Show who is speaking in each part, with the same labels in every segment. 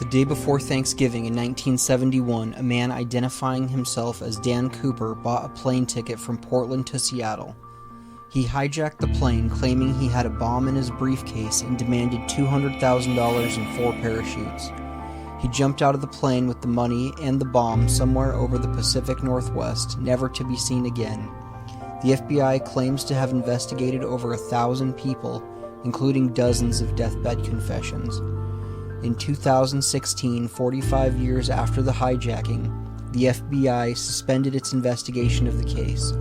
Speaker 1: The day before Thanksgiving in 1971, a man identifying himself as Dan Cooper bought a plane ticket from Portland to Seattle. He hijacked the plane, claiming he had a bomb in his briefcase, and demanded $200,000 and 4 parachutes. He jumped out of the plane with the money and the bomb somewhere over the Pacific Northwest, never to be seen again. The FBI claims to have investigated over 1,000 people, including dozens of deathbed confessions. In 2016, 45 years after the hijacking, the FBI suspended its investigation of the case.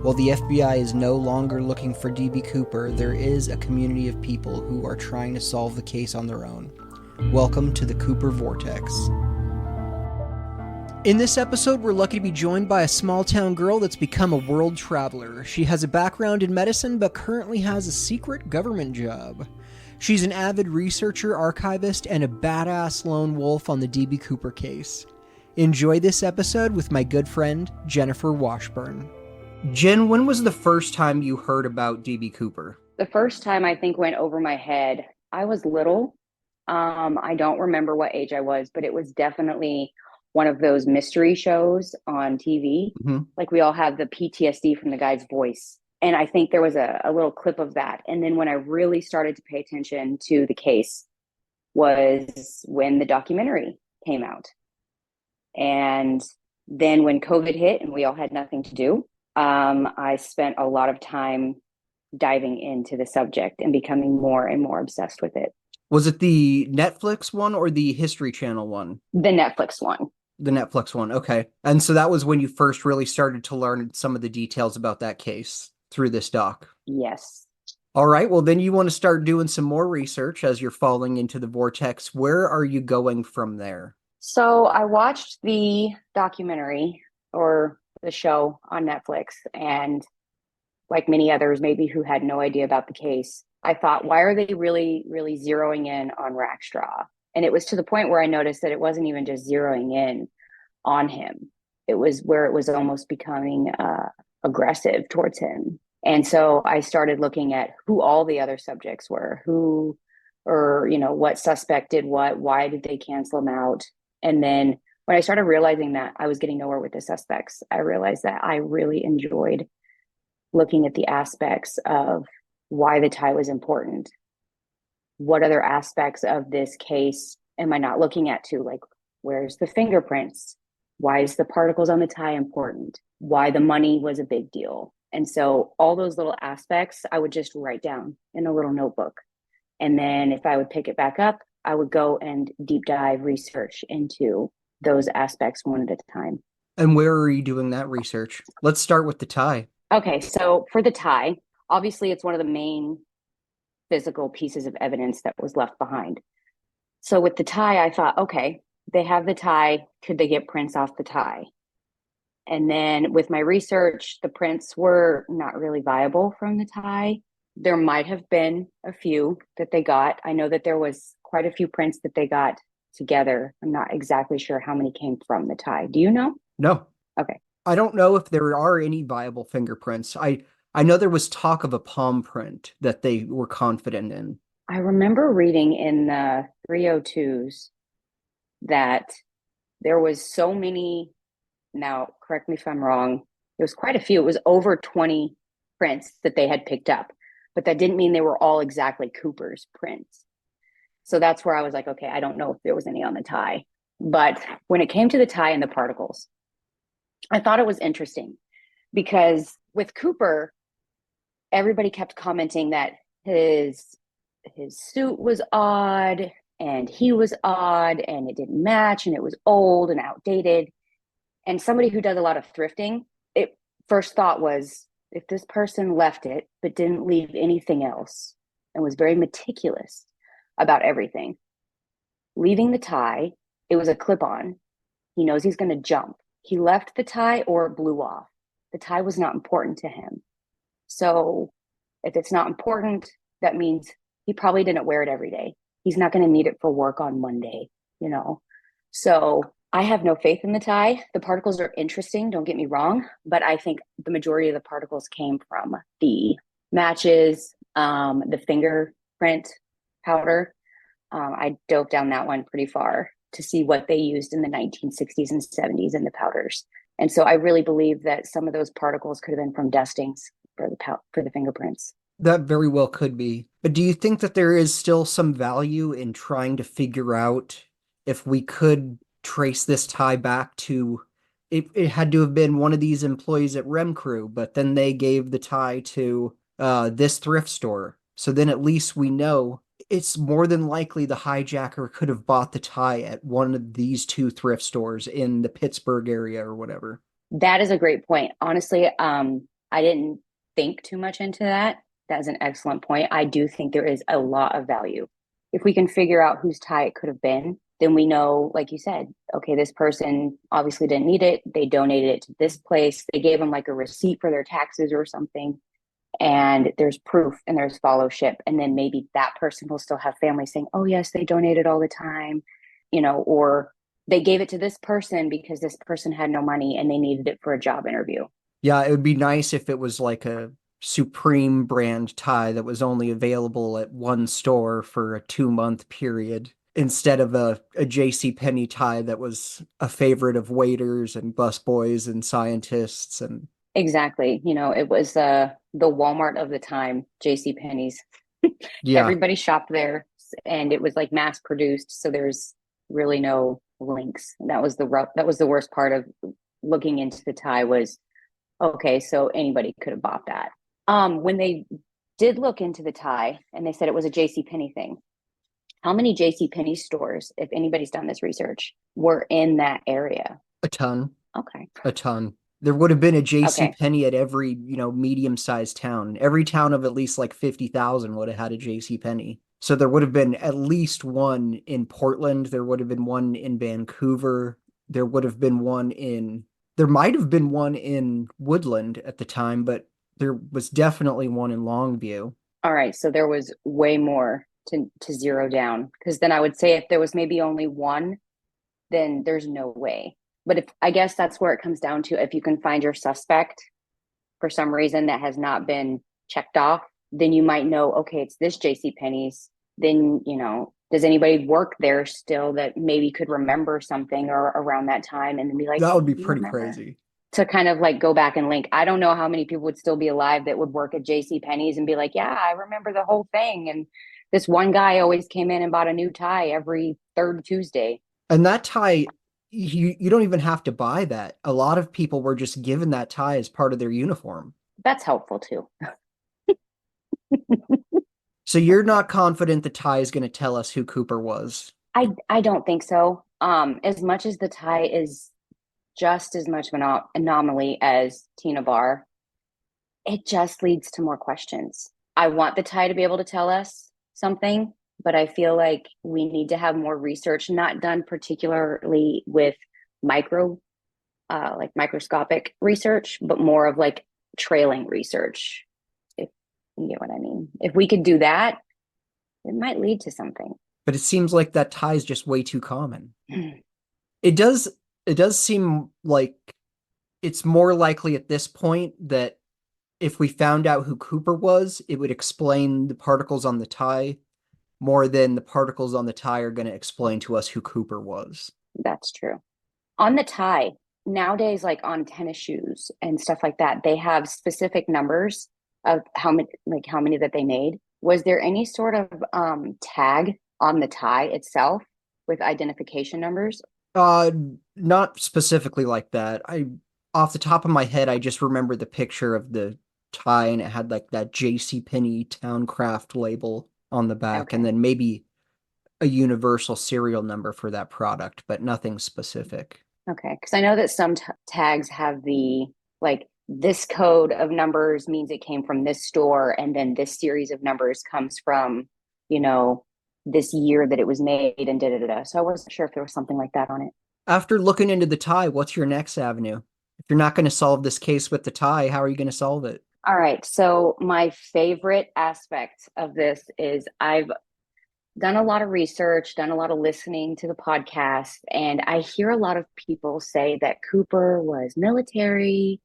Speaker 1: While the FBI is no longer looking for DB Cooper, there is a community of people who are trying to solve the case on their own. Welcome to the Cooper Vortex. In this episode, we're lucky to be joined by a small-town girl that's become a world traveler. She has a background in medicine, but currently has a secret government job. She's an avid researcher, archivist, and a badass lone wolf on the DB Cooper case. Enjoy this episode with my good friend, Jennifer Washburn. Jen, when was the first time you heard about DB Cooper?
Speaker 2: The first time I think went over my head. I was little. I don't remember what age I was, but it was definitely one of those mystery shows on TV.
Speaker 1: Mm-hmm.
Speaker 2: Like we all have the PTSD from the guy's voice. And I think there was a little clip of that. And then when I really started to pay attention to the case was when the documentary came out. And then when COVID hit and we all had nothing to do, I spent a lot of time diving into the subject and becoming more and more obsessed with it.
Speaker 1: Was it the Netflix one or the History Channel one?
Speaker 2: The Netflix one.
Speaker 1: The Netflix one, okay. And so that was when you first really started to learn some of the details about that case through this doc?
Speaker 2: Yes.
Speaker 1: All right, well then you want to start doing some more research as you're falling into the vortex. Where are you going from there?
Speaker 2: So I watched the documentary or the show on Netflix, and like many others maybe who had no idea about the case, I thought, why are they really zeroing in on Rackstraw? And it was to the point where I noticed that it wasn't even just zeroing in on him. It was where it was almost becoming aggressive towards him. And so I started looking at who all the other subjects were, what suspect did what, why did they cancel him out? And then when I started realizing that I was getting nowhere with the suspects, I realized that I really enjoyed looking at the aspects of why the tie was important. What other aspects of this case am I not looking at too? Like, where's the fingerprints? Why is the particles on the tie important? Why the money was a big deal? And so all those little aspects I would just write down in a little notebook. And then if I would pick it back up, I would go and deep dive research into those aspects one at a time.
Speaker 1: And where are you doing that research? Let's start with the tie.
Speaker 2: Okay, so for the tie, obviously it's one of the main physical pieces of evidence that was left behind. So with the tie, I thought, okay, they have the tie. Could they get prints off the tie? And then with my research, the prints were not really viable from the tie. There might have been a few that they got. I know that there was quite a few prints that they got together. I'm not exactly sure how many came from the tie. Do you know?
Speaker 1: No.
Speaker 2: Okay.
Speaker 1: I don't know if there are any viable fingerprints. I know there was talk of a palm print that they were confident in.
Speaker 2: I remember reading in the 302s that there was so many, now correct me if I'm wrong, it was quite a few. It was over 20 prints that they had picked up, but that didn't mean they were all exactly Cooper's prints. So that's where I was like, okay, I don't know if there was any on the tie. But when it came to the tie and the particles, I thought it was interesting because with Cooper, everybody kept commenting that his suit was odd and he was odd and it didn't match and it was old and outdated. And somebody who does a lot of thrifting, it first thought was, if this person left it but didn't leave anything else and was very meticulous about everything, leaving the tie, it was a clip-on. He knows he's going to jump. He left the tie or it blew off. The tie was not important to him. So if it's not important, that means he probably didn't wear it every day. He's not going to need it for work on Monday, So I have no faith in the tie. The particles are interesting, don't get me wrong, but I think the majority of the particles came from the matches, the fingerprint powder. I dove down that one pretty far. to see what they used in the 1960s and 70s in the powders. And so I really believe that some of those particles could have been from dustings for the fingerprints.
Speaker 1: That very well could be. But do you think that there is still some value in trying to figure out if we could trace this tie back to it had to have been one of these employees at Rem Crew, but then they gave the tie to this thrift store. So then at least we know it's more than likely the hijacker could have bought the tie at one of these two thrift stores in the Pittsburgh area or whatever.
Speaker 2: That is a great point. Honestly, I didn't think too much into that. That's an excellent point. I do think there is a lot of value. If we can figure out whose tie it could have been, then we know, like you said, okay, this person obviously didn't need it. They donated it to this place. They gave them like a receipt for their taxes or something. And there's proof and there's fellowship. And then maybe that person will still have family saying, oh, yes, they donated all the time, or they gave it to this person because this person had no money and they needed it for a job interview.
Speaker 1: Yeah, it would be nice if it was like a Supreme brand tie that was only available at one store for a 2-month period instead of a J.C. Penney tie that was a favorite of waiters and busboys and scientists. And
Speaker 2: Exactly. It was the Walmart of the time, J.C. Penney's.
Speaker 1: yeah,
Speaker 2: Everybody shopped there and it was like mass produced. So there's really no links. That was the worst part of looking into the tie was, okay, so anybody could have bought that. When they did look into the tie and they said it was a J.C. Penney thing, how many J.C. Penney stores, if anybody's done this research, were in that area?
Speaker 1: a ton,
Speaker 2: Okay.
Speaker 1: a ton. There would have been a J.C.
Speaker 2: Okay.
Speaker 1: Penney at every, medium-sized town. Every town of at least like 50,000 would have had a J.C. Penney. So there would have been at least one in Portland. There would have been one in Vancouver. There might have been one in Woodland at the time, but there was definitely one in Longview.
Speaker 2: All right. So there was way more to zero down, because then I would say if there was maybe only one, then there's no way. But I guess that's where it comes down to, if you can find your suspect for some reason that has not been checked off, then you might know, okay, it's this J.C. Penney's. Then, does anybody work there still that maybe could remember something or around that time and then be like,
Speaker 1: That would
Speaker 2: hey,
Speaker 1: be pretty crazy.
Speaker 2: To kind of like go back and link. I don't know how many people would still be alive that would work at J.C. Penney's and be like, yeah, I remember the whole thing. And this one guy always came in and bought a new tie every third Tuesday.
Speaker 1: And that tie, you don't even have to buy that. A lot of people were just given that tie as part of their uniform.
Speaker 2: That's helpful too.
Speaker 1: So you're not confident the tie is going to tell us who Cooper was?
Speaker 2: I don't think so. As much as the tie is just as much of an anomaly as Tina Barr, it just leads to more questions. I want the tie to be able to tell us something, but I feel like we need to have more research, not done particularly with microscopic research, but more of like trailing research, if you get what I mean. If we could do that, it might lead to something.
Speaker 1: But it seems like that tie is just way too common. It does seem like it's more likely at this point that if we found out who Cooper was, it would explain the particles on the tie more than the particles on the tie are going to explain to us who Cooper was.
Speaker 2: That's true. On the tie, nowadays, like on tennis shoes and stuff like that, they have specific numbers of how many that they made. Was there any sort of tag on the tie itself with identification numbers?
Speaker 1: Not specifically like that. Off the top of my head, I just remember the picture of the tie and it had like that J.C. Penney Towncraft label on the back,
Speaker 2: Okay.
Speaker 1: and then maybe a universal serial number for that product, but nothing specific.
Speaker 2: Okay, because I know that some tags have the like this code of numbers means it came from this store, and then this series of numbers comes from, this year that it was made and da-da-da-da. So I wasn't sure if there was something like that on it.
Speaker 1: After looking into the tie, what's your next avenue? If you're not going to solve this case with the tie, how are you going to solve it?
Speaker 2: All right. So my favorite aspect of this is I've done a lot of research, done a lot of listening to the podcast, and I hear a lot of people say that Cooper was military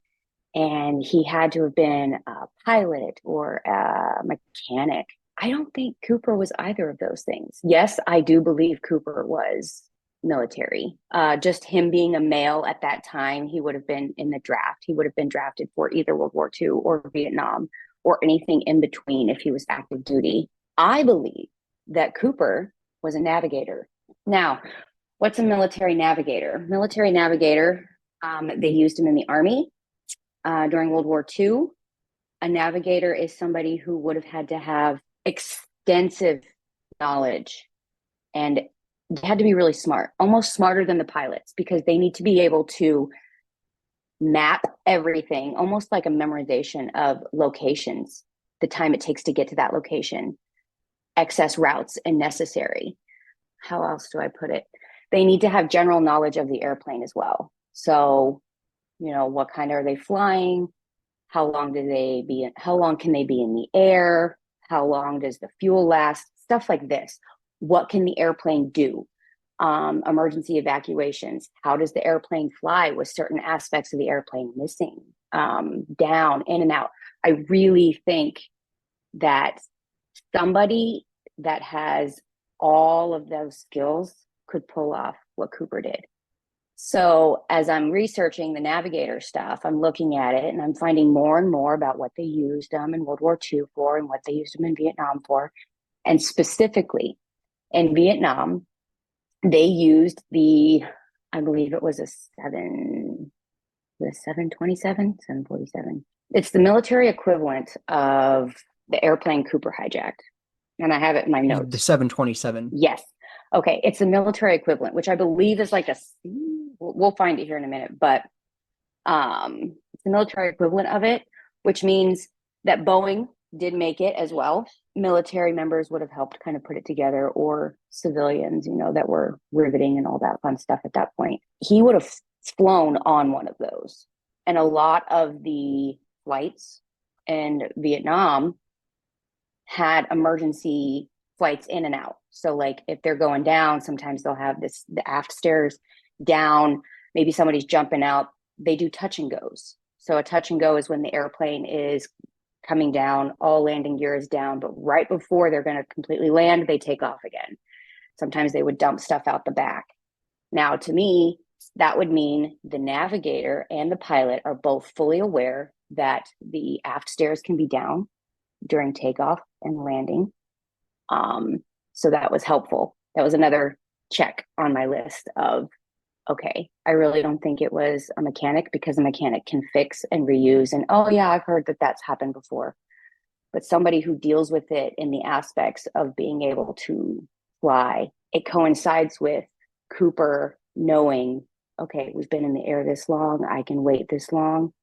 Speaker 2: and he had to have been a pilot or a mechanic. I don't think Cooper was either of those things. Yes, I do believe Cooper was military. Just him being a male at that time, he would have been in the draft. He would have been drafted for either World War II or Vietnam or anything in between if he was active duty. I believe that Cooper was a navigator. Now, what's a military navigator? Military navigator, they used him in the Army during World War II. A navigator is somebody who would have had to have extensive knowledge, and they had to be really smart, almost smarter than the pilots, because they need to be able to map everything, almost like a memorization of locations, the time it takes to get to that location, excess routes and necessary. How else do I put it? They need to have general knowledge of the airplane as well. So, what kind are they flying? How long can they be in the air? How long does the fuel last? Stuff like this. What can the airplane do? Emergency evacuations. How does the airplane fly with certain aspects of the airplane missing? Down, in and out. I really think that somebody that has all of those skills could pull off what Cooper did. So as I'm researching the navigator stuff, I'm looking at it and I'm finding more and more about what they used them in World War II for and what they used them in Vietnam for. And specifically in Vietnam, they used I believe it was a 747. It's the military equivalent of the airplane Cooper hijacked. And I have it in my notes.
Speaker 1: The 727.
Speaker 2: Yes. Okay. It's a military equivalent, which I believe is like we'll find it here in a minute, but it's the military equivalent of it, which means that Boeing did make it as well. Military members would have helped kind of put it together, or civilians, that were riveting and all that fun stuff at that point. He would have flown on one of those. And a lot of the flights in Vietnam had emergency flights in and out. So like if they're going down, sometimes they'll have the aft stairs down, maybe somebody's jumping out. They do touch and goes. So a touch and go is when the airplane is coming down, all landing gear is down, but right before they're going to completely land, they take off again. Sometimes they would dump stuff out the back. Now, to me, that would mean the navigator and the pilot are both fully aware that the aft stairs can be down during takeoff and landing. So that was helpful. That was another check on my list of, okay, I really don't think it was a mechanic, because a mechanic can fix and reuse. And, oh yeah, I've heard that that's happened before. But somebody who deals with it in the aspects of being able to fly, it coincides with Cooper knowing, okay, we've been in the air this long, I can wait this long,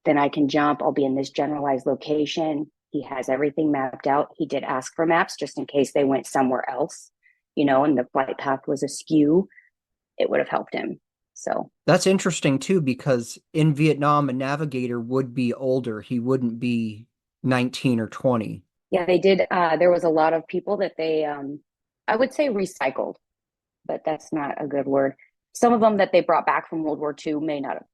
Speaker 2: then I can jump, I'll be in this generalized location. He has everything mapped out. He did ask for maps just in case they went somewhere else, and the flight path was askew. It would have helped him. So
Speaker 1: that's interesting too, because in Vietnam, a navigator would be older. He wouldn't be 19 or 20.
Speaker 2: Yeah, they did. There was a lot of people that they, I would say recycled, but that's not a good word. Some of them that they brought back from World War II may not have.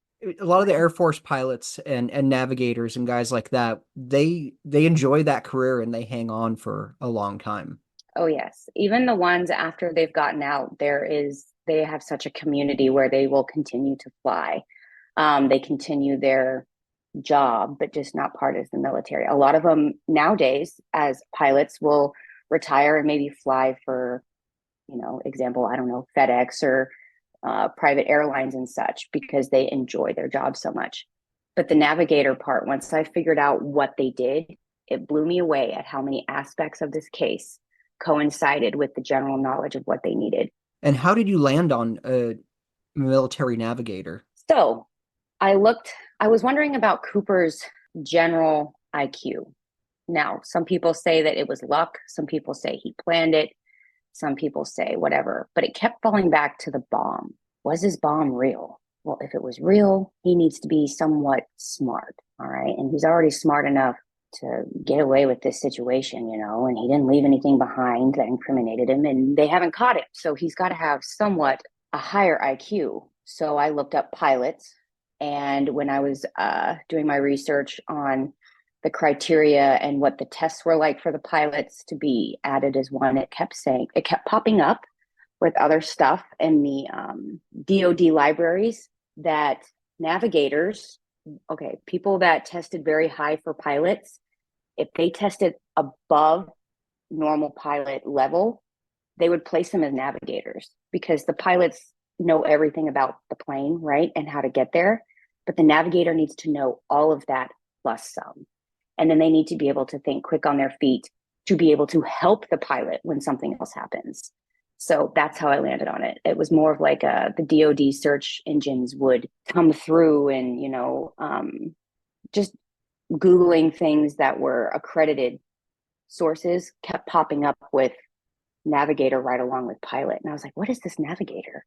Speaker 1: A lot of the Air Force pilots and navigators and guys like that, they enjoy that career and they hang on for a long time.
Speaker 2: Oh yes. Even the ones after they've gotten out, they have such a community where they will continue to fly. They continue their job, but just not part of the military. A lot of them nowadays as pilots will retire and maybe fly for, example, I don't know, FedEx or private airlines and such, because they enjoy their job so much. But the navigator part, once I figured out what they did, it blew me away at how many aspects of this case coincided with the general knowledge of what they needed.
Speaker 1: And how did you land on a military navigator?
Speaker 2: So I was wondering about Cooper's general IQ. Now, some people say that it was luck. Some people say he planned it. Some people say whatever, but it kept falling back to the bomb. Was his bomb real? Well, if it was real, he needs to be somewhat smart. All right. And he's already smart enough to get away with this situation, and he didn't leave anything behind that incriminated him, and they haven't caught him. So he's got to have somewhat a higher IQ. So I looked up pilots, and when I was doing my research on the criteria and what the tests were like for the pilots to be added as one, it kept popping up with other stuff in the DoD libraries that navigators, okay, people that tested very high for pilots, if they tested above normal pilot level, they would place them as navigators because the pilots know everything about the plane, right? And how to get there. But the navigator needs to know all of that plus some. And then they need to be able to think quick on their feet to be able to help the pilot when something else happens. So that's how I landed on it. It was more of like the DoD search engines would come through and, just Googling things that were accredited sources kept popping up with navigator right along with pilot. And I was like, what is this navigator?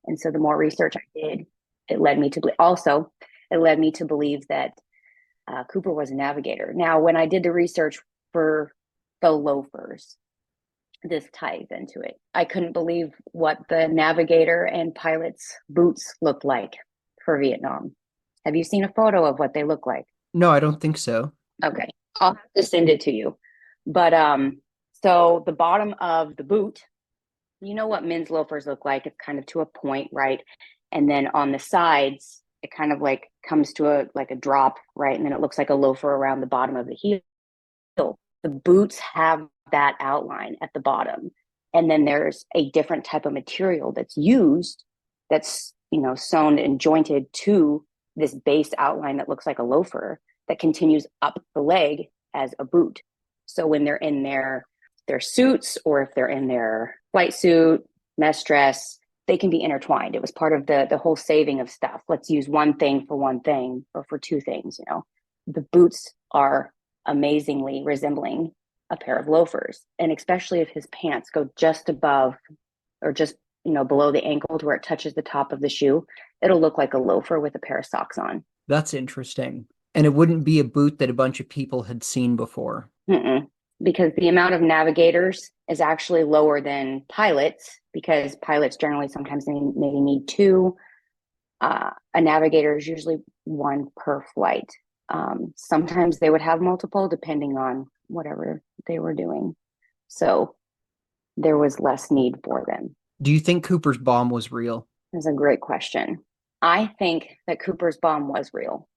Speaker 2: And so the more research I did, it led me to believe that Cooper was a navigator. Now, when I did the research for the loafers, this ties into it. I couldn't believe what the navigator and pilot's boots looked like for Vietnam. Have you seen a photo of what they look like?
Speaker 1: No, I don't think so.
Speaker 2: Okay, I'll have to send it to you. But so the bottom of the boot, you know what men's loafers look like. It's kind of to a point, right? And then on the sides, it kind of like comes to a drop, right? And then it looks like a loafer around the bottom of the heel. The boots have that outline at the bottom. And then there's a different type of material that's used that's, sewn and jointed to this base outline that looks like a loafer that continues up the leg as a boot. So when they're in their suits, or if they're in their flight suit, mess dress, they can be intertwined. It was part of the whole saving of stuff. Let's use one thing for one thing or for two things, The boots are amazingly resembling a pair of loafers. And especially if his pants go just above or just, below the ankle to where it touches the top of the shoe, it'll look like a loafer with a pair of socks on.
Speaker 1: That's interesting. And it wouldn't be a boot that a bunch of people had seen before.
Speaker 2: Because the amount of navigators is actually lower than pilots, because pilots generally sometimes maybe need two. A navigator is usually one per flight. Sometimes they would have multiple depending on whatever they were doing. So there was less need for them.
Speaker 1: Do you think Cooper's bomb was real?
Speaker 2: That's a great question. I think that Cooper's bomb was real.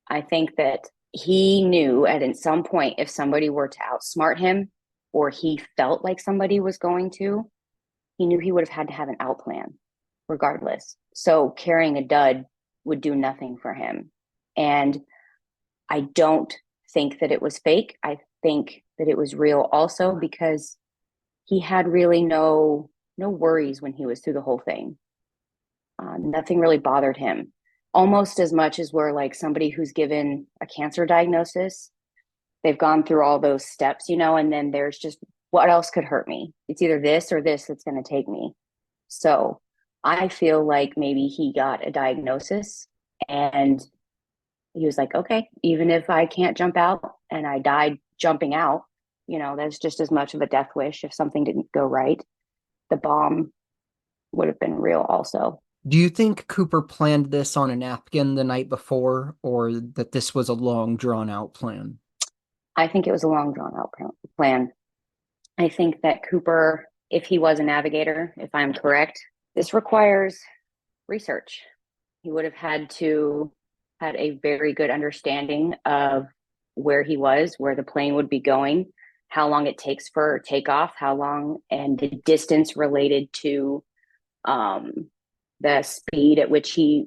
Speaker 2: I think that he knew at some point if somebody were to outsmart him, or he felt like somebody was going to, he knew he would have had to have an out plan regardless. So carrying a dud would do nothing for him. And I don't think that it was fake. I think that it was real also because he had really no worries when he was through the whole thing. Nothing really bothered him. Almost as much as we're like somebody who's given a cancer diagnosis. They've gone through all those steps, and then there's just, what else could hurt me? It's either this or this that's going to take me. So I feel like maybe he got a diagnosis and he was like, okay, even if I can't jump out and I died jumping out, that's just as much of a death wish if something didn't go right. The bomb would have been real also.
Speaker 1: Do you think Cooper planned this on a napkin the night before, or that this was a long, drawn-out plan?
Speaker 2: I think it was a long, drawn-out plan. I think that Cooper, if he was a navigator, if I'm correct, this requires research. He would have had a very good understanding of where he was, where the plane would be going, how long it takes for takeoff, how long, and the distance related to the speed at which he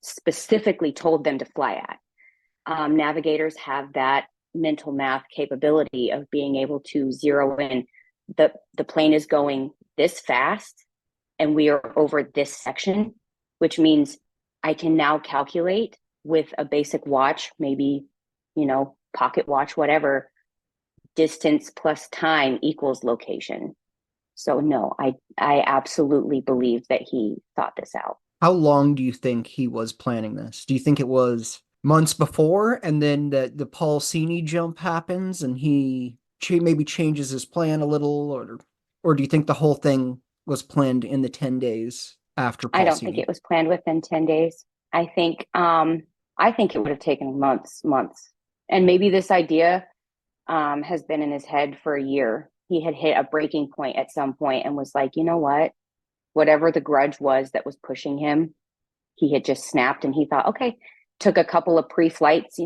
Speaker 2: specifically told them to fly at. Navigators have that mental math capability of being able to zero in. The plane is going this fast and we are over this section, which means I can now calculate with a basic watch, maybe, pocket watch, whatever, distance plus time equals location. So no, I absolutely believe that he thought this out.
Speaker 1: How long do you think he was planning this? Do you think it was months before and then the Paul Sini jump happens and he maybe changes his plan a little, or do you think the whole thing was planned in the 10 days after Paul
Speaker 2: I don't
Speaker 1: Sini?
Speaker 2: think it was planned within 10 days. I think it would have taken months. And maybe this idea has been in his head for a year. He had hit a breaking point at some point and was like, you know what? whatever the grudge was that was pushing him, he had just snapped, and he thought, okay, took a couple of pre-flights,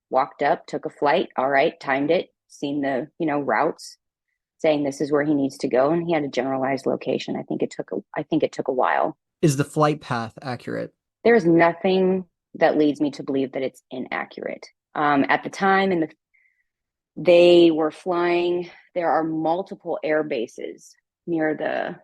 Speaker 2: walked up, took a flight. All right, timed it, seen the, routes, saying this is where he needs to go. And he had a generalized location. I think it took a while.
Speaker 1: Is the flight path accurate?
Speaker 2: There's nothing that leads me to believe that it's inaccurate. At the time, they were flying, there are multiple air bases near the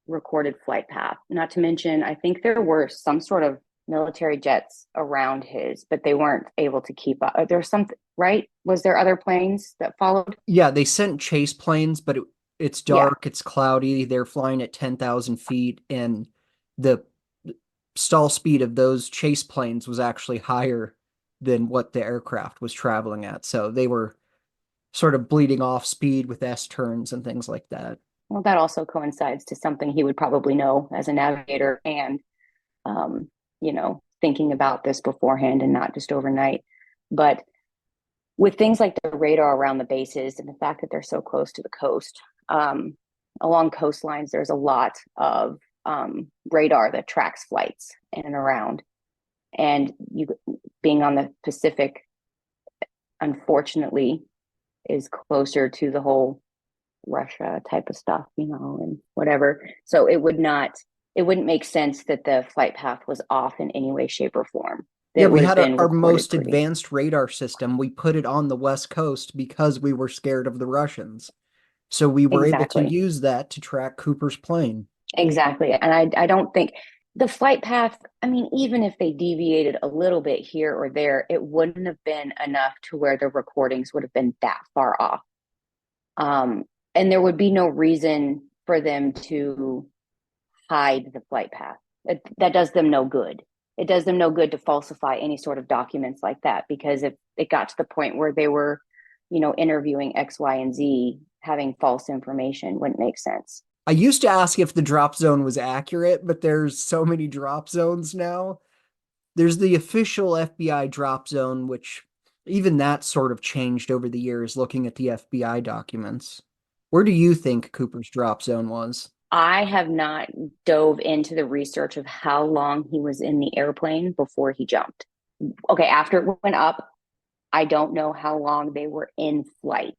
Speaker 2: recorded flight path. Not to mention, I think there were some sort of military jets around his, but they weren't able to keep up. There's something, right? Was there other planes that followed?
Speaker 1: Yeah, they sent chase planes, but it's dark,
Speaker 2: Yeah.
Speaker 1: it's cloudy, they're flying at 10,000 feet, and the stall speed of those chase planes was actually higher than what the aircraft was traveling at. So they were sort of bleeding off speed with S turns and things like that.
Speaker 2: Well, that also coincides to something he would probably know as a navigator and, thinking about this beforehand and not just overnight. But with things like the radar around the bases and the fact that they're so close to the coast, along coastlines, there's a lot of radar that tracks flights in and around. And you being on the Pacific, unfortunately, is closer to the whole Russia type of stuff, and whatever. So it wouldn't make sense that the flight path was off in any way, shape, or form.
Speaker 1: Yeah,
Speaker 2: It
Speaker 1: we
Speaker 2: would have
Speaker 1: had
Speaker 2: been
Speaker 1: our
Speaker 2: recorded
Speaker 1: most
Speaker 2: pretty.
Speaker 1: advanced radar system. We put it on the West Coast because we were scared of the Russians. So we were able to
Speaker 2: Exactly.
Speaker 1: use that to track Cooper's plane.
Speaker 2: Exactly. And I don't think the flight path, I mean, even if they deviated a little bit here or there, it wouldn't have been enough to where the recordings would have been that far off. And there would be no reason for them to hide the flight path. That does them no good. It does them no good to falsify any sort of documents like that, because if it got to the point where they were, interviewing X, Y, and Z, having false information wouldn't make sense.
Speaker 1: I used to ask if the drop zone was accurate, but there's so many drop zones now. There's the official FBI drop zone, which even that sort of changed over the years looking at the FBI documents. Where do you think Cooper's drop zone was?
Speaker 2: I have not dove into the research of how long he was in the airplane before he jumped. Okay, after it went up, I don't know how long they were in flight.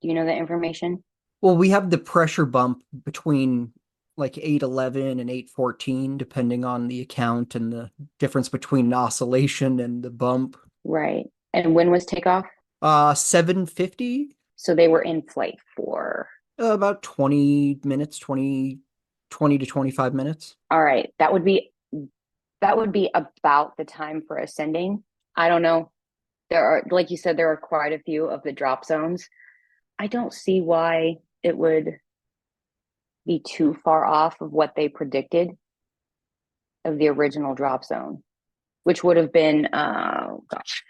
Speaker 2: Do you know that information?
Speaker 1: Well, we have the pressure bump between like 811 and 814, depending on the account and the difference between an oscillation and the bump.
Speaker 2: Right. And when was takeoff?
Speaker 1: 750,
Speaker 2: So they were in flight for.
Speaker 1: about 20 minutes, 20 to 25 minutes.
Speaker 2: All right. That would be about the time for ascending. I don't know. There are, like you said, there are quite a few of the drop zones. I don't see why it would be too far off of what they predicted of the original drop zone, which would have been, gosh,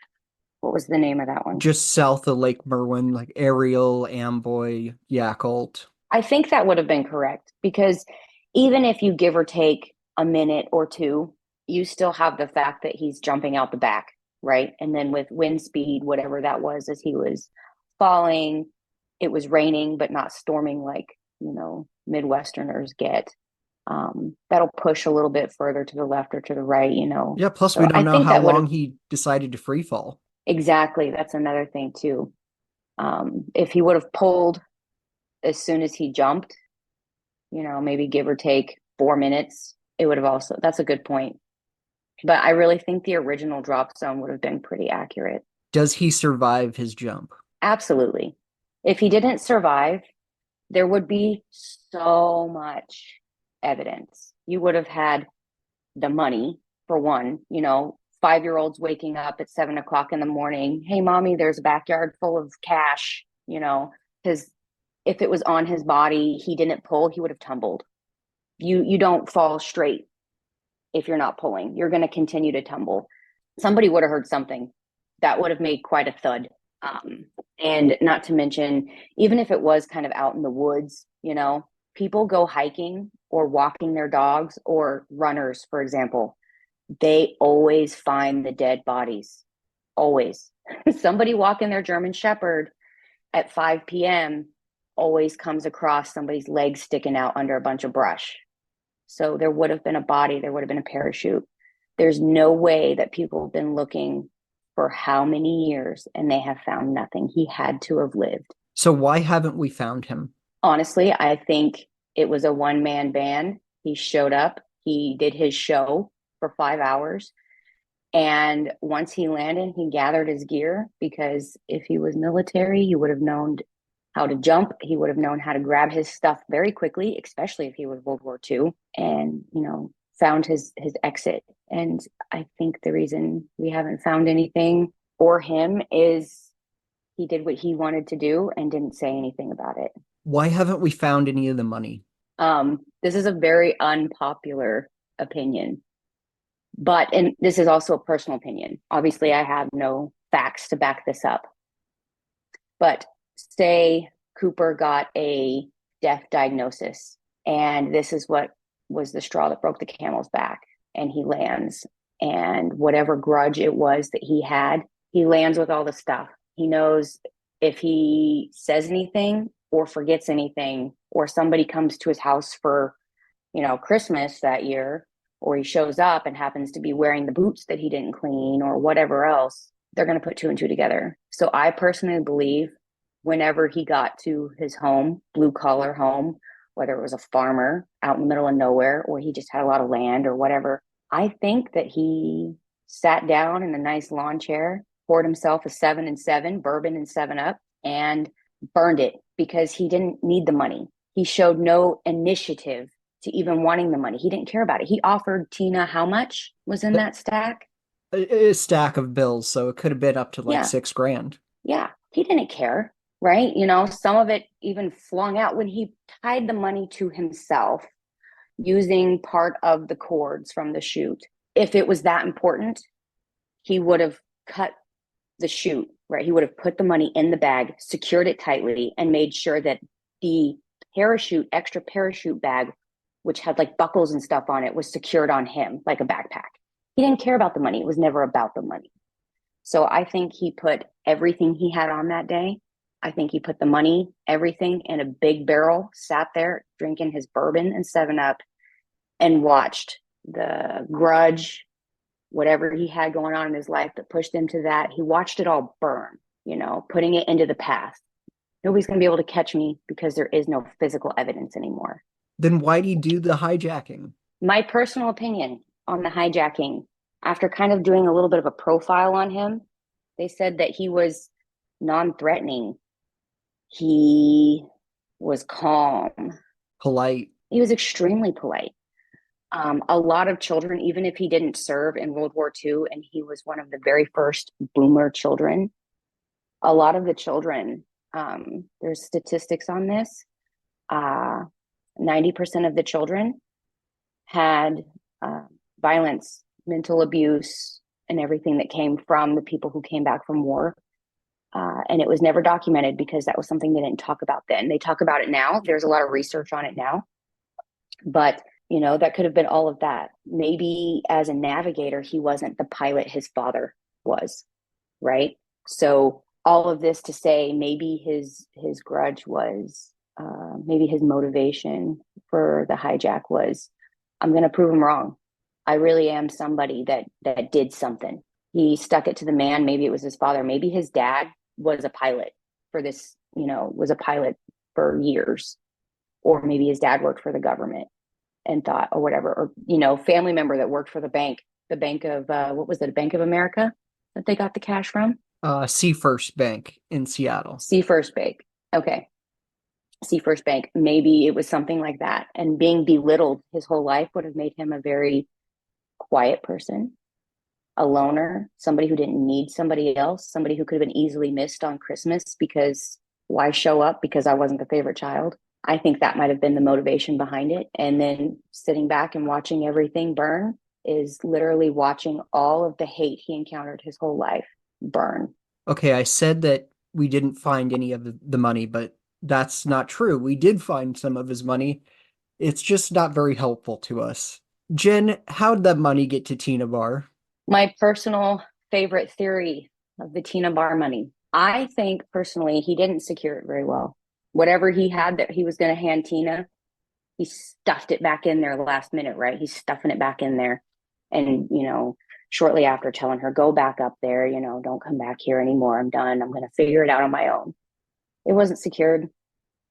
Speaker 2: what was the name of that one?
Speaker 1: Just south of Lake Merwin, like Ariel, Amboy, Yakult.
Speaker 2: I think that would have been correct, because even if you give or take a minute or two, you still have the fact that he's jumping out the back, right? And then with wind speed, whatever that was, as he was falling, it was raining, but not storming like, Midwesterners get. That'll push a little bit further to the left or to the right,
Speaker 1: Yeah, plus we
Speaker 2: So I
Speaker 1: don't know
Speaker 2: think
Speaker 1: how
Speaker 2: that would
Speaker 1: long
Speaker 2: have.
Speaker 1: he decided to free fall.
Speaker 2: Exactly. That's another thing too. If he would have pulled as soon as he jumped, maybe give or take 4 minutes, it would have also, that's a good point. But I really think the original drop zone would have been pretty accurate.
Speaker 1: Does he survive his jump?
Speaker 2: Absolutely. If he didn't survive, there would be so much evidence. You would have had the money, for one, 5-year-olds waking up at 7 o'clock in the morning. Hey, mommy, there's a backyard full of cash, because if it was on his body, he didn't pull, he would have tumbled. You don't fall straight if you're not pulling. You're going to continue to tumble. Somebody would have heard something that would have made quite a thud. And not to mention, even if it was kind of out in the woods, people go hiking or walking their dogs, or runners, for example, they always find the dead bodies. Always. Somebody walking their German Shepherd at 5 p.m. always comes across somebody's legs sticking out under a bunch of brush. So there would have been a body, there would have been a parachute. There's no way that people have been looking for how many years and they have found nothing. He had to have lived.
Speaker 1: So why haven't we found him?
Speaker 2: Honestly, I think it was a one-man band. He showed up, he did his show for 5 hours. And once he landed, he gathered his gear, because if he was military, he would have known how to jump. He would have known how to grab his stuff very quickly, especially if he was World War II, and, found his exit. And I think the reason we haven't found anything for him is he did what he wanted to do and didn't say anything about it.
Speaker 1: Why haven't we found any of the money?
Speaker 2: This is a very unpopular opinion, and this is also a personal opinion. Obviously, I have no facts to back this up. But say Cooper got a death diagnosis, and this is what was the straw that broke the camel's back, and he lands, and whatever grudge it was that he had, he lands with all the stuff. He knows if he says anything or forgets anything, or somebody comes to his house for, Christmas that year, or he shows up and happens to be wearing the boots that he didn't clean or whatever else, they're going to put two and two together. So I personally believe whenever he got to his home, blue collar home, whether it was a farmer out in the middle of nowhere, or he just had a lot of land or whatever, I think that he sat down in a nice lawn chair, poured himself a 7 and 7 bourbon and 7-Up, and burned it because he didn't need the money. He showed no initiative to even wanting the money. He didn't care about it. He offered Tina how much was in that stack?
Speaker 1: A stack of bills, so it could have been up to like $6,000.
Speaker 2: Yeah, he didn't care, right? Some of it even flung out when he tied the money to himself using part of the cords from the chute. If it was that important, he would have cut the chute, right? He would have put the money in the bag, secured it tightly, and made sure that the extra parachute bag, which had like buckles and stuff on it, was secured on him like a backpack. He didn't care about the money. It was never about the money. So I think he put everything he had on that day. I think he put the money, everything, in a big barrel, sat there drinking his bourbon and 7-Up, and watched the grudge, whatever he had going on in his life that pushed him to that. He watched it all burn, putting it into the past. Nobody's going to be able to catch me because there is no physical evidence anymore.
Speaker 1: Then why did he do the hijacking?
Speaker 2: My personal opinion on the hijacking, after kind of doing a little bit of a profile on him, they said that he was non-threatening. He was calm.
Speaker 1: Polite.
Speaker 2: He was extremely polite. A lot of children, even if he didn't serve in World War II and he was one of the very first boomer children, a lot of the children, there's statistics on this, 90% of the children had violence, mental abuse, and everything that came from the people who came back from war. And it was never documented because that was something they didn't talk about then. They talk about it now. There's a lot of research on it now. But, that could have been all of that. Maybe as a navigator, he wasn't the pilot his father was, right? So all of this to say maybe his grudge was, maybe his motivation for the hijack was, I'm going to prove him wrong. I really am somebody that did something. He stuck it to the man. Maybe it was his father. Maybe his dad was a pilot for this, was a pilot for years. Or maybe his dad worked for the government and thought, or whatever, or, family member that worked for the bank of, what was it, Bank of America that they got the cash from?
Speaker 1: Seafirst Bank in Seattle.
Speaker 2: Seafirst Bank. Okay. Seafirst Bank. Maybe it was something like that. And being belittled his whole life would have made him a very quiet person, a loner, somebody who didn't need somebody else, somebody who could have been easily missed on Christmas because why show up because I wasn't the favorite child? I think that might have been the motivation behind it. And then sitting back and watching everything burn is literally watching all of the hate he encountered his whole life burn.
Speaker 1: Okay, I said that we didn't find any of the money, but that's not true. We did find some of his money. It's just not very helpful to us. Jen, how'd that money get to Tina Bar?
Speaker 2: My personal favorite theory of the Tina Bar money. I think personally he didn't secure it very well. Whatever he had that he was going to hand Tina, he stuffed it back in there last minute, right? He's stuffing it back in there. And, shortly after telling her, go back up there, don't come back here anymore. I'm done. I'm going to figure it out on my own. It wasn't secured.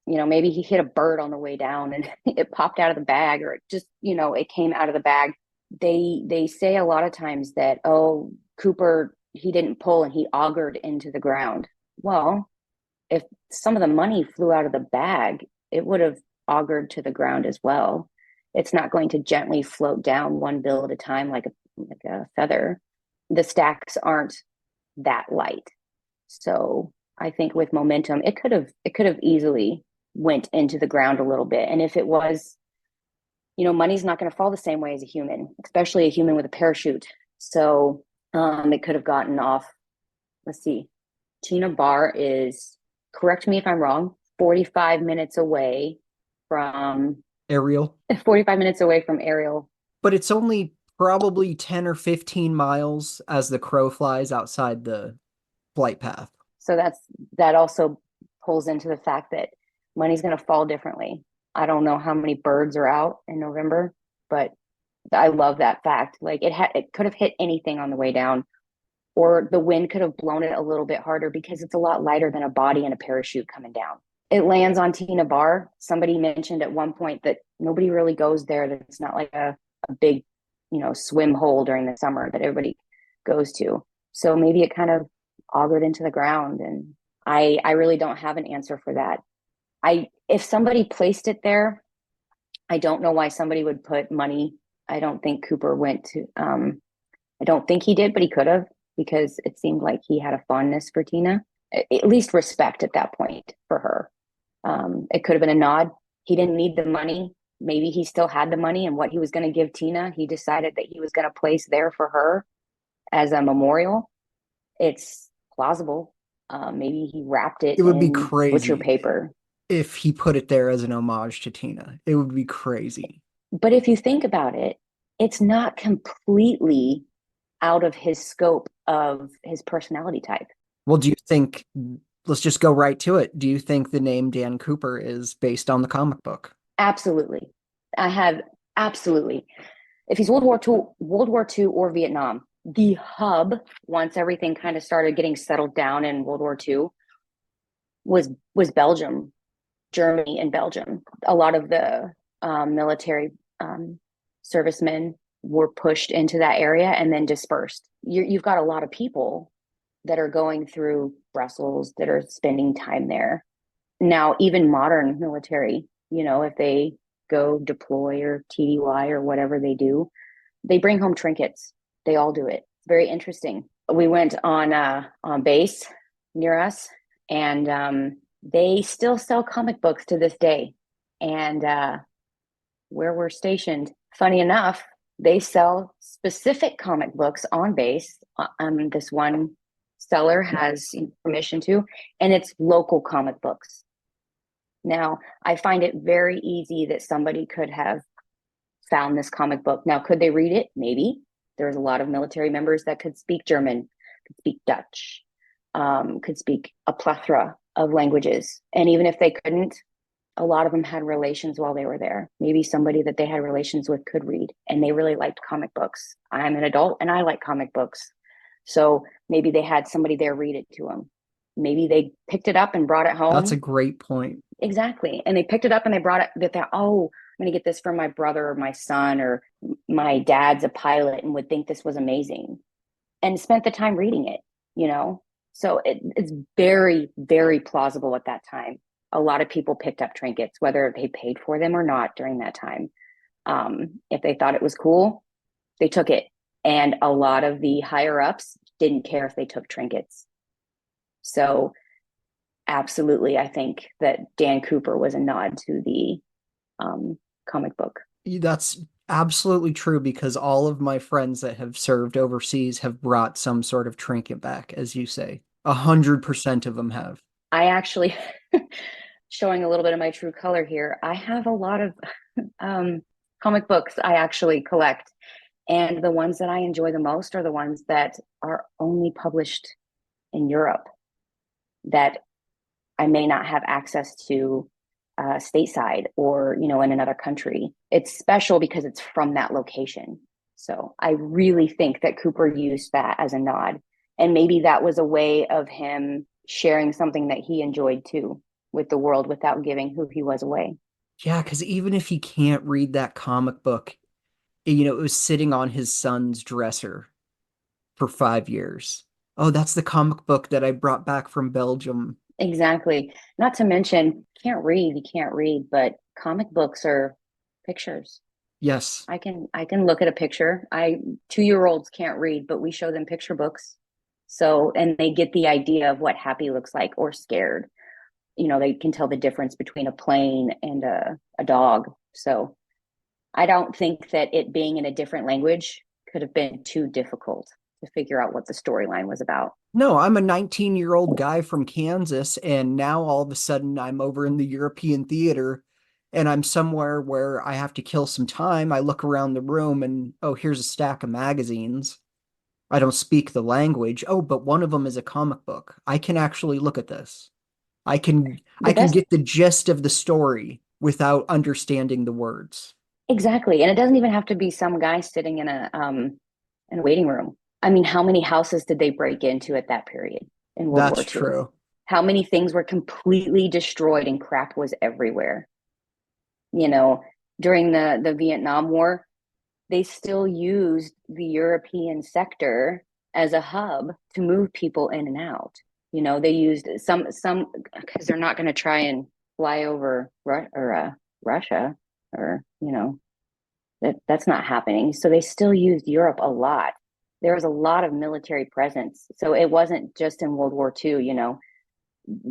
Speaker 2: Maybe he hit a bird on the way down and it popped out of the bag, or it just, it came out of the bag. They say a lot of times that, oh, Cooper, he didn't pull and he augured into the ground. Well, if some of the money flew out of the bag, it would have augured to the ground as well. It's not going to gently float down one bill at a time like a feather. The stacks aren't that light. So I think with momentum, it could have easily went into the ground a little bit. And if it was, money's not going to fall the same way as a human, especially a human with a parachute. So it could have gotten off. Let's see. Tina Bar is, correct me if I'm wrong, 45 minutes away from
Speaker 1: Ariel.
Speaker 2: 45 minutes away from Ariel.
Speaker 1: But it's only probably 10 or 15 miles as the crow flies outside the flight path.
Speaker 2: So that also pulls into the fact that money's going to fall differently. I don't know how many birds are out in November, but I love that fact. Like it could have hit anything on the way down, or the wind could have blown it a little bit harder because it's a lot lighter than a body and a parachute coming down. It lands on Tina Bar. Somebody mentioned at one point that nobody really goes there. That it's not like a big, swim hole during the summer that everybody goes to. So maybe it kind of augured into the ground. And I really don't have an answer for that. If somebody placed it there, I don't know why somebody would put money. I don't think Cooper went to, I don't think he did, but he could have, because it seemed like he had a fondness for Tina, at least respect at that point for her. It could have been a nod. He didn't need the money. Maybe he still had the money, and what he was going to give Tina, he decided that he was going to place there for her as a memorial. It's plausible. Maybe he wrapped it.
Speaker 1: It would be
Speaker 2: in
Speaker 1: crazy
Speaker 2: butcher paper
Speaker 1: if he put it there as an homage to Tina. It would be crazy.
Speaker 2: But if you think about it, it's not completely out of his scope of his personality type.
Speaker 1: Well, do you think, let's just go right to it. Do you think the name Dan Cooper is based on the comic book?
Speaker 2: Absolutely. Absolutely. If he's World War II or Vietnam, the hub, once everything kind of started getting settled down in World War II, was Belgium, Germany and Belgium. A lot of the military servicemen were pushed into that area and then dispersed. You've got a lot of people that are going through Brussels that are spending time there. Now, even modern military, if they go deploy or TDY or whatever they do, they bring home trinkets. They all do it. It's very interesting. We went on base near us, and they still sell comic books to this day. And where we're stationed, funny enough, they sell specific comic books on base. This one seller has permission to, and it's local comic books. Now, I find it very easy that somebody could have found this comic book. Now, could they read it? Maybe. There's a lot of military members that could speak German, could speak Dutch, could speak a plethora of languages. And even if they couldn't, a lot of them had relations while they were there. Maybe somebody that they had relations with could read, and they really liked comic books. I'm an adult and I like comic books. So maybe they had somebody there read it to them. Maybe they picked it up and brought it home.
Speaker 1: That's a great point.
Speaker 2: Exactly. And they picked it up and they brought it. They thought, oh, I'm going to get this from my brother or my son, or my dad's a pilot and would think this was amazing, and spent the time reading it, So it's very, very plausible at that time. A lot of people picked up trinkets, whether they paid for them or not during that time. If they thought it was cool, they took it. And a lot of the higher ups didn't care if they took trinkets. So absolutely, I think that Dan Cooper was a nod to the comic book.
Speaker 1: That's absolutely true, because all of my friends that have served overseas have brought some sort of trinket back, as you say. 100% of them have.
Speaker 2: I actually, showing a little bit of my true color here, I have a lot of comic books I actually collect. And the ones that I enjoy the most are the ones that are only published in Europe, that I may not have access to stateside or, in another country. It's special because it's from that location. So I really think that Cooper used that as a nod. And maybe that was a way of him sharing something that he enjoyed too with the world without giving who he was away.
Speaker 1: Yeah, because even if he can't read that comic book, it was sitting on his son's dresser for 5 years. Oh, that's the comic book that I brought back from Belgium.
Speaker 2: Exactly. Not to mention, you can't read, but comic books are pictures.
Speaker 1: Yes,
Speaker 2: I can look at a picture. 2-year-olds can't read, but we show them picture books. So, and they get the idea of what happy looks like or scared. They can tell the difference between a plane and a dog. So I don't think that it being in a different language could have been too difficult to figure out what the storyline was about.
Speaker 1: no, I'm a 19-year-old guy from Kansas, and now all of a sudden I'm over in the European theater and I'm somewhere where I have to kill some time. I look around the room and, oh, here's a stack of magazines. I don't speak the language. Oh, but one of them is a comic book. I can actually look at this.
Speaker 2: The
Speaker 1: I can
Speaker 2: best
Speaker 1: get the gist of the story without understanding the words.
Speaker 2: Exactly. And it doesn't even have to be some guy sitting in a waiting room. I mean, how many houses did they break into at that period in World
Speaker 1: That's
Speaker 2: War II?
Speaker 1: true.
Speaker 2: How many things were completely destroyed and crap was everywhere? You know, during the Vietnam War, they still used the European sector as a hub to move people in and out. They used some because they're not going to try and fly over Russia or that's not happening. So they still used Europe a lot. There was a lot of military presence. So it wasn't just in World War II,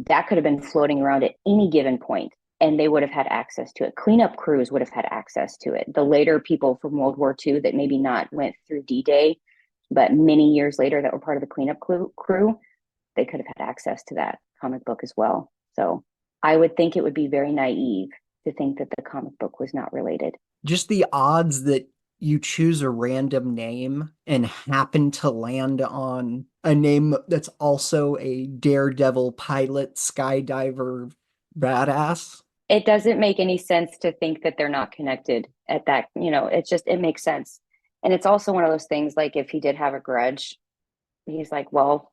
Speaker 2: that could have been floating around at any given point and they would have had access to it. Cleanup crews would have had access to it. The later people from World War II that maybe not went through D-Day, but many years later that were part of the cleanup crew, they could have had access to that comic book as well. So I would think it would be very naive to think that the comic book was not related.
Speaker 1: Just the odds that you choose a random name and happen to land on a name that's also a daredevil pilot, skydiver, badass.
Speaker 2: It doesn't make any sense to think that they're not connected at that, it makes sense. And it's also one of those things like if he did have a grudge, he's like, well,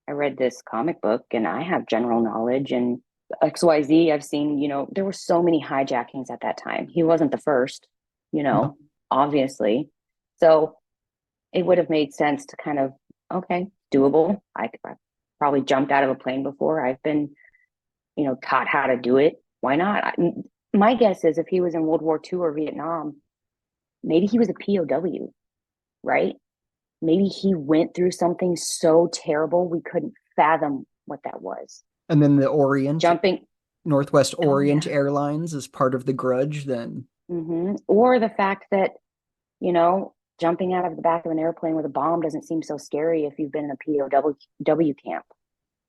Speaker 2: I read this comic book and I have general knowledge and XYZ. I've seen, there were so many hijackings at that time. He wasn't the first, you
Speaker 1: No.
Speaker 2: know, obviously. So it would have made sense to kind of, okay, doable. I've probably jumped out of a plane before. I've been, taught how to do it. Why not? My guess is if he was in World War II or Vietnam, maybe he was a POW, right? Maybe he went through something so terrible we couldn't fathom what that was.
Speaker 1: And then the Orient,
Speaker 2: Jumping,
Speaker 1: Northwest
Speaker 2: oh
Speaker 1: Orient
Speaker 2: yeah.
Speaker 1: Airlines is part of the grudge, then
Speaker 2: Or the fact that, jumping out of the back of an airplane with a bomb doesn't seem so scary if you've been in a POW camp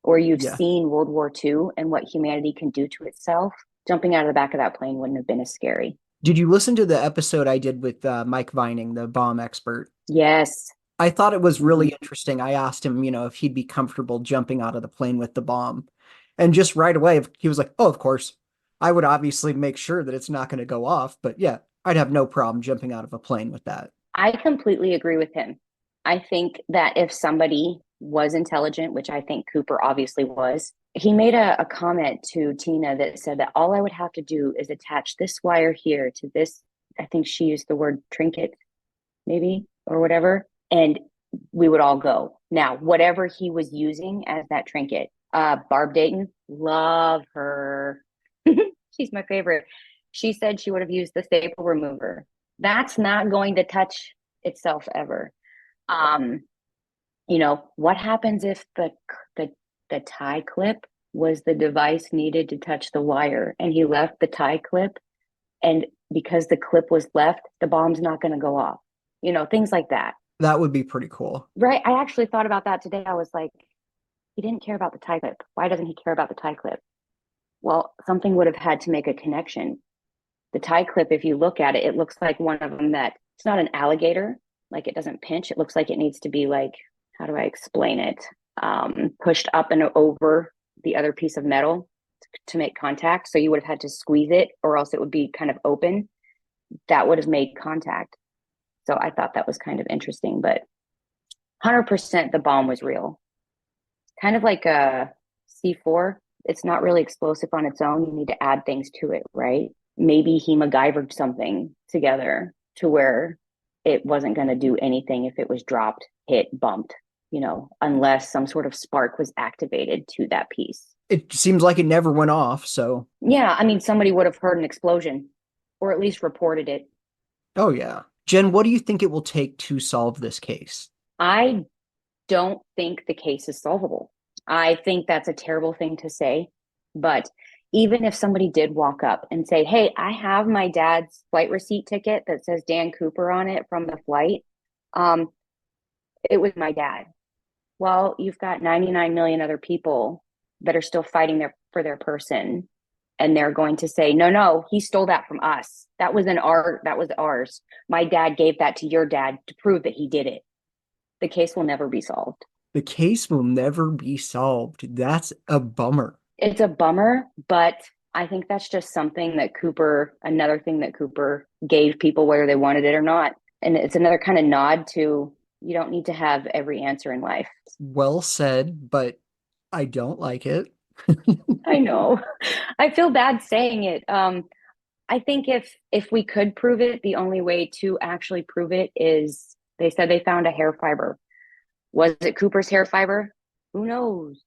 Speaker 2: or you've
Speaker 1: yeah.
Speaker 2: seen World War II and what humanity can do to itself. Jumping out of the back of that plane wouldn't have been as scary.
Speaker 1: Did you listen to the episode I did with Mike Vining, the bomb expert?
Speaker 2: Yes.
Speaker 1: I thought it was
Speaker 2: Mm-hmm.
Speaker 1: really interesting. I asked him, if he'd be comfortable jumping out of the plane with the bomb. And just right away, he was like, oh, of course. I would obviously make sure that it's not going to go off. But yeah, I'd have no problem jumping out of a plane with that.
Speaker 2: I completely agree with him. I think that if somebody was intelligent, which I think Cooper obviously was, he made a comment to Tina that said that all I would have to do is attach this wire here to this. I think she used the word trinket, maybe, or whatever. And we would all go. Now, whatever he was using as that trinket, Barb Dayton, love her. She's my favorite. She said she would have used the staple remover. That's not going to touch itself ever. Um, what happens if the tie clip was the device needed to touch the wire and he left the tie clip and because the clip was left, the bomb's not going to go off. Things like that.
Speaker 1: That would be pretty cool.
Speaker 2: Right. I actually thought about that today. I was like, he didn't care about the tie clip. Why doesn't he care about the tie clip? Well, something would have had to make a connection. The tie clip, if you look at it, it looks like one of them that it's not an alligator, like it doesn't pinch. It looks like it needs to be like, how do I explain it? Pushed up and over the other piece of metal. to make contact. So you would have had to squeeze it, or else it would be kind of open. That would have made contact. So I thought that was kind of interesting, but 100% the bomb was real. Kind of like a C4. It's not really explosive on its own. You need to add things to it, right? Maybe he MacGyvered something together to where it wasn't going to do anything if it was dropped, hit, bumped, unless some sort of spark was activated to that piece.
Speaker 3: It seems like it never went off, so.
Speaker 2: Yeah, I mean, somebody would have heard an explosion or at least reported it.
Speaker 3: Oh, yeah. Jen, what do you think it will take to solve this case?
Speaker 2: I don't think the case is solvable. I think that's a terrible thing to say, but even if somebody did walk up and say, hey, I have my dad's flight receipt ticket that says Dan Cooper on it from the flight. It was my dad. Well, you've got 99 million other people that are still fighting for their person. And they're going to say, no, he stole that from us. That was ours. My dad gave that to your dad to prove that he did it. The case will never be solved.
Speaker 3: The case will never be solved. That's a bummer.
Speaker 2: It's a bummer, but I think that's just something that another thing that Cooper gave people, whether they wanted it or not. And it's another kind of nod to, you don't need to have every answer in life.
Speaker 3: Well said, but I don't like it.
Speaker 2: I know. I feel bad saying it. I think if we could prove it, the only way to actually prove it is, they said they found a hair fiber. Was it Cooper's hair fiber? Who knows?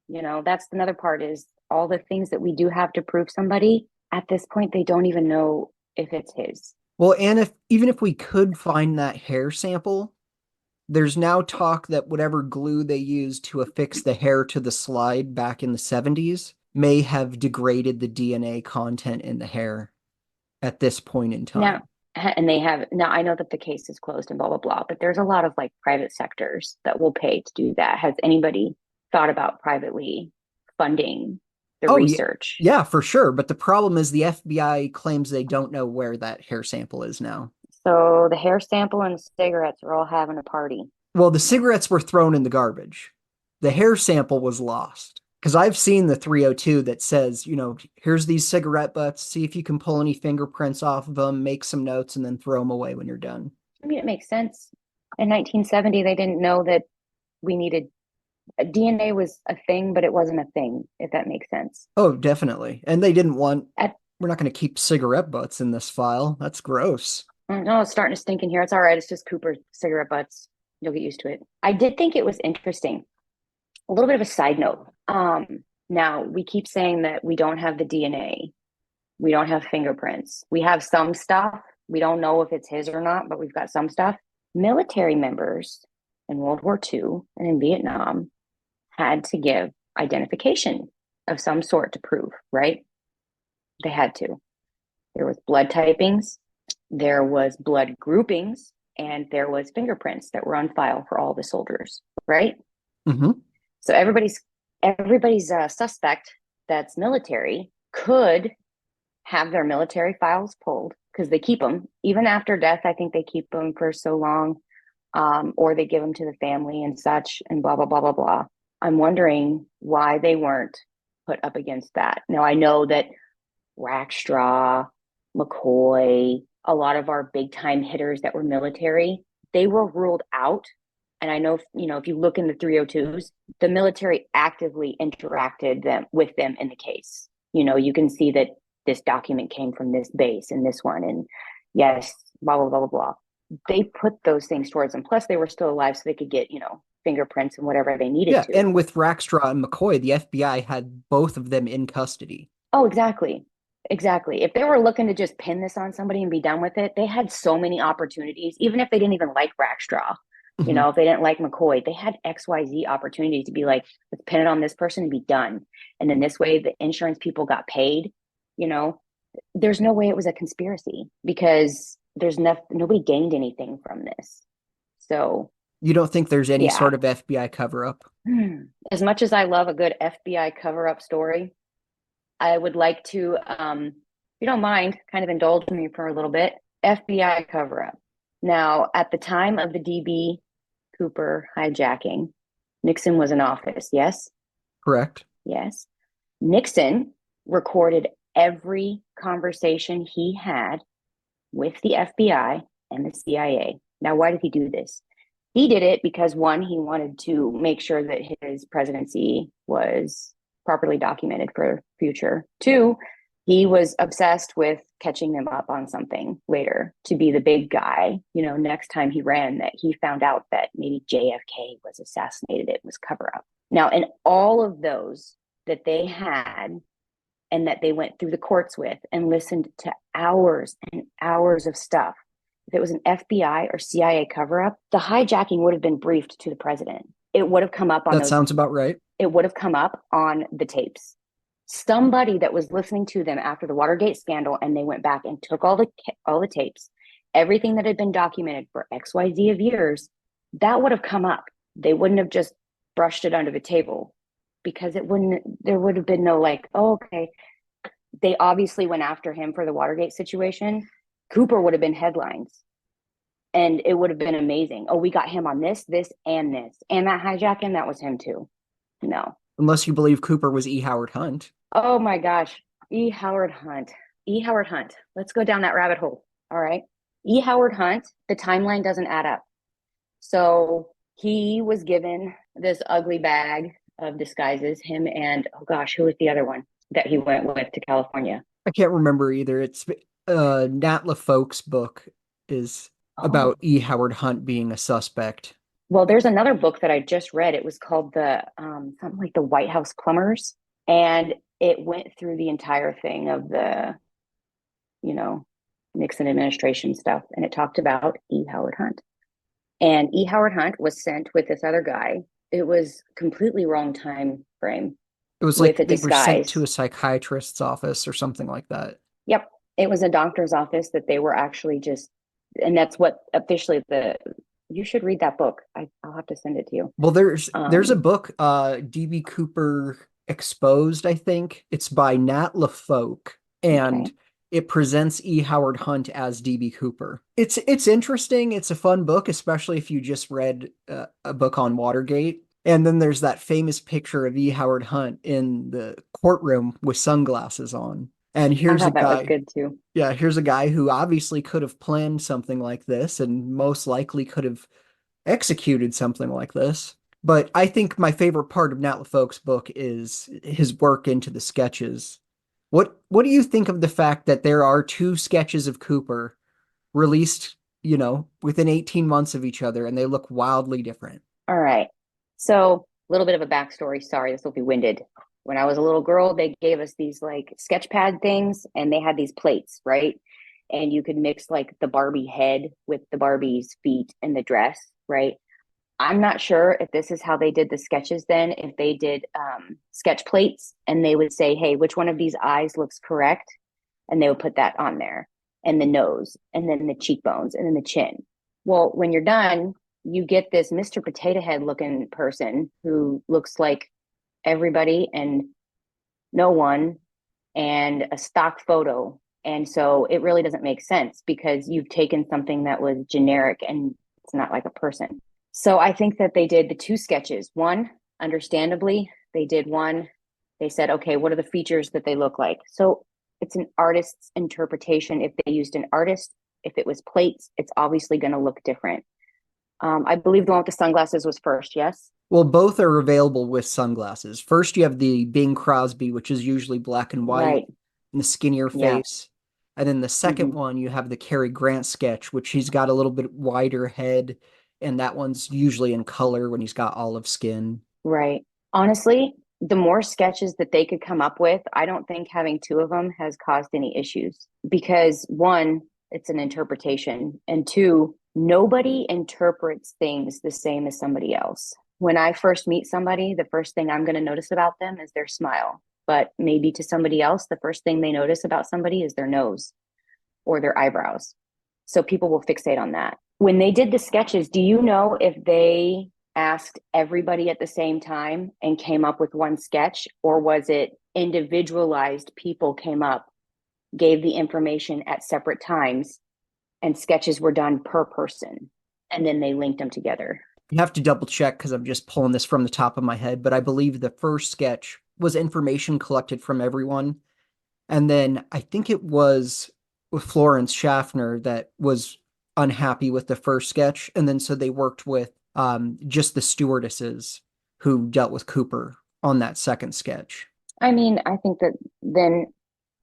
Speaker 2: That's another part, is all the things that we do have to prove somebody. At this point, they don't even know if it's his.
Speaker 3: Well, and even if we could find that hair sample, there's now talk that whatever glue they used to affix the hair to the slide back in the 70s may have degraded the DNA content in the hair at this point in time.
Speaker 2: Now I know that the case is closed and blah, blah, blah, but there's a lot of like private sectors that will pay to do that. Has anybody thought about privately funding the research?
Speaker 3: Yeah, for sure. But the problem is the FBI claims they don't know where that hair sample is now.
Speaker 2: So the hair sample and the cigarettes are all having a party.
Speaker 3: Well, the cigarettes were thrown in the garbage. The hair sample was lost. Because I've seen the 302 that says, here's these cigarette butts, see if you can pull any fingerprints off of them, make some notes, and then throw them away when you're done.
Speaker 2: I mean, it makes sense. In 1970, they didn't know that we needed DNA was a thing, but it wasn't a thing, if that makes sense.
Speaker 3: Oh, definitely. And they didn't want, we're not going to keep cigarette butts in this file. That's gross.
Speaker 2: No, it's starting to stink in here. It's all right. It's just Cooper cigarette butts. You'll get used to it. I did think it was interesting. A little bit of a side note. Now, we keep saying that we don't have the DNA. We don't have fingerprints. We have some stuff. We don't know if it's his or not, but we've got some stuff. Military members in World War II and in Vietnam had to give identification of some sort to prove, right? They had to. There was blood typings, there was blood groupings, and there was fingerprints that were on file for all the soldiers, right?
Speaker 3: Mm-hmm.
Speaker 2: So everybody's suspect that's military could have their military files pulled, because they keep them even after death. I think they keep them for so long, or they give them to the family and such, and blah blah blah blah blah. I'm wondering why they weren't put up against that. Now I know that Rackstraw, McCoy, a lot of our big time hitters that were military, they were ruled out. And I know, if you look in the 302s, the military actively interacted with them in the case. You can see that this document came from this base and this one, and yes, blah, blah, blah, blah, blah. They put those things towards them. Plus, they were still alive, so they could get, fingerprints and whatever they needed to.
Speaker 3: And with Rackstraw and McCoy, the FBI had both of them in custody.
Speaker 2: Oh, exactly. Exactly. If they were looking to just pin this on somebody and be done with it, they had so many opportunities, even if they didn't even like Rackstraw.
Speaker 3: Mm-hmm.
Speaker 2: If they didn't like McCoy, they had XYZ opportunities to be like, let's pin it on this person and be done. And then this way, the insurance people got paid. There's no way it was a conspiracy, because nobody gained anything from this. So
Speaker 3: you don't think there's any sort of FBI cover-up?
Speaker 2: As much as I love a good FBI cover-up story, I would like to, if you don't mind, kind of indulge me for a little bit. FBI cover-up. Now, at the time of the DB Cooper hijacking, Nixon was in office, yes?
Speaker 3: Correct.
Speaker 2: Yes. Nixon recorded every conversation he had with the FBI and the CIA. Now, why did he do this? He did it because, one, he wanted to make sure that his presidency was properly documented for future. Two, he was obsessed with catching them up on something later to be the big guy. You know, next time he ran, that he found out that maybe JFK was assassinated, it was cover up. Now, in all of those that they had and that they went through the courts with and listened to hours and hours of stuff, if it was an FBI or CIA cover up, the hijacking would have been briefed to the president. It would have come up on
Speaker 3: That sounds about right.
Speaker 2: It would have come up on the tapes. Somebody that was listening to them after the Watergate scandal, and they went back and took all the tapes, everything that had been documented for XYZ of years, that would have come up. They wouldn't have just brushed it under the table, because there would have been no like, oh, okay. They obviously went after him for the Watergate situation. Cooper would have been headlines, and it would have been amazing. Oh, we got him on this, and this. And that hijacking, that was him too. No.
Speaker 3: Unless you believe Cooper was E. Howard Hunt.
Speaker 2: Oh my gosh. E. Howard Hunt. E. Howard Hunt. Let's go down that rabbit hole. All right. E. Howard Hunt, the timeline doesn't add up. So he was given this ugly bag of disguises, him and, oh gosh, who was the other one that he went with to California?
Speaker 3: I can't remember either. It's Nat LaFoque's book is about E. Howard Hunt being a suspect.
Speaker 2: Well, there's another book that I just read. It was called something like the White House Plumbers. And it went through the entire thing of the, Nixon administration stuff. And it talked about E. Howard Hunt. And E. Howard Hunt was sent with this other guy. It was completely wrong time frame.
Speaker 3: It was like they were sent to a psychiatrist's office or something like that.
Speaker 2: Yep. It was a doctor's office that they were actually and that's what officially you should read that book. I'll have to send it to you.
Speaker 3: Well, there's a book, DB Cooper Exposed, I think. It's by Nat LaFoque, and it presents E. Howard Hunt as DB Cooper. It's interesting. It's a fun book, especially if you just read a book on Watergate. And then there's that famous picture of E. Howard Hunt in the courtroom with sunglasses on. And here's a guy.
Speaker 2: That was good too.
Speaker 3: Yeah, here's a guy who obviously could have planned something like this and most likely could have executed something like this. But I think my favorite part of Nat LaFoque's book is his work into the sketches. What do you think of the fact that there are two sketches of Cooper released, within 18 months of each other, and they look wildly different?
Speaker 2: All right. So a little bit of a backstory. Sorry, this will be winded. When I was a little girl, they gave us these like sketch pad things, and they had these plates, right? And you could mix like the Barbie head with the Barbie's feet and the dress, right? I'm not sure if this is how they did the sketches then, if they did sketch plates and they would say, hey, which one of these eyes looks correct? And they would put that on there, and the nose, and then the cheekbones, and then the chin. Well, when you're done, you get this Mr. Potato Head looking person who looks like everybody and no one, and a stock photo. And so it really doesn't make sense, because you've taken something that was generic and it's not like a person. So I think that they did the two sketches. One, understandably, they did one. They said, okay, what are the features that they look like? So it's an artist's interpretation. If they used an artist, if it was plates, it's obviously going to look different. I believe the one with the sunglasses was first, yes?
Speaker 3: Well, both are available with sunglasses. First, you have the Bing Crosby, which is usually black and white,
Speaker 2: Right.
Speaker 3: And the skinnier face. And then the second one, you have the Cary Grant sketch, which he's got a little bit wider head, and that one's usually in color when he's got olive skin.
Speaker 2: Right. Honestly, the more sketches that they could come up with, I don't think having two of them has caused any issues, because one, it's an interpretation, and two, nobody interprets things the same as somebody else. When I first meet somebody, the first thing I'm going to notice about them is their smile. But maybe to somebody else, the first thing they notice about somebody is their nose or their eyebrows. So people will fixate on that. When they did the sketches, do you know if they asked everybody at the same time and came up with one sketch, or was it individualized? People came up, gave the information at separate times, and sketches were done per person, and then they linked them together.
Speaker 3: You have to double check, because I'm just pulling this from the top of my head, but I believe the first sketch was information collected from everyone, And then I think it was with Florence Schaffner that was unhappy with the first sketch. And then so they worked with just the stewardesses who dealt with Cooper on that second sketch.
Speaker 2: I mean, I think that then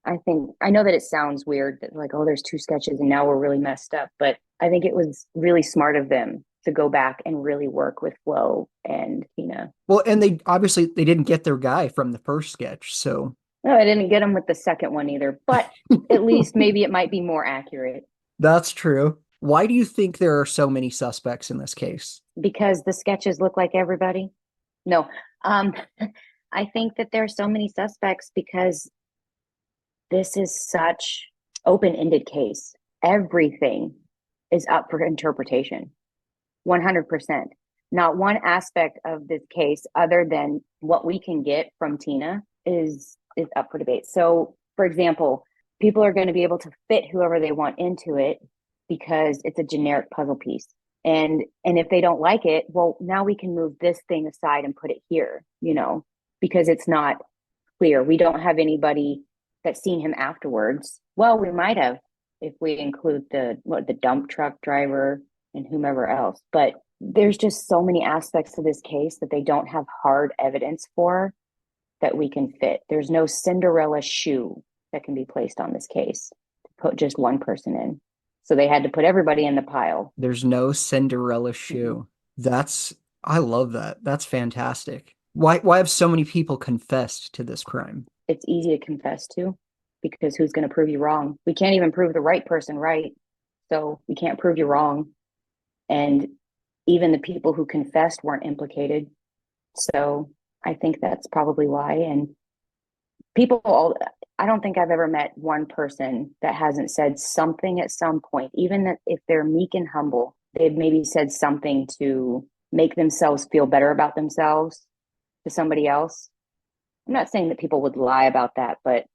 Speaker 2: I know that it sounds weird that like, oh, there's two sketches and now we're really messed up, but I think it was really smart of them to go back and really work with Flo and Tina.
Speaker 3: Well, and they obviously they didn't get their guy from the first sketch, so
Speaker 2: No, I didn't get them with the second one either, but at least maybe it might be more accurate.
Speaker 3: that's true. Why do you think there are so many suspects in this case?
Speaker 2: Because the sketches look like everybody. No, um, I think that there are so many suspects because this is such open-ended case. Everything is up for interpretation. 100%. Not one aspect of this case other than what we can get from Tina is up for debate. So, for example, people are going to be able to fit whoever they want into it because it's a generic puzzle piece. And if they don't like it, well, now we can move this thing aside and put it here, because it's not clear. We don't have anybody that's seen him afterwards. Well, we might have if we include the dump truck driver and whomever else. But there's just so many aspects to this case that they don't have hard evidence for that we can fit. There's no Cinderella shoe that can be placed on this case to put just one person in. So they had to put everybody in the pile.
Speaker 3: There's no Cinderella shoe. I love that. That's fantastic. Why have so many people confessed to this crime?
Speaker 2: It's easy to confess to because who's going to prove you wrong? We can't even prove the right person right. So we can't prove you wrong. And even the people who confessed weren't implicated. So I think that's probably why. And I don't think I've ever met one person that hasn't said something at some point, even that if they're meek and humble, they've maybe said something to make themselves feel better about themselves to somebody else. I'm not saying that people would lie about that, but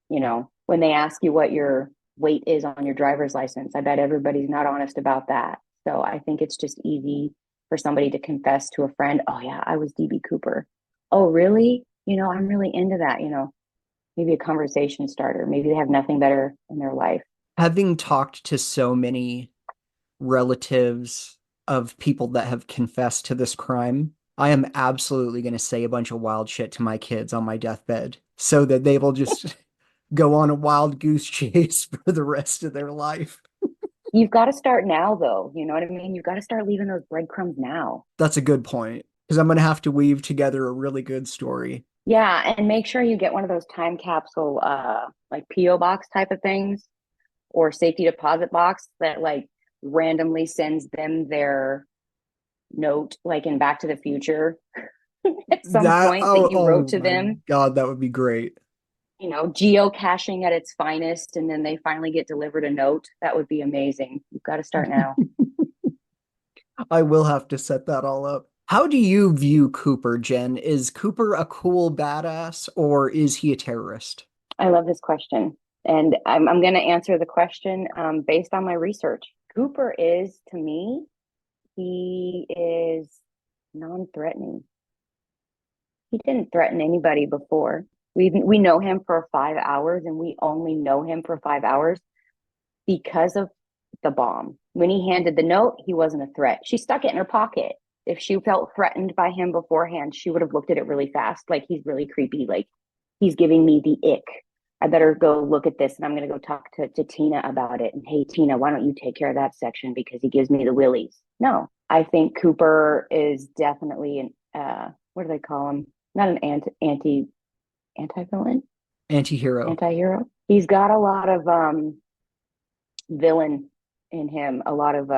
Speaker 2: when they ask you what your weight is on your driver's license, I bet everybody's not honest about that. So I think it's just easy for somebody to confess to a friend, oh yeah, I was DB Cooper. Oh, really? I'm really into that, maybe a conversation starter. Maybe they have nothing better in their life.
Speaker 3: Having talked to so many relatives of people that have confessed to this crime, I am absolutely going to say a bunch of wild shit to my kids on my deathbed so that they will just go on a wild goose chase for the rest of their life.
Speaker 2: You've got to start now, though. You know what I mean? You've got to start leaving those breadcrumbs now.
Speaker 3: That's a good point because I'm going to have to weave together a really good story.
Speaker 2: Yeah, and make sure you get one of those time capsule, like PO box type of things or safety deposit box that like randomly sends them their note, like in Back to the Future at some point that you wrote to them.
Speaker 3: God, that would be great.
Speaker 2: Geocaching at its finest, and then they finally get delivered a note. That would be amazing. You've got to start now.
Speaker 3: I will have to set that all up. How do you view Cooper, Jen? Is Cooper a cool badass or is he a terrorist?
Speaker 2: I love this question. And I'm going to answer the question based on my research. Cooper is, to me, he is non-threatening. He didn't threaten anybody before. We know him for 5 hours, and we only know him for 5 hours because of the bomb. When he handed the note, he wasn't a threat. She stuck it in her pocket. If she felt threatened by him beforehand, she would have looked at it really fast. Like, he's really creepy. Like, he's giving me the ick. I better go look at this, and I'm going to go talk to Tina about it. And hey, Tina, why don't you take care of that section because he gives me the willies? No, I think Cooper is definitely what do they call him? Not an anti-villain? Anti-hero. He's got a lot of villain in him, a lot of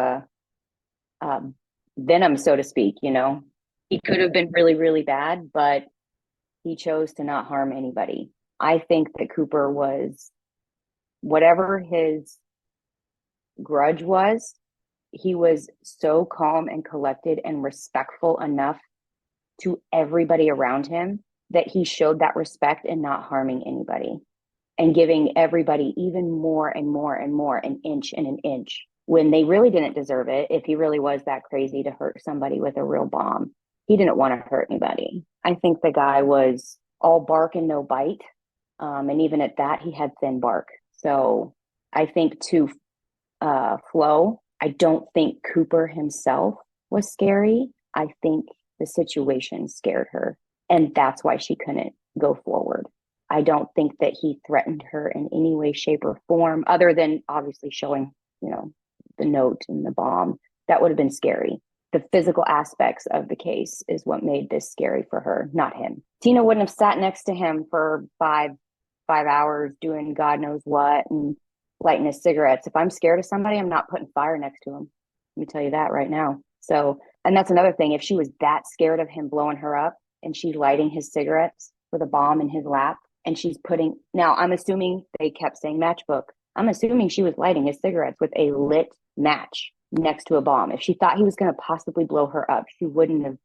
Speaker 2: venom, so to speak. He could have been really, really bad, but he chose to not harm anybody. I think that Cooper was, whatever his grudge was, he was so calm and collected and respectful enough to everybody around him that he showed that respect and not harming anybody and giving everybody even more and more and more, an inch and an inch, when they really didn't deserve it. If he really was that crazy to hurt somebody with a real bomb, he didn't want to hurt anybody. I think the guy was all bark and no bite. And even at that, he had thin bark. So I think to Flo, I don't think Cooper himself was scary. I think the situation scared her. And that's why she couldn't go forward. I don't think that he threatened her in any way, shape, or form, other than obviously showing, the note and the bomb. That would have been scary. The physical aspects of the case is what made this scary for her, not him. Tina wouldn't have sat next to him for five hours doing God knows what and lighting his cigarettes. If I'm scared of somebody, I'm not putting fire next to him. Let me tell you that right now. So, and that's another thing. If she was that scared of him blowing her up and she's lighting his cigarettes with a bomb in his lap and she's now I'm assuming they kept saying matchbook. I'm assuming she was lighting his cigarettes with a lit match next to a bomb. If she thought he was going to possibly blow her up, she would have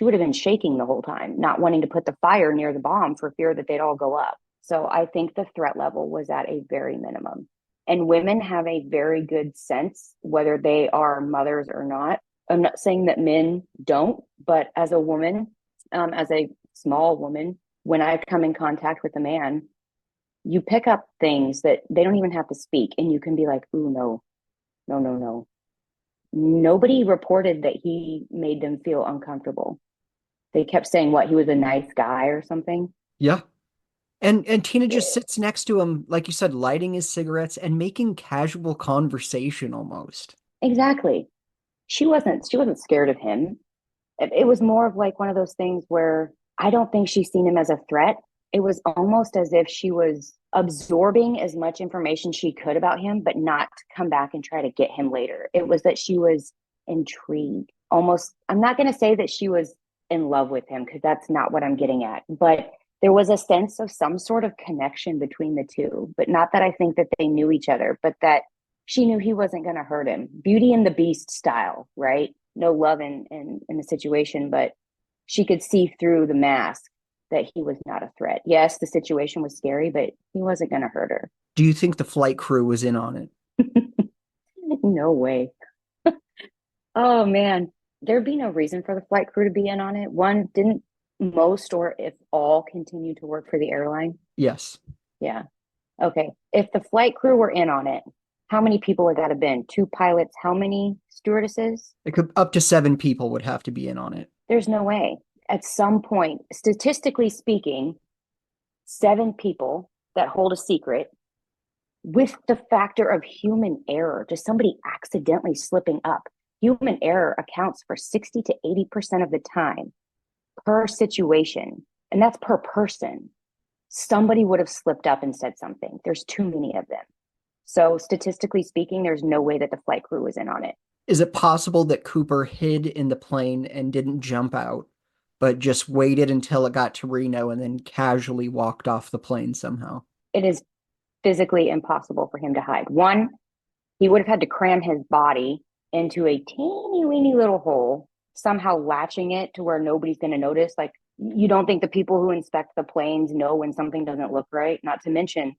Speaker 2: been shaking the whole time, not wanting to put the fire near the bomb for fear that they'd all go up. So I think the threat level was at a very minimum. And women have a very good sense, whether they are mothers or not. I'm not saying that men don't, but as a woman, as a small woman, when I come in contact with a man, you pick up things that they don't even have to speak. And you can be like, ooh, no. Nobody reported that he made them feel uncomfortable. They kept saying he was a nice guy or something.
Speaker 3: Yeah. And Tina just sits next to him, like you said, lighting his cigarettes and making casual conversation almost.
Speaker 2: Exactly. She wasn't scared of him. It was more of like one of those things where I don't think she's seen him as a threat. It was almost as if she was absorbing as much information she could about him, but not come back and try to get him later. It was that she was intrigued. Almost, I'm not going to say that she was in love with him because that's not what I'm getting at, but there was a sense of some sort of connection between the two, but not that I think that they knew each other, but that she knew he wasn't going to hurt him. Beauty and the Beast style, right? No love in the situation, but she could see through the mask that he was not a threat. Yes, the situation was scary, but he wasn't going to hurt her.
Speaker 3: Do you think the flight crew was in on it?
Speaker 2: No way. Oh, man. There'd be no reason for the flight crew to be in on it. One, didn't most or if all continue to work for the airline?
Speaker 3: Yes.
Speaker 2: Yeah. Okay. If the flight crew were in on it, how many people would that have been? 2 pilots, how many stewardesses?
Speaker 3: Up to 7 people would have to be in on it.
Speaker 2: There's no way. At some point, statistically speaking, 7 people that hold a secret with the factor of human error, just somebody accidentally slipping up. Human error accounts for 60 to 80% of the time per situation, and that's per person. Somebody would have slipped up and said something. There's too many of them. So statistically speaking, there's no way that the flight crew was in on it.
Speaker 3: Is it possible that Cooper hid in the plane and didn't jump out, but just waited until it got to Reno and then casually walked off the plane somehow?
Speaker 2: It is physically impossible for him to hide. One, he would have had to cram his body into a teeny weeny little hole, somehow latching it to where nobody's going to notice. Like, you don't think the people who inspect the planes know when something doesn't look right? Not to mention,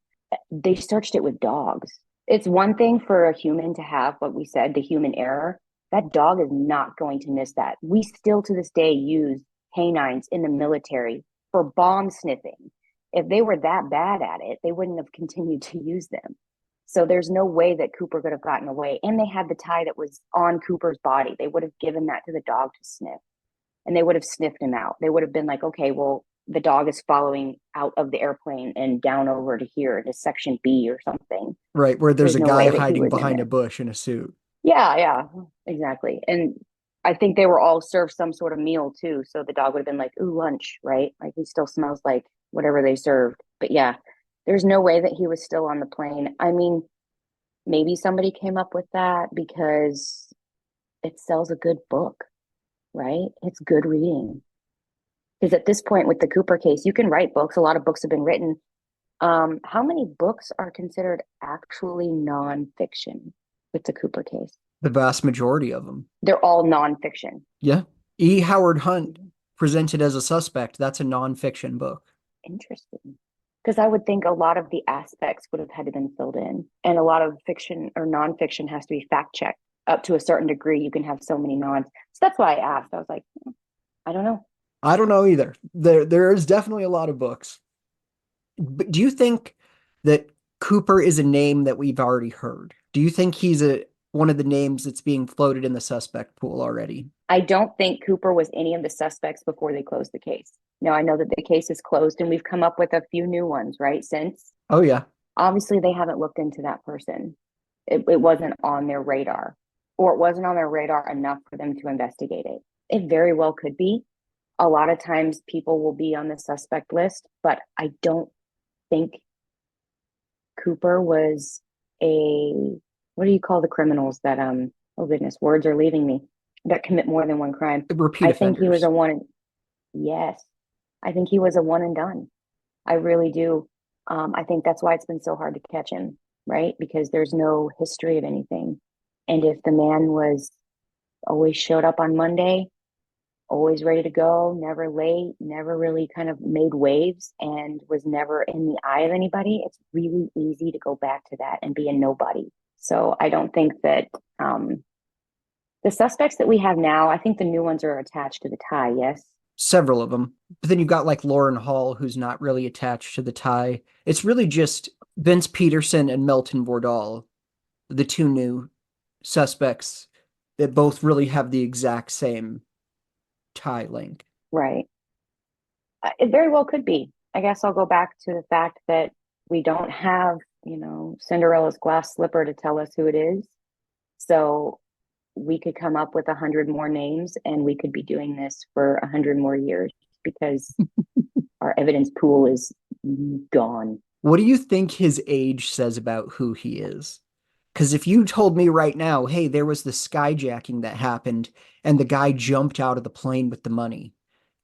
Speaker 2: they searched it with dogs. It's one thing for a human to have what we said, the human error. That dog is not going to miss that. We still to this day use canines in the military for bomb sniffing. If they were that bad at it, they wouldn't have continued to use them. So there's no way that Cooper could have gotten away. And they had the tie that was on Cooper's body. They would have given that to the dog to sniff. And they would have sniffed him out. They would have been like, okay, well, the dog is following out of the airplane and down over to here to section B or something.
Speaker 3: Right, where there's a guy hiding behind a bush in a suit.
Speaker 2: Yeah, exactly. And I think they were all served some sort of meal too. So the dog would have been like, ooh, lunch, right? Like, he still smells like whatever they served. But yeah, there's no way that he was still on the plane. I mean, maybe somebody came up with that because it sells a good book, right? It's good reading. Because at this point with the Cooper case, you can write books. A lot of books have been written. How many books are considered actually nonfiction with the Cooper case?
Speaker 3: The vast majority of them.
Speaker 2: They're all nonfiction.
Speaker 3: Yeah. E. Howard Hunt, Presented as a Suspect, that's a nonfiction book.
Speaker 2: Interesting. Because I would think a lot of the aspects would have had to been filled in. And a lot of fiction or nonfiction has to be fact checked. Up to a certain degree, you can have so many nons. So that's why I asked. I was like, I don't know.
Speaker 3: I don't know either. There is definitely a lot of books. But do you think that Cooper is a name that we've already heard? Do you think he's a one of the names that's being floated in the suspect pool already?
Speaker 2: I don't think Cooper was any of the suspects before they closed the case. Now, I know that the case is closed and we've come up with a few new ones, right? Since
Speaker 3: Oh yeah.
Speaker 2: obviously they haven't looked into that person. It wasn't on their radar, or it wasn't on their radar enough for them to investigate it. It very well could be. A lot of times people will be on the suspect list, but I don't think Cooper was a, what do you call the criminals that, oh goodness, words are leaving me, that commit more than one crime.
Speaker 3: Repeat
Speaker 2: I think he was
Speaker 3: offenders.
Speaker 2: a one, yes, I think he was a one and done. I really do. I think that's why it's been so hard to catch him, right? Because there's no history of anything. And if the man was always showed up on Monday, always ready to go, never late, never really kind of made waves, and was never in the eye of anybody, it's really easy to go back to that and be a nobody. So I don't think that the suspects that we have now, I think the new ones are attached to the tie, yes?
Speaker 3: Several of them. But then you've got like Lauren Hall, who's not really attached to the tie. It's really just Vince Peterson and Melton Vordal, the two new suspects that both really have the exact same tie link.
Speaker 2: Right. It very well could be. I guess I'll go back to the fact that we don't have, Cinderella's glass slipper to tell us who it is. So we could come up with 100 more names and we could be doing this for 100 more years because our evidence pool is gone.
Speaker 3: What do you think his age says about who he is? Because if you told me right now, hey, there was the skyjacking that happened and the guy jumped out of the plane with the money,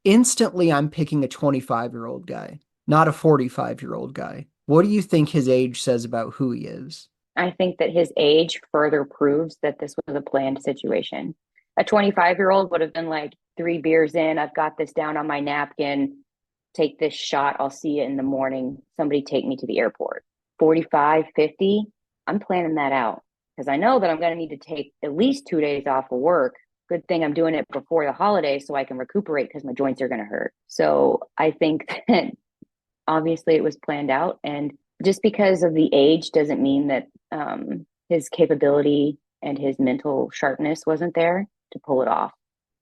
Speaker 3: instantly I'm picking a 25-year-old guy, not a 45-year-old guy. What do you think his age says about who he is?
Speaker 2: I think that his age further proves that this was a planned situation. A 25-year-old would have been like 3 beers in, I've got this down on my napkin, take this shot, I'll see you in the morning, somebody take me to the airport. 45, 50, I'm planning that out because I know that I'm going to need to take at least 2 days off of work. Good thing I'm doing it before the holiday so I can recuperate because my joints are going to hurt. So I think that obviously it was planned out, and just because of the age doesn't mean that his capability and his mental sharpness wasn't there to pull it off.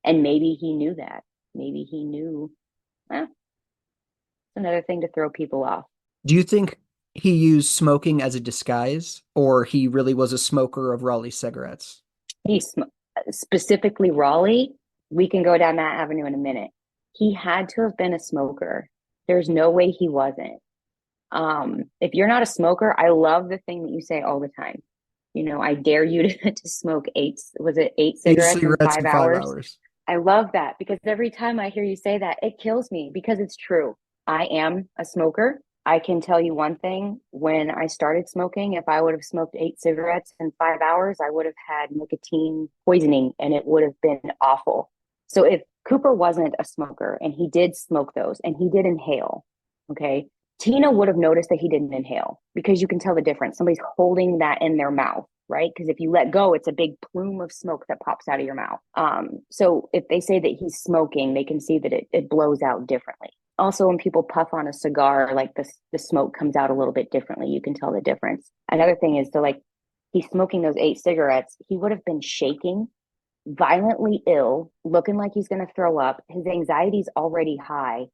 Speaker 2: And maybe he knew that. Maybe he knew, it's another thing to throw people off.
Speaker 3: Do you think he used smoking as a disguise, or he really was a smoker of Raleigh cigarettes?
Speaker 2: He specifically Raleigh, we can go down that avenue in a minute. He had to have been a smoker. There's no way he wasn't. If you're not a smoker, I love the thing that you say all the time. I dare you to smoke eight cigarettes in 5 hours?
Speaker 3: 5 hours.
Speaker 2: I love that because every time I hear you say that, it kills me because it's true. I am a smoker. I can tell you one thing. When I started smoking, if I would have smoked 8 cigarettes in 5 hours, I would have had nicotine poisoning and it would have been awful. So if Cooper wasn't a smoker and he did smoke those and he did inhale, okay, Tina would have noticed that he didn't inhale because you can tell the difference. Somebody's holding that in their mouth, right? Because if you let go, it's a big plume of smoke that pops out of your mouth. So if they say that he's smoking, they can see that it blows out differently. Also, when people puff on a cigar, like the smoke comes out a little bit differently. You can tell the difference. Another thing is, he's smoking those 8 cigarettes. He would have been shaking, violently ill, looking like he's going to throw up. His anxiety's already high.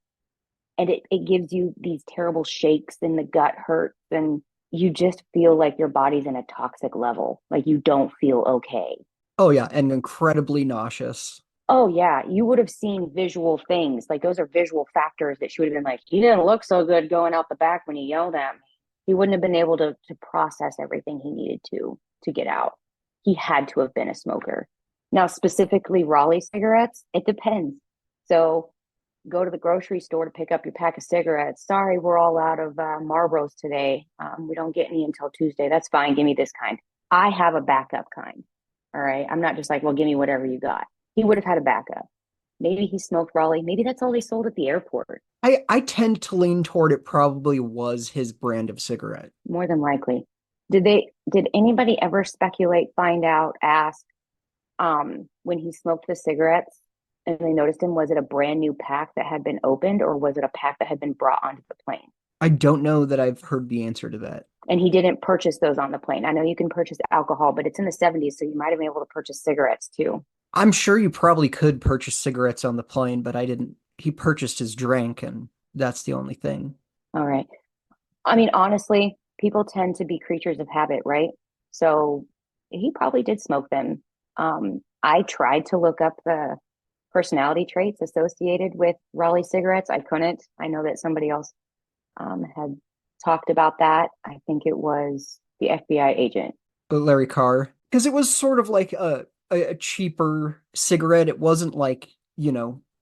Speaker 2: And it gives you these terrible shakes and the gut hurts. And you just feel like your body's in a toxic level. Like you don't feel okay.
Speaker 3: Oh, yeah. And incredibly nauseous.
Speaker 2: Oh, yeah. You would have seen visual things. Like those are visual factors that she would have been like, he didn't look so good going out the back when he yelled at me. He wouldn't have been able to process everything he needed to get out. He had to have been a smoker. Now, specifically Raleigh cigarettes, it depends. So go to the grocery store to pick up your pack of cigarettes. Sorry, we're all out of Marlboros today. We don't get any until Tuesday. That's fine. Give me this kind. I have a backup kind. All right. I'm not just like, well, give me whatever you got. He would have had a backup. Maybe he smoked Raleigh. Maybe that's all they sold at the airport.
Speaker 3: I tend to lean toward it probably was his brand of cigarette.
Speaker 2: More than likely. Did anybody ever speculate, find out, ask when he smoked the cigarettes and they noticed him, was it a brand new pack that had been opened or was it a pack that had been brought onto the plane?
Speaker 3: I don't know that I've heard the answer to that.
Speaker 2: And he didn't purchase those on the plane. I know you can purchase alcohol, but it's in the 70s, so you might have been able to purchase cigarettes too.
Speaker 3: I'm sure you probably could purchase cigarettes on the plane, but I didn't. He purchased his drink, and that's the only thing.
Speaker 2: All right. I mean, honestly, people tend to be creatures of habit, right? So he probably did smoke them. I tried to look up the personality traits associated with Raleigh cigarettes. I couldn't. I know that somebody else had talked about that. I think it was the FBI agent.
Speaker 3: Larry Carr, because it was sort of like a cheaper cigarette. It wasn't like,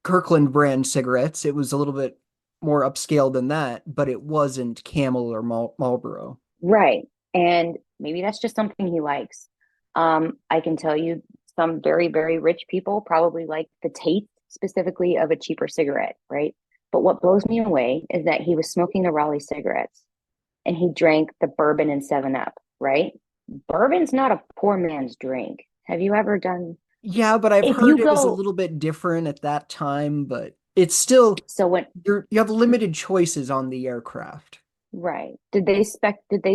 Speaker 3: Kirkland brand cigarettes. It was a little bit more upscale than that, but it wasn't Camel or Marlboro.
Speaker 2: Right. And maybe that's just something he likes. I can tell you some very, very rich people probably like the taste specifically of a cheaper cigarette, right? But what blows me away is that he was smoking the Raleigh cigarettes and he drank the bourbon and 7 Up, right? Bourbon's not a poor man's drink. Have you ever done?
Speaker 3: Yeah, but I've
Speaker 2: If
Speaker 3: heard
Speaker 2: you
Speaker 3: it was a
Speaker 2: go,
Speaker 3: little bit different at that time, but it's still
Speaker 2: so when
Speaker 3: you have limited choices on the aircraft.
Speaker 2: right, did they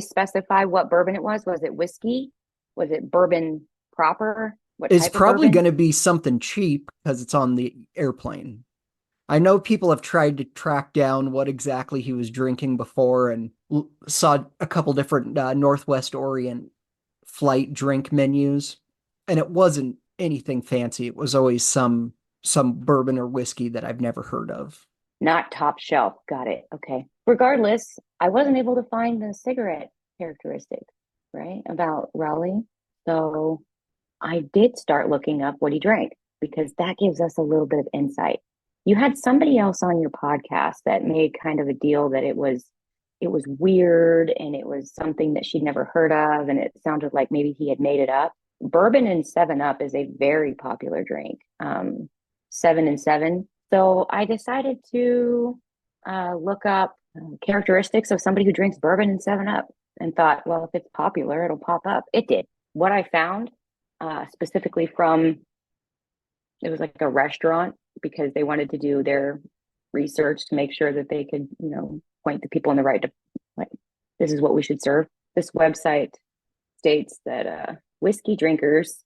Speaker 2: specify what bourbon it was? Was it whiskey? Was it bourbon proper? What
Speaker 3: It's
Speaker 2: type of
Speaker 3: probably
Speaker 2: bourbon?
Speaker 3: going to be something cheap because it's on the airplane. I know people have tried to track down what exactly he was drinking before and saw a couple different Northwest Orient flight drink menus, and it wasn't anything fancy. It was always some bourbon or whiskey that I've never heard of.
Speaker 2: Not top shelf. Got it. Okay. Regardless, I wasn't able to find the cigarette characteristic, right? About Raleigh. So I did start looking up what he drank because that gives us a little bit of insight. You had somebody else on your podcast that made kind of a deal that it was weird and it was something that she'd never heard of and it sounded like maybe he had made it up. Bourbon and 7 Up is a very popular drink. 7 and 7. So I decided to look up characteristics of somebody who drinks bourbon and 7 Up and thought, well, if it's popular, it'll pop up. It did. What I found specifically from it was like a restaurant because they wanted to do their research to make sure that they could, point the people in the right, like, this is what we should serve. This website states that whiskey drinkers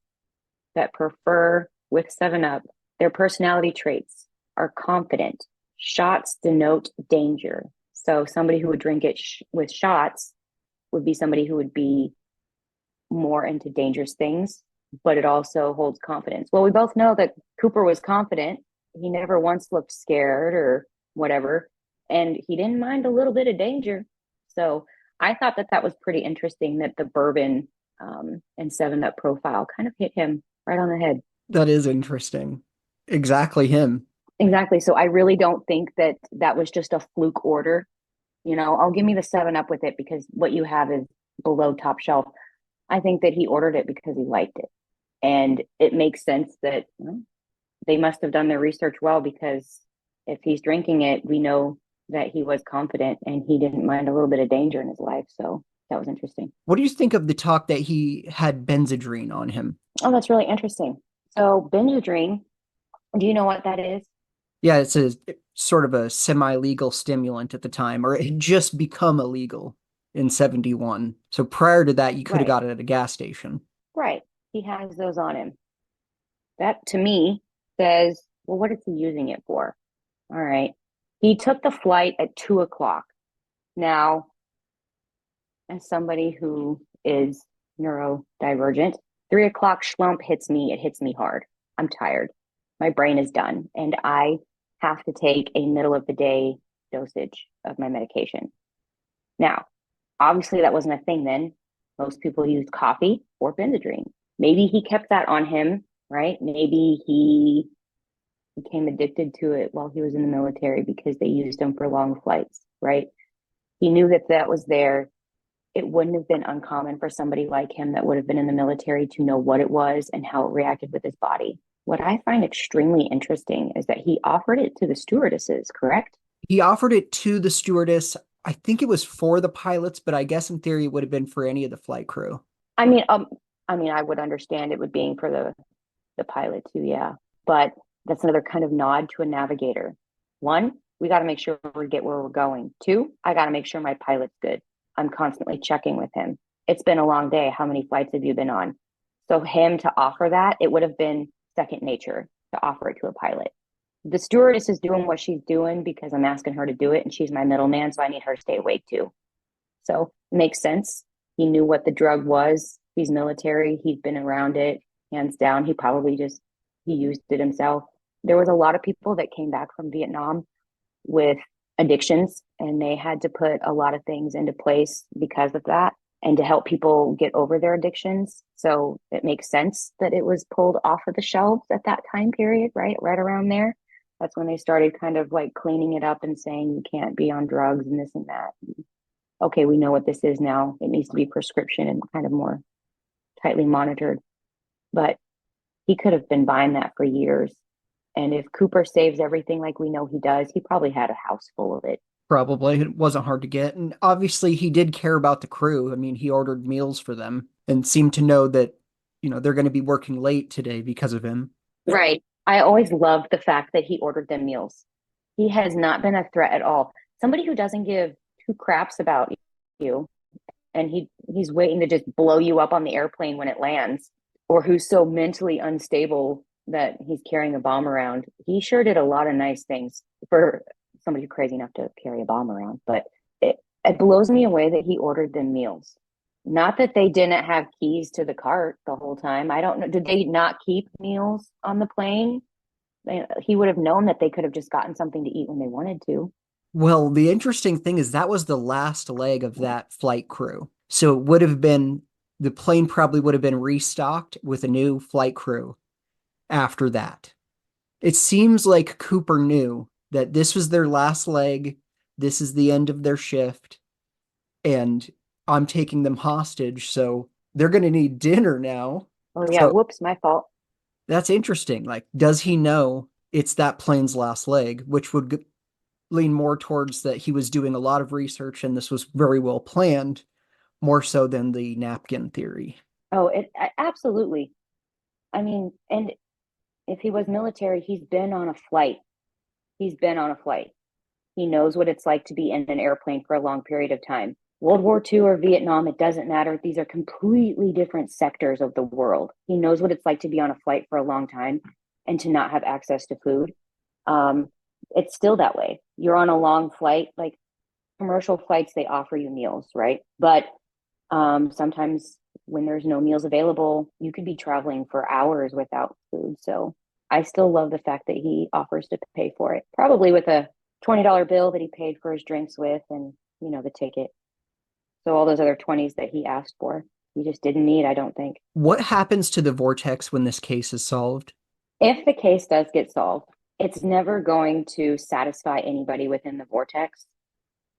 Speaker 2: that prefer with 7 Up, their personality traits are confident. Shots denote danger. So somebody who would drink it with shots would be somebody who would be more into dangerous things, but it also holds confidence. Well, we both know that Cooper was confident. He never once looked scared or whatever, and he didn't mind a little bit of danger. So I thought that was pretty interesting that the bourbon and 7 Up profile kind of hit him right on the head.
Speaker 3: That is interesting. Exactly him.
Speaker 2: Exactly. So I really don't think that was just a fluke order. I'll give me the 7 Up with it because what you have is below top shelf. I think that he ordered it because he liked it. And it makes sense that they must have done their research well because if he's drinking it, we know that he was confident and he didn't mind a little bit of danger in his life. So that was interesting.
Speaker 3: What do you think of the talk that he had Benzedrine on him?
Speaker 2: Oh, that's really interesting. So Benadryl, do you know what that is?
Speaker 3: Yeah, it's a sort of a semi-legal stimulant at the time, or it had just become illegal in 71. So prior to that, you could have
Speaker 2: Right.
Speaker 3: got it at a gas station.
Speaker 2: Right. He has those on him. That to me says, well, what is he using it for? All right. He took the flight at 2:00. Now, as somebody who is neurodivergent, 3:00 schlump hits me. It hits me hard. I'm tired. My brain is done. And I have to take a middle of the day dosage of my medication. Now, obviously that wasn't a thing then. Most people used coffee or Benadryl. Maybe he kept that on him, right? Maybe he became addicted to it while he was in the military because they used him for long flights, right? He knew that was there. It wouldn't have been uncommon for somebody like him that would have been in the military to know what it was and how it reacted with his body. What I find extremely interesting is that he offered it to the stewardesses, correct?
Speaker 3: He offered it to the stewardess. I think it was for the pilots, but I guess in theory it would have been for any of the flight crew.
Speaker 2: I mean, I would understand it would being for the pilot too, yeah. But that's another kind of nod to a navigator. One, we got to make sure we get where we're going. 2, I got to make sure my pilot's good. I'm constantly checking with him. It's been a long day. How many flights have you been on? So him to offer that, it would have been second nature to offer it to a pilot. The stewardess is doing what she's doing because I'm asking her to do it, and she's my middleman, so I need her to stay awake too. So it makes sense. He knew what the drug was. He's military. He's been around it, hands down. He probably he used it himself. There was a lot of people that came back from Vietnam with addictions, and they had to put a lot of things into place because of that and to help people get over their addictions. So it makes sense that it was pulled off of the shelves at that time period, right around there. That's when they started kind of like cleaning it up and saying you can't be on drugs and this and that. Okay, we know what this is now. It needs to be prescription and kind of more tightly monitored. But he could have been buying that for years. And if Cooper saves everything like we know he does, he probably had a house full of it.
Speaker 3: Probably. It wasn't hard to get. And obviously he did care about the crew. I mean, he ordered meals for them and seemed to know that, they're going to be working late today because of him.
Speaker 2: Right. I always loved the fact that he ordered them meals. He has not been a threat at all. Somebody who doesn't give 2 craps about you, and he's waiting to just blow you up on the airplane when it lands, or who's so mentally unstable that he's carrying a bomb around. He sure did a lot of nice things for somebody who's crazy enough to carry a bomb around. But it blows me away that he ordered them meals. Not that they didn't have keys to the cart the whole time. I don't know. Did they not keep meals on the plane? He would have known that they could have just gotten something to eat when they wanted to.
Speaker 3: Well, the interesting thing is that was the last leg of that flight crew. So it would have been, the plane probably would have been restocked with a new flight crew after that. It seems like Cooper knew that this was their last leg. This is the end of their shift. And I'm taking them hostage. So they're going to need dinner now.
Speaker 2: Oh, yeah.
Speaker 3: So
Speaker 2: Whoops, my fault.
Speaker 3: that's interesting. Like, does he know it's that plane's last leg, which would lean more towards that he was doing a lot of research and this was very well planned, more so than the napkin theory.
Speaker 2: Oh, absolutely. I mean, and if he was military, he's been on a flight. He's been on a flight. He knows what it's like to be in an airplane for a long period of time. World War II or Vietnam, it doesn't matter. These are completely different sectors of the world. He knows what it's like to be on a flight for a long time and to not have access to food. It's still that way. You're on a long flight, like commercial flights, they offer you meals, right? But sometimes when there's no meals available, you could be traveling for hours without food. So I still love the fact that he offers to pay for it, probably with a $20 bill that he paid for his drinks with and, the ticket. So all those other 20s that he asked for, he just didn't need, I don't think.
Speaker 3: What happens to the Vortex when this case is solved?
Speaker 2: If the case does get solved, it's never going to satisfy anybody within the Vortex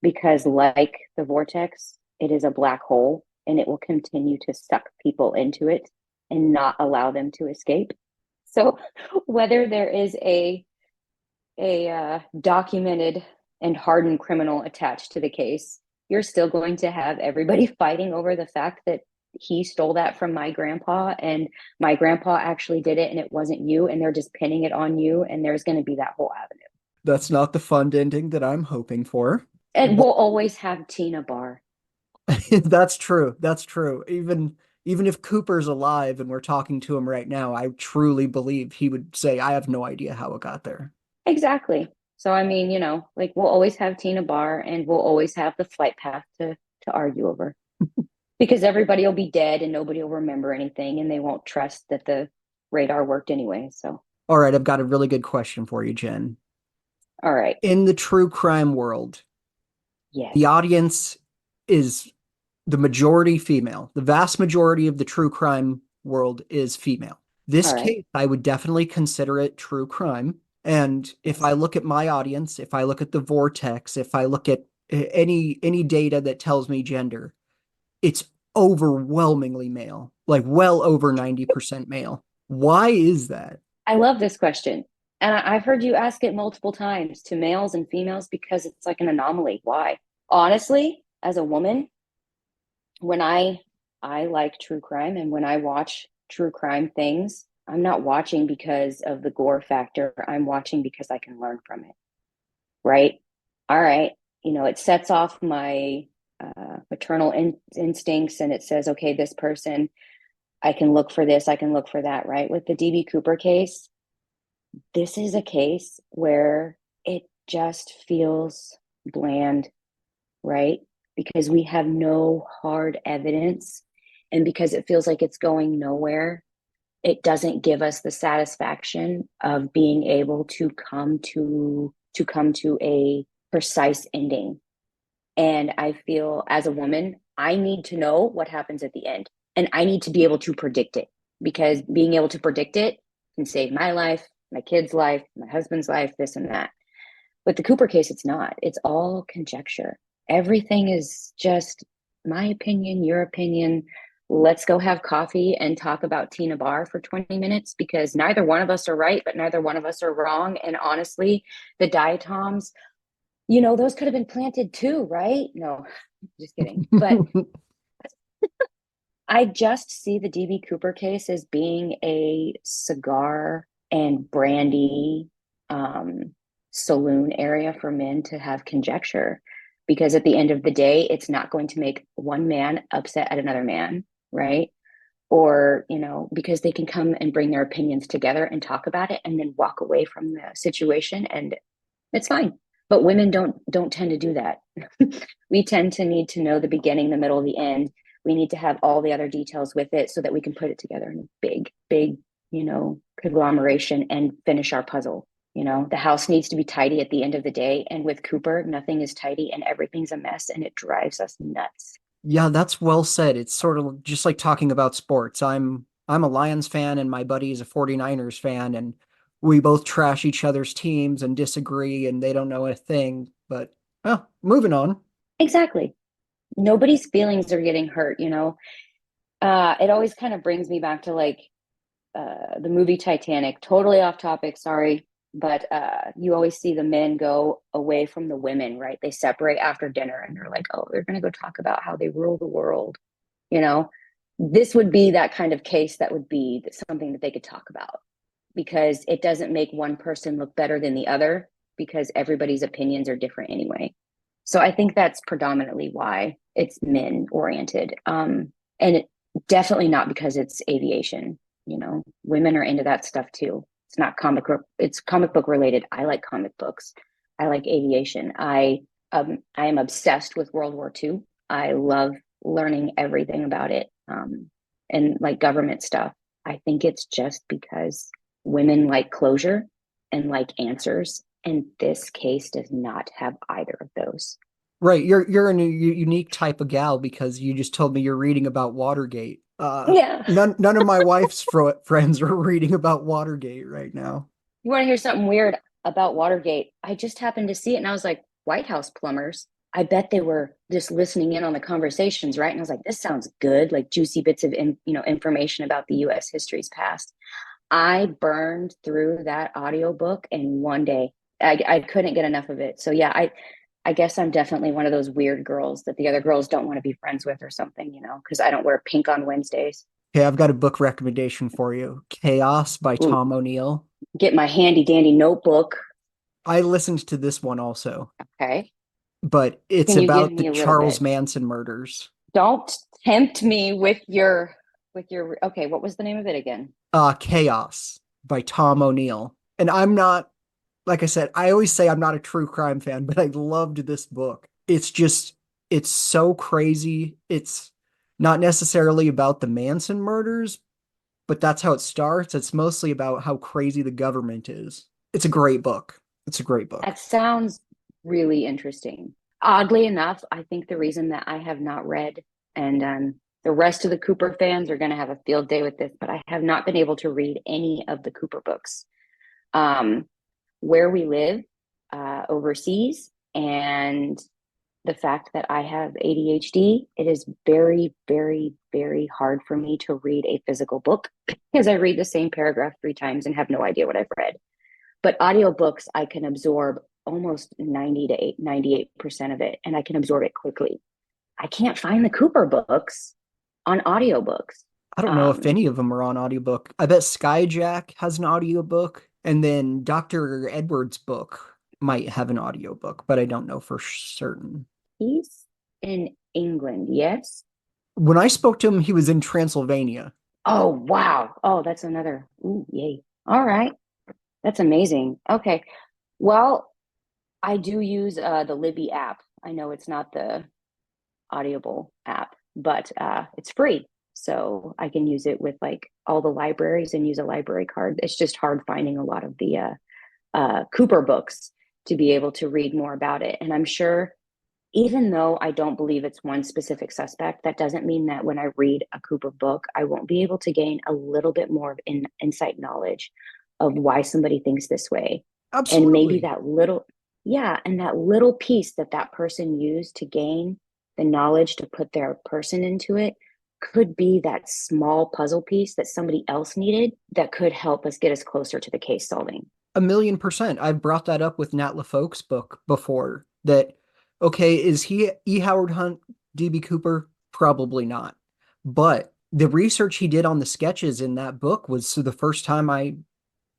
Speaker 2: because like the Vortex, it is a black hole and it will continue to suck people into it and not allow them to escape. So whether there is a documented and hardened criminal attached to the case, you're still going to have everybody fighting over the fact that he stole that from my grandpa and my grandpa actually did it and it wasn't you, and they're just pinning it on you, and there's going to be that whole avenue.
Speaker 3: That's not the fun ending that I'm hoping for.
Speaker 2: And we'll always have Tina Barr.
Speaker 3: That's true. That's true. Even if Cooper's alive and we're talking to him right now, I truly believe he would say, I have no idea how it got there.
Speaker 2: Exactly. So, I mean, like we'll always have Tina Barr and we'll always have the flight path to argue over because everybody will be dead and nobody will remember anything and they won't trust that the radar worked anyway. So,
Speaker 3: all right, I've got a really good question for you, Jen.
Speaker 2: All right.
Speaker 3: In the true crime world,
Speaker 2: yes,
Speaker 3: the audience is the majority female. The vast majority of the true crime world is female. This case, I would definitely consider it true crime. And if I look at my audience, if I look at the Vortex, if I look at any data that tells me gender, it's overwhelmingly male, like well over 90% male. Why is that?
Speaker 2: I love this question. And I've heard you ask it multiple times to males and females because it's like an anomaly. Why? Honestly, as a woman, when I like true crime and when I watch true crime things, I'm not watching because of the gore factor. I'm watching because I can learn from it. right? All right, it sets off my maternal instincts, and it says, okay, this person, I can look for this, I can look for that, right? With the DB Cooper case, this is a case where it just feels bland, right? Because we have no hard evidence, and because it feels like it's going nowhere, it doesn't give us the satisfaction of being able to come to a precise ending. And I feel, as a woman, I need to know what happens at the end, and I need to be able to predict it, because being able to predict it can save my life, my kid's life, my husband's life, this and that. But the Cooper case, it's not. It's all conjecture. Everything is just my opinion, your opinion. Let's go have coffee and talk about Tina Barr for 20 minutes, because neither one of us are right, but neither one of us are wrong. And honestly, the diatoms, those could have been planted too, right? No, just kidding. But I just see the DB Cooper case as being a cigar and brandy saloon area for men to have conjecture, because at the end of the day, it's not going to make one man upset at another man, right? Or, because they can come and bring their opinions together and talk about it and then walk away from the situation, and it's fine. But women don't tend to do that. We tend to need to know the beginning, the middle, the end. We need to have all the other details with it so that we can put it together in a big, conglomeration and finish our puzzle. The house needs to be tidy at the end of the day. And with Cooper, nothing is tidy and everything's a mess, and it drives us nuts.
Speaker 3: Yeah, that's well said. It's sort of just like talking about sports. I'm a Lions fan and my buddy is a 49ers fan, and we both trash each other's teams and disagree and they don't know a thing. But moving on.
Speaker 2: Exactly. Nobody's feelings are getting hurt. It always kind of brings me back to like the movie Titanic. Totally off topic, sorry. But you always see the men go away from the women, right? They separate after dinner and they're like, oh, they're going to go talk about how they rule the world. This would be that kind of case that would be something that they could talk about, because it doesn't make one person look better than the other, because everybody's opinions are different anyway. So I think that's predominantly why it's men oriented. And definitely not because it's aviation. Women are into that stuff too. It's not it's comic book related. I like comic books. I like aviation. I am obsessed with World War II. I love learning everything about it, and like government stuff. I think it's just because women like closure and like answers, and this case does not have either of those.
Speaker 3: Right, you're a unique type of gal because you just told me you're reading about Watergate.
Speaker 2: Yeah.
Speaker 3: None of my wife's friends are reading about Watergate right now.
Speaker 2: You want to hear something weird about Watergate? I just happened to see it and I was like, White House plumbers. I bet they were just listening in on the conversations, right? And I was like, this sounds good, like juicy bits of information about the U.S. history's past. I burned through that audiobook in one day. I couldn't get enough of it. So yeah, I guess I'm definitely one of those weird girls that the other girls don't want to be friends with or something, because I don't wear pink on Wednesdays.
Speaker 3: Okay, I've got a book recommendation for you. Chaos by
Speaker 2: Ooh,
Speaker 3: Tom O'Neill.
Speaker 2: get my handy dandy notebook.
Speaker 3: I listened to this one also,
Speaker 2: Okay.
Speaker 3: but it's
Speaker 2: Can you give
Speaker 3: about the
Speaker 2: me a little
Speaker 3: Charles
Speaker 2: bit?
Speaker 3: Manson murders.
Speaker 2: Don't tempt me with your okay, what was the name of it again?
Speaker 3: Chaos by Tom O'Neill. And I'm not, like I said, I always say I'm not a true crime fan, but I loved this book. It's so crazy. It's not necessarily about the Manson murders, but that's how it starts. It's mostly about how crazy the government is. It's a great book. It's a great book.
Speaker 2: That sounds really interesting. Oddly enough, I think the reason that I have not read, and the rest of the Cooper fans are going to have a field day with this, but I have not been able to read any of the Cooper books. Where we live overseas, and the fact that I have ADHD, it is very, very, very hard for me to read a physical book because I read the same paragraph 3 times and have no idea what I've read. But audiobooks, I can absorb almost 90 to 98% of it, and I can absorb it quickly. I can't find the Cooper books on audiobooks.
Speaker 3: I don't know if any of them are on audiobook. I bet Skyjack has an audiobook, and then Dr. Edwards' book. might have an audiobook, but I don't know for certain.
Speaker 2: He's in England, yes?
Speaker 3: When I spoke to him, he was in Transylvania.
Speaker 2: Oh, wow. Oh, that's another. Ooh, yay. All right. That's amazing. Okay. Well, I do use the Libby app. I know it's not the Audible app, but it's free. So I can use it with like all the libraries and use a library card. It's just hard finding a lot of the Cooper books to be able to read more about it. And I'm sure, even though I don't believe it's one specific suspect, that doesn't mean that when I read a Cooper book, I won't be able to gain a little bit more of insight knowledge of why somebody thinks this way. And maybe
Speaker 3: Absolutely.
Speaker 2: that little, yeah, and that little piece that that person used to gain the knowledge to put their person into it could be that small puzzle piece that somebody else needed that could help us get us closer to the case solving.
Speaker 3: 1,000,000%. I've brought that up with Nat LaFoque's book before that, okay, is he E. Howard Hunt, D.B. Cooper? Probably not. But the research he did on the sketches in that book was the first time I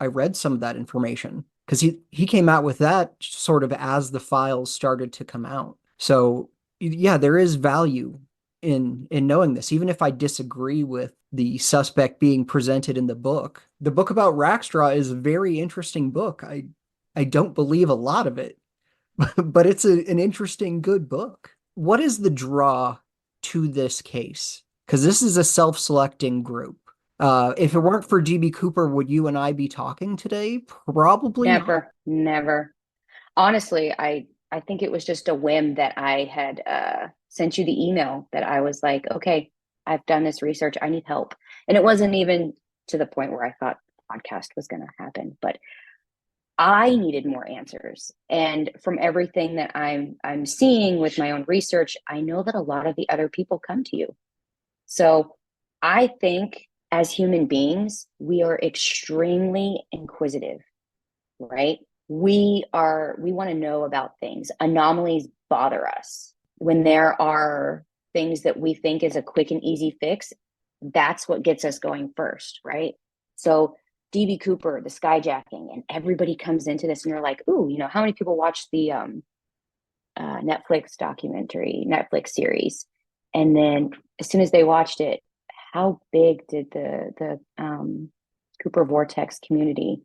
Speaker 3: read some of that information because he came out with that sort of as the files started to come out. So yeah, there is value in knowing this, even if I disagree with the suspect being presented in the book. The book about Rackstraw is a very interesting book. I don't believe a lot of it, but it's an interesting, good book. What is the draw to this case? Because this is a self-selecting group. If it weren't for DB Cooper, would you and I be talking today? Probably not.
Speaker 2: Never, never. Honestly, I think it was just a whim that I had sent you the email that I was like, okay, I've done this research. I need help. And it wasn't even to the point where I thought podcast was going to happen, but I needed more answers. And from everything that I'm seeing with my own research, I know that a lot of the other people come to you. So I think as human beings, we are extremely inquisitive, right? We want to know about things. Anomalies bother us. When there are things that we think is a quick and easy fix, that's what gets us going first, right? So DB Cooper, the skyjacking, and everybody comes into this and they're like, ooh, how many people watch the Netflix series? And then as soon as they watched it, how big did the Cooper Vortex community,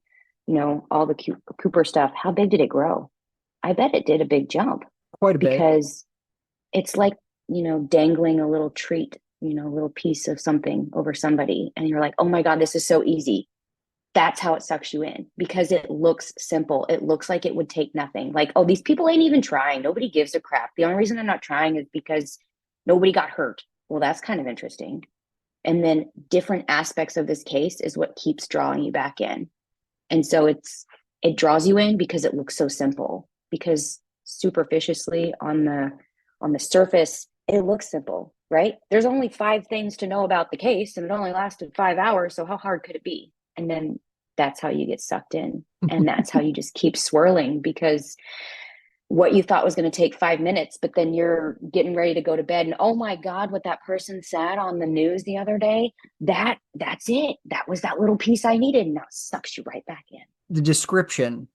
Speaker 2: all the Cooper stuff, how big did it grow? I bet it did a big jump
Speaker 3: Quite a bit.
Speaker 2: because it's like, dangling a little treat, a little piece of something over somebody. And you're like, oh my God, this is so easy. That's how it sucks you in because it looks simple. It looks like it would take nothing. Like, oh, these people ain't even trying. Nobody gives a crap. The only reason they're not trying is because nobody got hurt. Well, that's kind of interesting. And then different aspects of this case is what keeps drawing you back in. And so it draws you in because it looks so simple, because superficially on the surface, it looks simple, right? There's only 5 things to know about the case and it only lasted 5 hours. So how hard could it be? And then that's how you get sucked in. And that's how you just keep swirling because what you thought was going to take 5 minutes, but then you're getting ready to go to bed. And oh my God, what that person said on the news the other day, that's it. That was that little piece I needed. And now it sucks you right back in.
Speaker 3: The description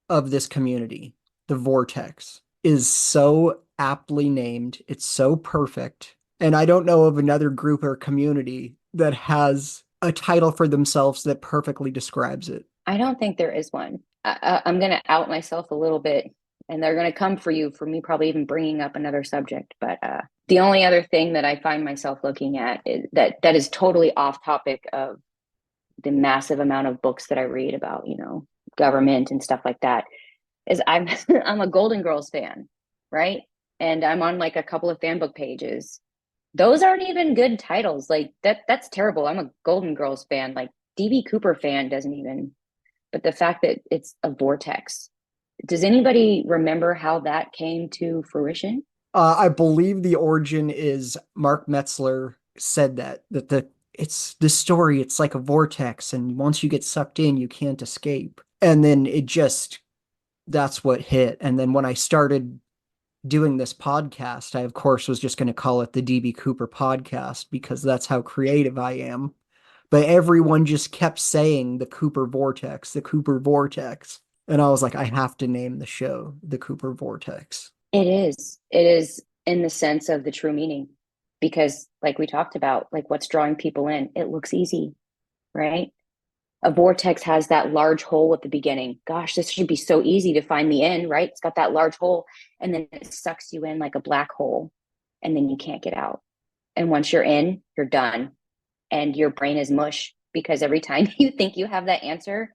Speaker 3: of this community, the Vortex, is so aptly named. It's so perfect. And I don't know of another group or community that has a title for themselves that perfectly describes it.
Speaker 2: I don't think there is one. I'm going to out myself a little bit, and they're going to come for you for me probably even bringing up another subject. But the only other thing that I find myself looking at is that is totally off topic of the massive amount of books that I read about, government and stuff like that, is I'm I'm a Golden Girls fan, right? And I'm on like a couple of fan book pages. Those aren't even good titles. Like that's terrible. I'm a Golden Girls fan. Like DB Cooper fan doesn't even. But the fact that it's a vortex. Does anybody remember how that came to fruition?
Speaker 3: I believe the origin is Mark Metzler said that it's the story, it's like a vortex, and once you get sucked in, you can't escape. And then that's what hit. And then when I started doing this podcast, I of course was just going to call it the DB Cooper podcast because that's how creative I am. But everyone just kept saying the Cooper Vortex, the Cooper Vortex. And I was like, I have to name the show the Cooper Vortex.
Speaker 2: It is. It is in the sense of the true meaning. Because like we talked about, like what's drawing people in, it looks easy, right? A vortex has that large hole at the beginning. Gosh, this should be so easy to find the end, right? It's got that large hole, and then it sucks you in like a black hole, and then you can't get out. And once you're in, you're done. And your brain is mush because every time you think you have that answer,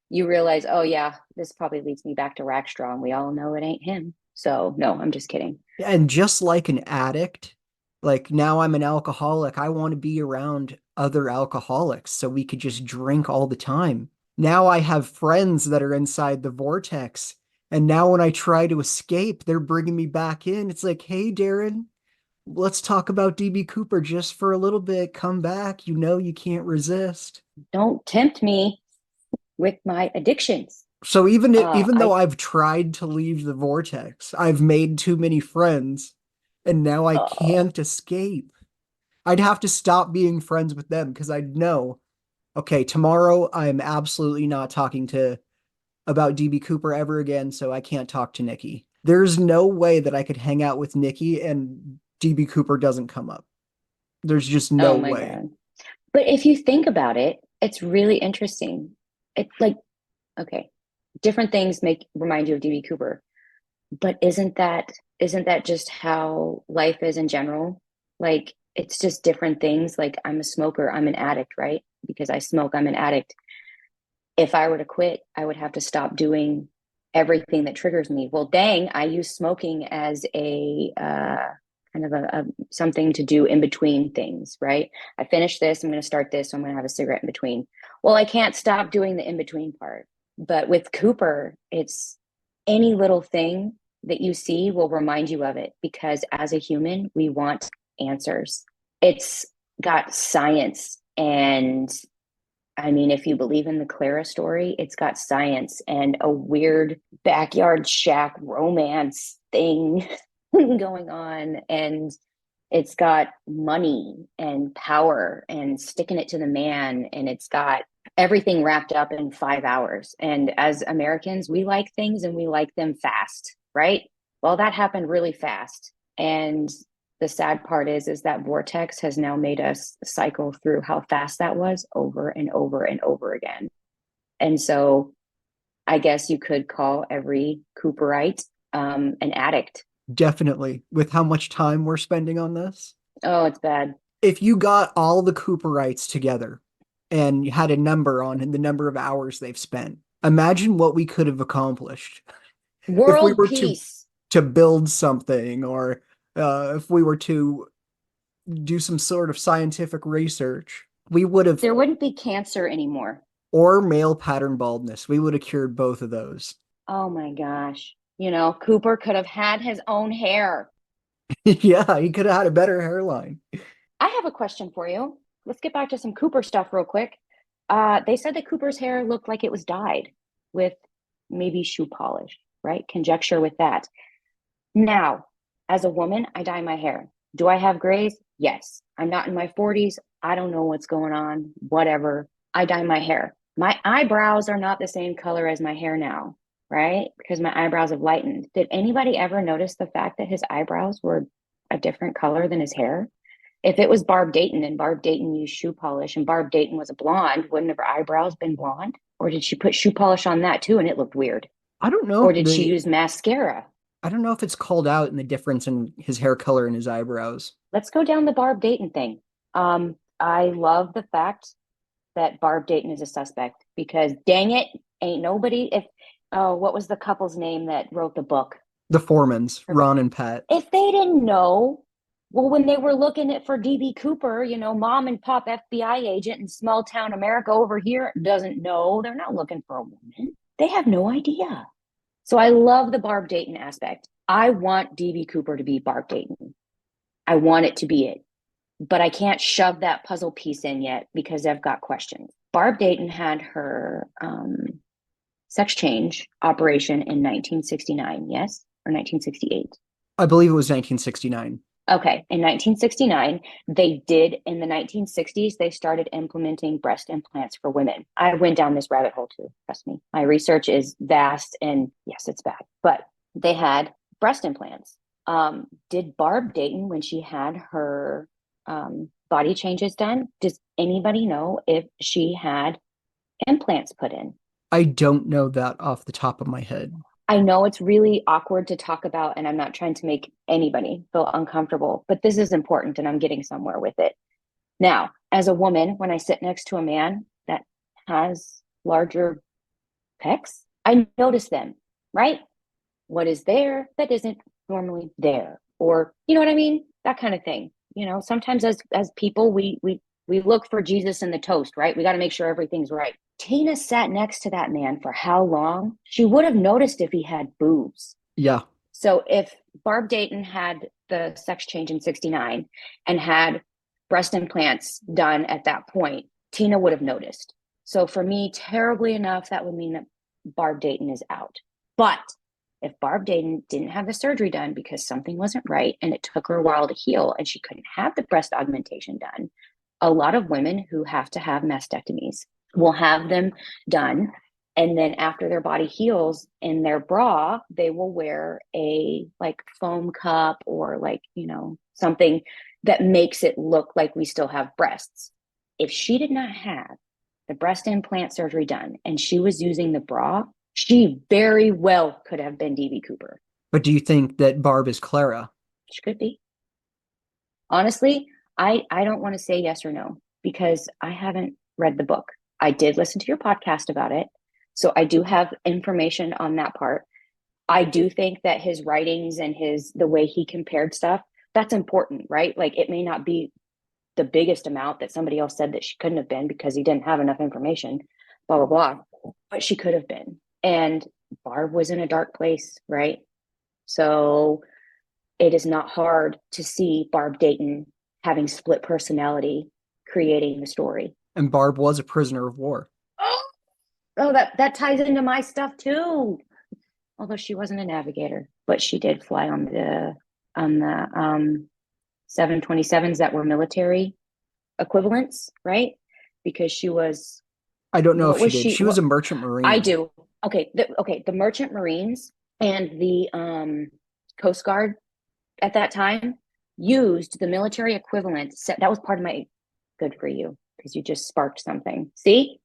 Speaker 2: you realize, oh yeah, this probably leads me back to Rackstraw, and we all know it ain't him. So no, I'm just kidding.
Speaker 3: And just like an addict, like now I'm an alcoholic, I want to be around other alcoholics so we could just drink all the time. Now I have friends that are inside the vortex. And now when I try to escape, they're bringing me back in. It's like, hey, Darren, let's talk about DB Cooper just for a little bit. Come back. You know you can't resist.
Speaker 2: Don't tempt me with my addictions.
Speaker 3: So even though
Speaker 2: I
Speaker 3: I've tried to leave the vortex, I've made too many friends, and now I
Speaker 2: oh
Speaker 3: can't escape. I'd have to stop being friends with them because I'd know, okay, tomorrow I'm absolutely not talking to about DB Cooper ever again, so I can't talk to Nikki. There's no way that I could hang out with Nikki and DB Cooper doesn't come up. There's just no
Speaker 2: oh my
Speaker 3: way.
Speaker 2: God. But if you think about it, it's really interesting. It's like, okay, different things make remind you of DB Cooper. But isn't that just how life is in general? Like it's just different things. Like I'm a smoker, I'm an addict, right? Because I smoke, I'm an addict. If I were to quit, I would have to stop doing everything that triggers me. Well, dang, I use smoking as a kind of a something to do in between things, right? I finish this, I'm going to start this, so I'm going to have a cigarette in between. Well, I can't stop doing the in between part. But with Cooper, it's any little thing that you see will remind you of it because as a human, we want answers. It's got science and I mean, if you believe in the Clara story, it's got science and a weird backyard shack romance thing going on. And it's got money and power and sticking it to the man. And it's got everything wrapped up in 5 hours. And as Americans, we like things and we like them fast, right? Well, that happened really fast. And the sad part is that vortex has now made us cycle through how fast that was over and over and over again. And so I guess you could call every Cooperite an addict.
Speaker 3: Definitely. With how much time we're spending on this.
Speaker 2: Oh, it's bad.
Speaker 3: If you got all the Cooperites together and you had a number on the number of hours they've spent, imagine what we could have accomplished if we
Speaker 2: World
Speaker 3: were to
Speaker 2: peace.
Speaker 3: build something or if we were to do some sort of scientific research. We would have,
Speaker 2: There wouldn't be cancer anymore.
Speaker 3: or male pattern baldness. We would have cured both of those.
Speaker 2: Oh my gosh. You know, Cooper could have had his own hair.
Speaker 3: Yeah, he could have had a better hairline.
Speaker 2: I have a question for you. Let's get back to some Cooper stuff real quick. They said that Cooper's hair looked like it was dyed with maybe shoe polish, right? Conjecture with that. Now, as a woman, I dye my hair. Do I have grays? Yes. I'm not in my 40s. I don't know what's going on. Whatever. I dye my hair. My eyebrows are not the same color as my hair now, right? Because my eyebrows have lightened. Did anybody ever notice the fact that his eyebrows were a different color than his hair? If it was Barb Dayton and Barb Dayton used shoe polish and Barb Dayton was a blonde, wouldn't her eyebrows been blonde? Or did she put shoe polish on that too and it looked weird?
Speaker 3: I don't know
Speaker 2: Or
Speaker 3: if
Speaker 2: did she use mascara?
Speaker 3: I don't know if it's called out in the difference in his hair color and his eyebrows.
Speaker 2: Let's go down the Barb Dayton thing. I love the fact that Barb Dayton is a suspect because dang it, ain't nobody. If what was the couple's name that wrote the book?
Speaker 3: The Foremans, Ron and Pat.
Speaker 2: If they didn't know, well, when they were looking at for DB Cooper, you know, mom and pop FBI agent in small town America over here doesn't know. They're not looking for a woman. They have no idea. So I love the Barb Dayton aspect. I want DB Cooper to be Barb Dayton. I want it to be it. But I can't shove that puzzle piece in yet because I've got questions. Barb Dayton had her sex change operation in 1969, yes? Or 1968?
Speaker 3: I believe it was 1969.
Speaker 2: Okay, in 1969, they did, in the 1960s, they started implementing breast implants for women. I went down this rabbit hole too, trust me. My research is vast and yes, it's bad, but they had breast implants. Did Barb Dayton, when she had her body changes done, does anybody know if she had implants put in?
Speaker 3: I don't know that off the top of my head.
Speaker 2: I know it's really awkward to talk about, and I'm not trying to make anybody feel uncomfortable, but this is important and I'm getting somewhere with it. Now, as a woman, when I sit next to a man that has larger pecs, I notice them, right? What is there that isn't normally there? Or, you know what I mean? That kind of thing. You know, sometimes as people, we look for Jesus in the toast, right? We got to make sure everything's right. Tina sat next to that man for how long? She would have noticed if he had boobs.
Speaker 3: Yeah.
Speaker 2: So if Barb Dayton had the sex change in 69 and had breast implants done at that point, Tina would have noticed. So for me, terribly enough, that would mean that Barb Dayton is out. But if Barb Dayton didn't have the surgery done because something wasn't right and it took her a while to heal and she couldn't have the breast augmentation done, a lot of women who have to have mastectomies will have them done. And then after their body heals, in their bra, they will wear a like foam cup or like, you know, something that makes it look like we still have breasts. If she did not have the breast implant surgery done and she was using the bra, she very well could have been DB Cooper.
Speaker 3: But do you think that Barb is Clara?
Speaker 2: She could be. Honestly, I don't want to say yes or no because I haven't read the book. I did listen to your podcast about it. So I do have information on that part. I do think that his writings and the way he compared stuff, that's important, right? Like it may not be the biggest amount that somebody else said that she couldn't have been because he didn't have enough information, blah, blah, blah, but she could have been. And Barb was in a dark place, right? So it is not hard to see Barb Dayton having split personality, creating the story.
Speaker 3: And Barb was a prisoner of war.
Speaker 2: Oh, that ties into my stuff too. Although she wasn't a navigator, but she did fly on the 727s that were military equivalents, right? Because she was.
Speaker 3: I don't know
Speaker 2: What
Speaker 3: if she
Speaker 2: was
Speaker 3: did.
Speaker 2: she?
Speaker 3: She was a merchant marine.
Speaker 2: I do. Okay. The merchant marines and the Coast Guard at that time used the military equivalent. That was part of my good for you because you just sparked something. See,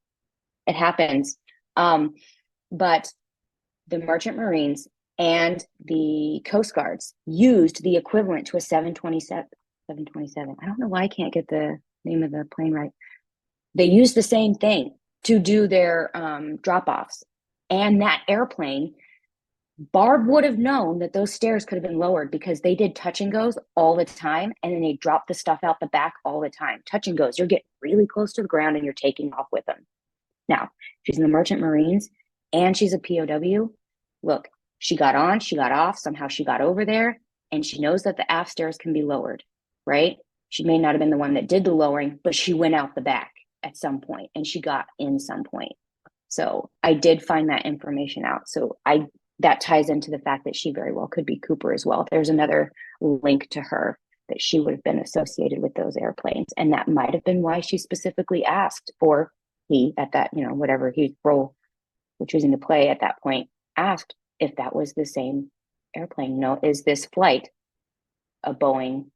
Speaker 2: it happens. But the merchant marines and the Coast Guards used the equivalent to a 727. I don't know why I can't get the name of the plane right. They used the same thing to do their drop-offs. And that airplane, Barb would have known that those stairs could have been lowered because they did touch and goes all the time. And then they dropped the stuff out the back all the time. Touch and goes, you're getting really close to the ground and you're taking off with them. Now, she's in the Merchant Marines and she's a POW. Look, she got on, she got off, somehow she got over there, and she knows that the aft stairs can be lowered, right? She may not have been the one that did the lowering, but she went out the back at some point and she got in some point. So I did find that information out. So that ties into the fact that she very well could be Cooper as well. There's another link to her that she would have been associated with those airplanes. And that might have been why she specifically asked, or he at that, whatever his role was choosing to play at that point, asked if that was the same airplane. Is this flight a Boeing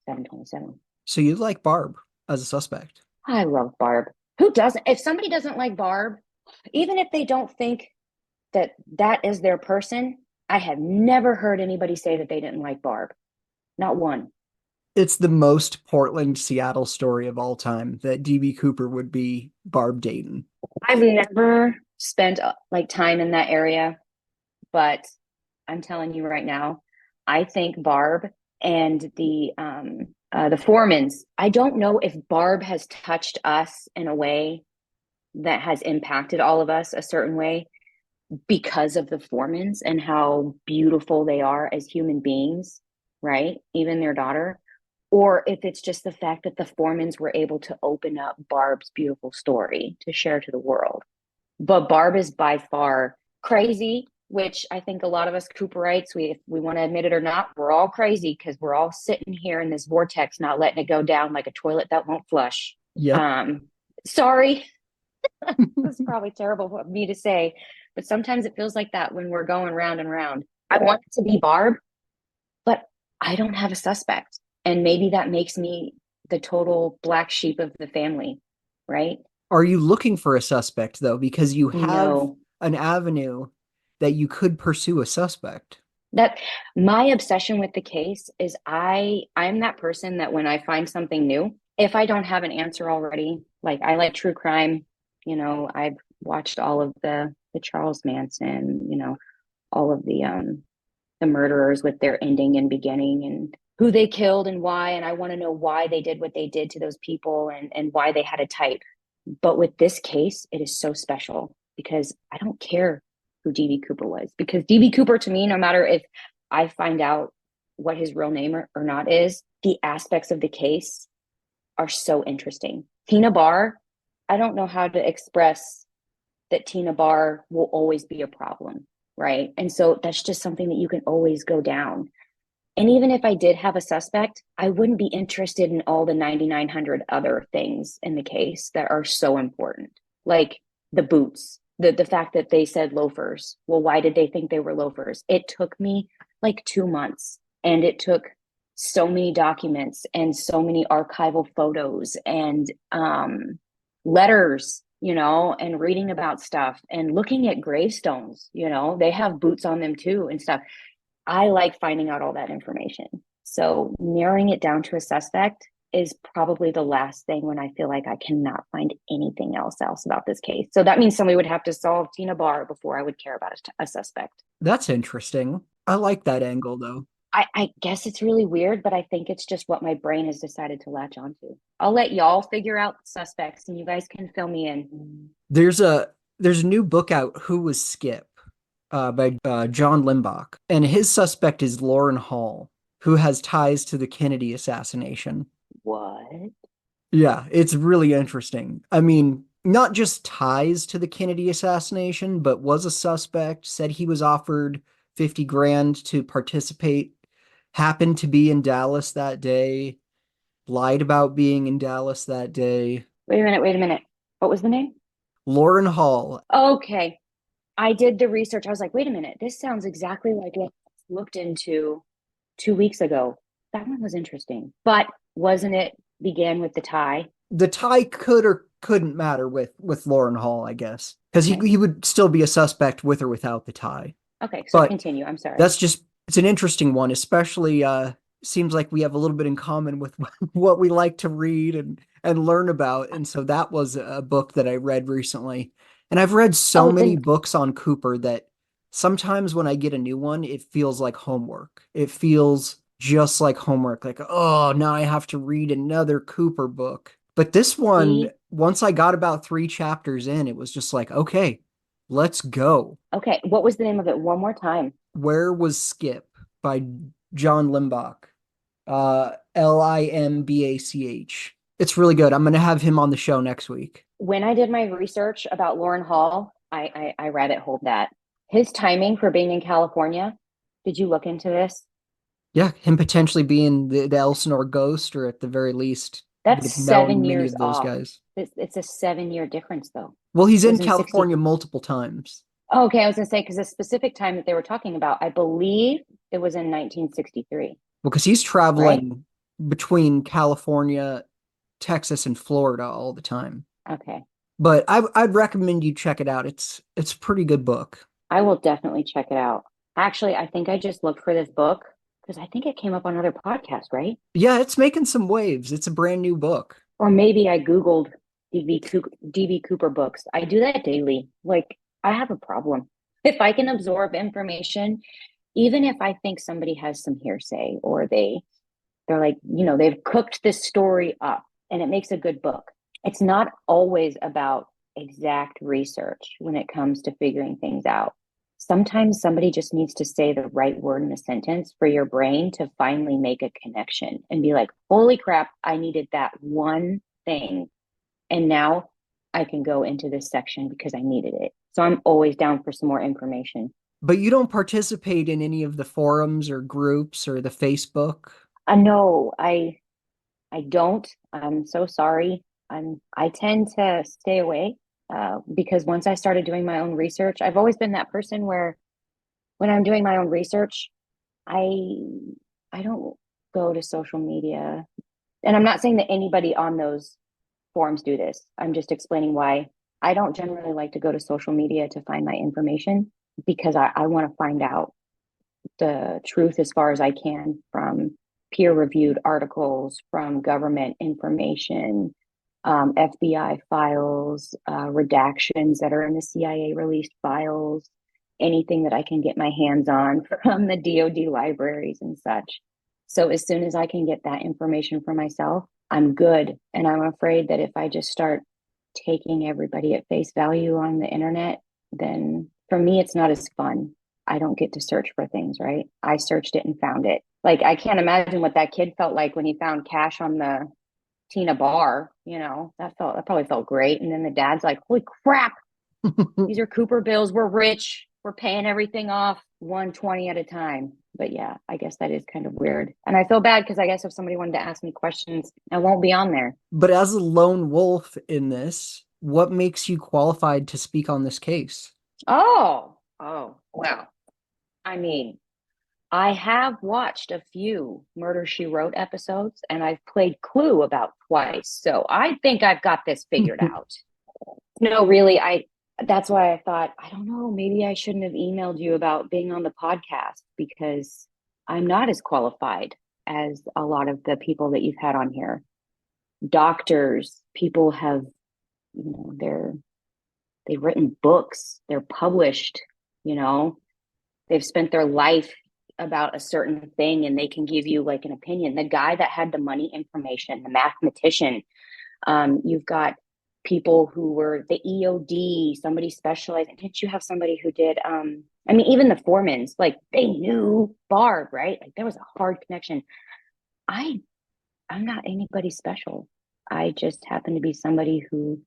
Speaker 2: 727?
Speaker 3: So you like Barb as a suspect?
Speaker 2: I love Barb. Who doesn't? If somebody doesn't like Barb, even if they don't think that is their person, I have never heard anybody say that they didn't like Barb. Not one.
Speaker 3: It's the most Portland, Seattle story of all time that DB Cooper would be Barb Dayton.
Speaker 2: I've never spent time in that area, but I'm telling you right now, I think Barb and the Foremans, I don't know if Barb has touched us in a way that has impacted all of us a certain way because of the Foremans and how beautiful they are as human beings, right? Even their daughter. Or if it's just the fact that the Foremans were able to open up Barb's beautiful story to share to the world. But Barb is by far crazy, which I think a lot of us Cooperites, if we want to admit it or not, we're all crazy because we're all sitting here in this vortex, not letting it go down like a toilet that won't flush.
Speaker 3: Yep.
Speaker 2: Sorry. That's probably terrible for me to say, but sometimes it feels like that when we're going round and round. I want it to be Barb, but I don't have a suspect. And maybe that makes me the total black sheep of the family, right?
Speaker 3: Are you looking for a suspect though? Because you have
Speaker 2: No.
Speaker 3: an avenue that you could pursue a suspect.
Speaker 2: That my obsession with the case is I'm that person that when I find something new, if I don't have an answer already, like I like true crime, I've watched all of the Charles Manson, all of the murderers with their ending and beginning and who they killed and why, and I want to know why they did what they did to those people and why they had a type. But with this case, it is so special because I don't care who DB Cooper was, because DB Cooper, to me, no matter if I find out what his real name or not is, the aspects of the case are so interesting. Tina Barr, I don't know how to express that Tina Barr will always be a problem, right? And so that's just something that you can always go down. And even if I did have a suspect, I wouldn't be interested in all the 9,900 other things in the case that are so important, like the boots, the fact that they said loafers. Well, why did they think they were loafers? It took me like 2 months, and it took so many documents and so many archival photos and letters, and reading about stuff and looking at gravestones. They have boots on them too and stuff. I like finding out all that information. So narrowing it down to a suspect is probably the last thing when I feel like I cannot find anything else about this case. So that means somebody would have to solve Tina Barr before I would care about a suspect.
Speaker 3: That's interesting. I like that angle though.
Speaker 2: I guess it's really weird, but I think it's just what my brain has decided to latch onto. I'll let y'all figure out suspects and you guys can fill me in.
Speaker 3: There's a new book out, Who Was Skip, by John Limbach, and his suspect is Lauren Hall, who has ties to the Kennedy assassination.
Speaker 2: What?
Speaker 3: Yeah, it's really interesting. I mean, not just ties to the Kennedy assassination, but was a suspect, said he was offered 50 grand to participate, happened to be in Dallas that day, lied about being in Dallas that day.
Speaker 2: Wait a minute. What was the name?
Speaker 3: Lauren Hall.
Speaker 2: Okay. I did the research. I was like, wait a minute, this sounds exactly like what I looked into 2 weeks ago. That one was interesting. But wasn't it began with the tie?
Speaker 3: The tie could or couldn't matter with Lauren Hall, I guess, because he would still be a suspect with or without the tie.
Speaker 2: Okay, so
Speaker 3: but
Speaker 2: continue. I'm sorry.
Speaker 3: It's an interesting one, especially seems like we have a little bit in common with what we like to read and learn about. And so that was a book that I read recently. And I've read so many books on Cooper that sometimes when I get a new one, it feels like homework. It feels just like homework. Like, oh, now I have to read another Cooper book. But this one, once I got about 3 chapters in, it was just like, okay, let's go.
Speaker 2: Okay, what was the name of it? One more time.
Speaker 3: Where Was Skip by John Limbach. Limbach. It's really good. I'm going to have him on the show next week.
Speaker 2: When I did my research about Lauren Hall, I rabbit holed that. His timing for being in California, did you look into this?
Speaker 3: Yeah, him potentially being the Elsinore ghost, or at the very least,
Speaker 2: that's 7 years
Speaker 3: of those
Speaker 2: off.
Speaker 3: Guys.
Speaker 2: It's a 7-year difference, though.
Speaker 3: Well, he's in California multiple times.
Speaker 2: Oh, okay, I was going to say, because the specific time that they were talking about, I believe it was in 1963.
Speaker 3: Well, because he's traveling between California, Texas, and Florida all the time.
Speaker 2: Okay.
Speaker 3: But I'd recommend you check it out. It's a pretty good book.
Speaker 2: I will definitely check it out. Actually, I think I just looked for this book because I think it came up on other podcasts, right?
Speaker 3: Yeah, it's making some waves. It's a brand new book.
Speaker 2: Or maybe I Googled DB Cooper books. I do that daily. Like, I have a problem. If I can absorb information, even if I think somebody has some hearsay or they're like, they've cooked this story up and it makes a good book. It's not always about exact research when it comes to figuring things out. Sometimes somebody just needs to say the right word in a sentence for your brain to finally make a connection and be like, holy crap, I needed that one thing. And now I can go into this section because I needed it. So I'm always down for some more information.
Speaker 3: But you don't participate in any of the forums or groups or the Facebook?
Speaker 2: No, I don't. I'm so sorry. I tend to stay away because once I started doing my own research, I've always been that person where when I'm doing my own research, I I don't go to social media. And I'm not saying that anybody on those forums do this. I'm just explaining why I don't generally like to go to social media to find my information because I want to find out the truth as far as I can from peer reviewed articles, from government information, FBI files, redactions that are in the CIA released files, anything that I can get my hands on from the DoD libraries and such. So as soon as I can get that information for myself, I'm good. And I'm afraid that if I just start taking everybody at face value on the internet, then for me, it's not as fun. I don't get to search for things, right? I searched it and found it. Like, I can't imagine what that kid felt like when he found cash on the Tina bar, that probably felt great. And then the dad's like, holy crap, these are Cooper bills. We're rich. We're paying everything off 120 at a time. But yeah, I guess that is kind of weird. And I feel bad because I guess if somebody wanted to ask me questions, I won't be on there.
Speaker 3: But as a lone wolf in this, what makes you qualified to speak on this case?
Speaker 2: Well, I mean, I have watched a few Murder, She Wrote episodes and I've played Clue about twice. So I think I've got this figured out. No, really, that's why I thought, I don't know, maybe I shouldn't have emailed you about being on the podcast because I'm not as qualified as a lot of the people that you've had on here. Doctors, people have, they've written books, they're published, they've spent their life about a certain thing and they can give you like an opinion. The guy that had the money information, the mathematician, you've got people who were the EOD, somebody specialized. Didn't you have somebody who did, even the Foremans, like they knew Barb, right? Like there was a hard connection. I'm not anybody special. I just happen to be somebody who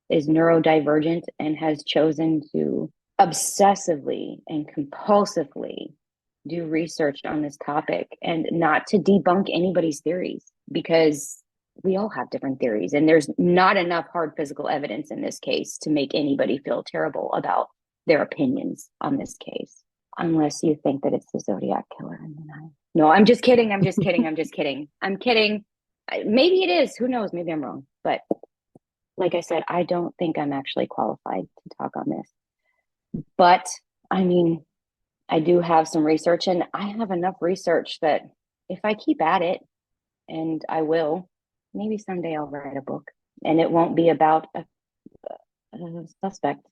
Speaker 2: is neurodivergent and has chosen to obsessively and compulsively do research on this topic and not to debunk anybody's theories because we all have different theories and there's not enough hard physical evidence in this case to make anybody feel terrible about their opinions on this case, unless you think that it's the Zodiac Killer. No, I'm just kidding. I'm just kidding. I'm just kidding. I'm kidding. Maybe it is. Who knows? Maybe I'm wrong. But like I said, I don't think I'm actually qualified to talk on this. But I do have some research and I have enough research that if I keep at it, and I will, maybe someday I'll write a book and it won't be about a suspect.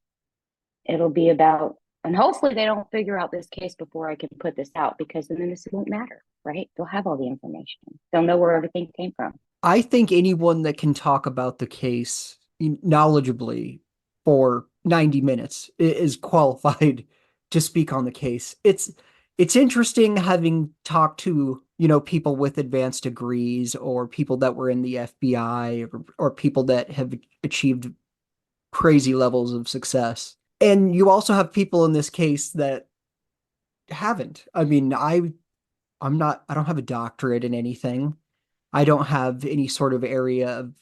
Speaker 2: It'll be about, and hopefully they don't figure out this case before I can put this out because then this won't matter, right? They'll have all the information. They'll know where everything came from.
Speaker 3: I think anyone that can talk about the case knowledgeably for 90 minutes is qualified to speak on the case. It's interesting having talked to, people with advanced degrees or people that were in the FBI or people that have achieved crazy levels of success. And you also have people in this case that haven't. I don't have a doctorate in anything. I don't have any sort of area of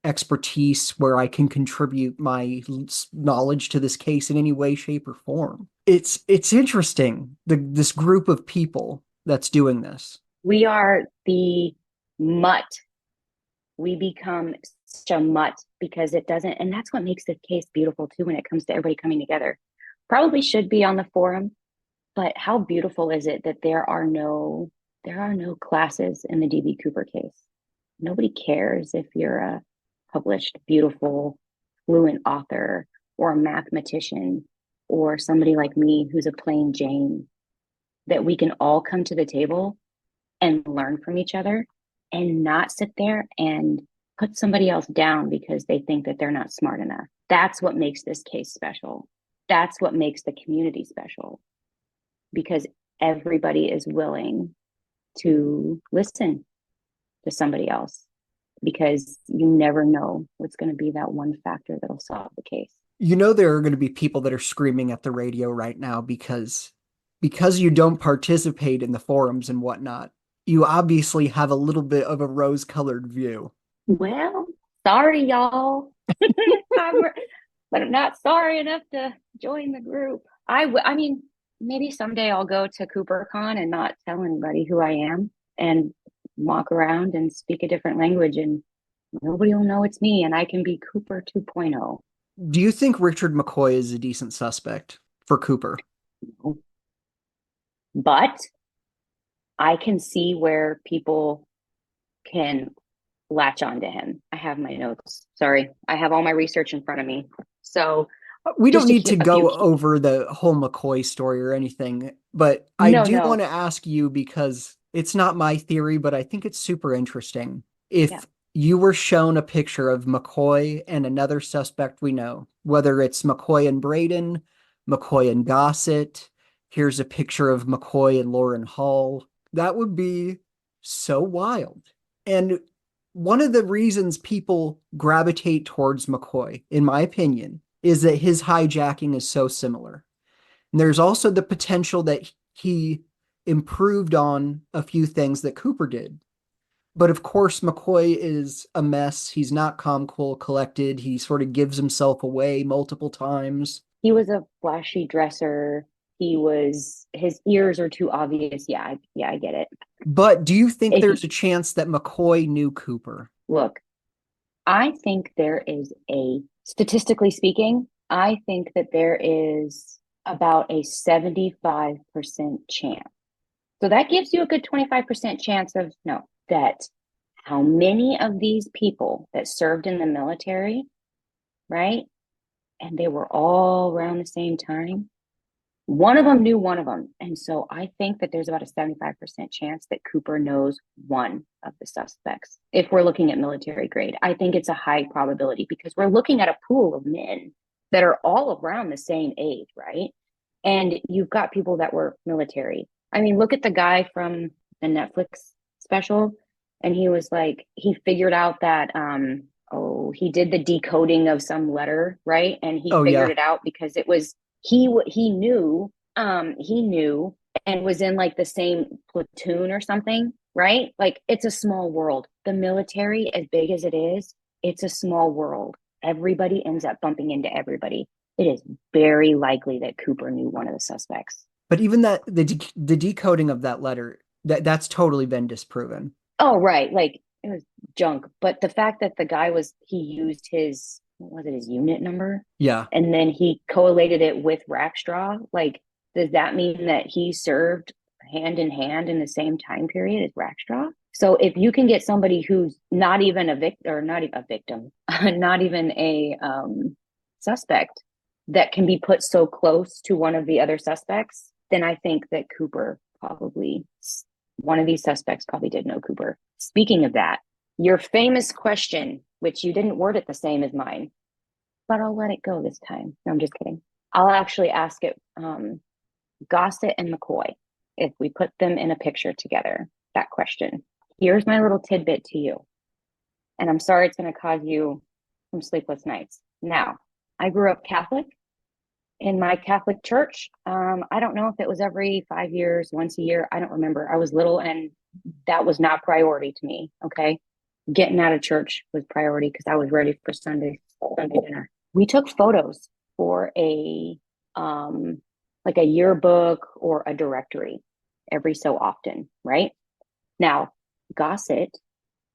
Speaker 3: expertise where I can contribute my knowledge to this case in any way, shape, or form. It's interesting, this group of people that's doing this.
Speaker 2: We are the mutt. We become such a mutt because it doesn't, and that's what makes the case beautiful too when it comes to everybody coming together. Probably should be on the forum, but how beautiful is it that there are no classes in the DB Cooper case. Nobody cares if you're a published, beautiful, fluent author or a mathematician or somebody like me who's a plain Jane, that we can all come to the table and learn from each other and not sit there and put somebody else down because they think that they're not smart enough. That's what makes this case special. That's what makes the community special, because everybody is willing to listen to somebody else, because you never know what's going to be that one factor that'll solve the case.
Speaker 3: There are going to be people that are screaming at the radio right now because because you don't participate in the forums and whatnot, you obviously have a little bit of a rose-colored view.
Speaker 2: Well, sorry, y'all. But I'm not sorry enough to join the group. I mean, maybe someday I'll go to CooperCon and not tell anybody who I am and walk around and speak a different language, and nobody will know it's me, and I can be Cooper 2.0.
Speaker 3: Do you think Richard McCoy is a decent suspect for Cooper?
Speaker 2: No. But I can see where people can latch onto him. I have my notes. Sorry. I have all my research in front of me. So
Speaker 3: we don't need to go over the whole McCoy story or anything, but I do want to ask you, because it's not my theory, but I think it's super interesting. If you were shown a picture of McCoy and another suspect we know, whether it's McCoy and Braden, McCoy and Gossett, here's a picture of McCoy and Lauren Hall, that would be so wild. And one of the reasons people gravitate towards McCoy, in my opinion, is that his hijacking is so similar. And there's also the potential that he improved on a few things that Cooper did. But of course, McCoy is a mess. He's not calm, cool, collected. He sort of gives himself away multiple times.
Speaker 2: He was a flashy dresser. His ears are too obvious. Yeah, I get it.
Speaker 3: But do you think there's a chance that McCoy knew Cooper?
Speaker 2: Look, I think there is statistically speaking, I think that there is about a 75% chance. So that gives you a good 25% chance that how many of these people that served in the military, right? And they were all around the same time. One of them knew one of them. And so I think that there's about a 75% chance that Cooper knows one of the suspects. If we're looking at military grade, I think it's a high probability, because we're looking at a pool of men that are all around the same age, right? And you've got people that were military. I mean, look at the guy from the Netflix special. And he was like, he figured out that, he did the decoding of some letter, right? And he figured it out because it was, he knew and was in like the same platoon or something, right? Like, it's a small world. The military, as big as it is, it's a small world. Everybody ends up bumping into everybody. It is very likely that Cooper knew one of the suspects.
Speaker 3: But even that, the decoding of that letter, that's totally been disproven.
Speaker 2: Oh, right. Like, it was junk. But the fact that the guy he used his, what was it, his unit number?
Speaker 3: Yeah.
Speaker 2: And then he collated it with Rackstraw. Like, does that mean that he served hand in hand in the same time period as Rackstraw? So if you can get somebody who's not even a victim, or not even a victim, not even a suspect, that can be put so close to one of the other suspects, then I think that one of these suspects probably did know Cooper. Speaking of that, your famous question, which you didn't word it the same as mine, but I'll let it go this time. No, I'm just kidding. I'll actually ask it, Gossett and McCoy, if we put them in a picture together, that question. Here's my little tidbit to you. And I'm sorry it's going to cause you some sleepless nights. Now, I grew up Catholic. In my Catholic church, I don't know if it was every 5 years, once a year. I don't remember. I was little, and that was not priority to me. Okay. Getting out of church was priority because I was ready for Sunday dinner. We took photos for like a yearbook or a directory every so often, right? Now, Gossett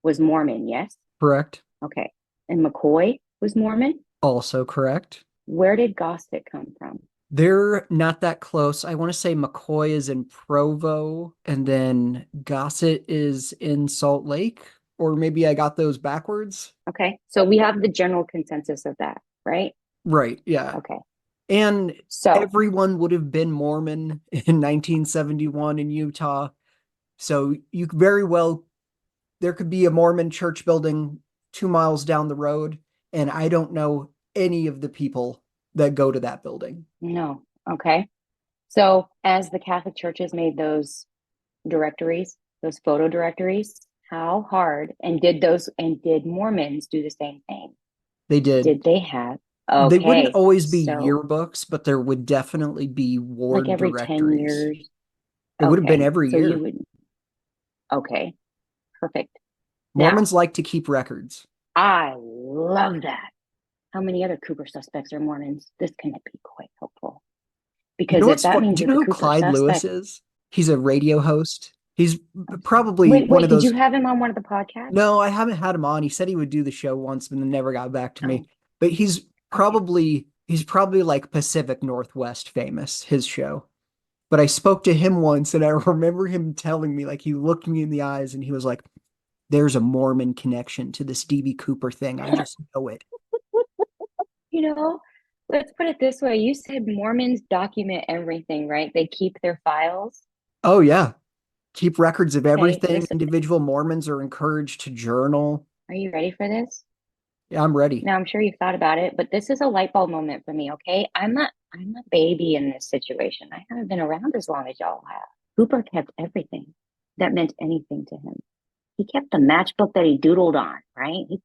Speaker 2: was Mormon, yes?
Speaker 3: Correct.
Speaker 2: Okay. And McCoy was Mormon?
Speaker 3: Also correct.
Speaker 2: Where did Gossett come from?
Speaker 3: They're not that close. I want to say McCoy is in Provo, and then Gossett is in Salt Lake, or maybe I got those backwards.
Speaker 2: Okay. So we have the general consensus of that, right?
Speaker 3: Right. Yeah.
Speaker 2: Okay.
Speaker 3: And
Speaker 2: so
Speaker 3: everyone would have been Mormon in 1971 in Utah. So you very well, there could be a Mormon church building 2 miles down the road, and I don't know any of the people that go to that building.
Speaker 2: No. Okay. So as the Catholic churches made those directories, those photo directories, how hard, and did Mormons do the same thing?
Speaker 3: They did.
Speaker 2: Did they have
Speaker 3: They wouldn't
Speaker 2: Okay,
Speaker 3: always be
Speaker 2: so
Speaker 3: yearbooks, but there would definitely be
Speaker 2: like
Speaker 3: ward
Speaker 2: every 10
Speaker 3: directories.
Speaker 2: years.
Speaker 3: It would have been
Speaker 2: Okay,
Speaker 3: every
Speaker 2: so you
Speaker 3: year.
Speaker 2: would, okay, perfect. Now,
Speaker 3: Mormons like to keep records.
Speaker 2: I love that. How many other Cooper suspects are Mormons? This can be quite helpful.
Speaker 3: You know
Speaker 2: Because if
Speaker 3: what's
Speaker 2: that
Speaker 3: fun?
Speaker 2: means
Speaker 3: Do you
Speaker 2: that
Speaker 3: know
Speaker 2: the
Speaker 3: who
Speaker 2: Cooper
Speaker 3: Clyde Lewis
Speaker 2: suspect,
Speaker 3: is? He's a radio host. He's probably
Speaker 2: wait,
Speaker 3: one
Speaker 2: wait,
Speaker 3: of
Speaker 2: did you
Speaker 3: those.
Speaker 2: have him on one of the podcasts?
Speaker 3: No, I haven't had him on. He said he would do the show once, but then never got back to me.
Speaker 2: Oh,
Speaker 3: But
Speaker 2: okay.
Speaker 3: he's probably like Pacific Northwest famous, his show. But I spoke to him once and I remember him telling me, like, he looked me in the eyes and he was like, there's a Mormon connection to this DB Cooper thing. I just know it.
Speaker 2: You know, let's put it this way. You said Mormons document everything, right? They keep their files.
Speaker 3: Oh yeah. Keep records of
Speaker 2: Okay,
Speaker 3: everything.
Speaker 2: listen,
Speaker 3: Individual Mormons are encouraged to journal.
Speaker 2: are you ready for this?
Speaker 3: Yeah, I'm ready.
Speaker 2: Now, I'm sure you've thought about it, but this is a light bulb moment for me, okay? I'm a baby in this situation. I haven't been around as long as y'all have. Cooper kept everything that meant anything to him. He kept the matchbook that he doodled on, right? He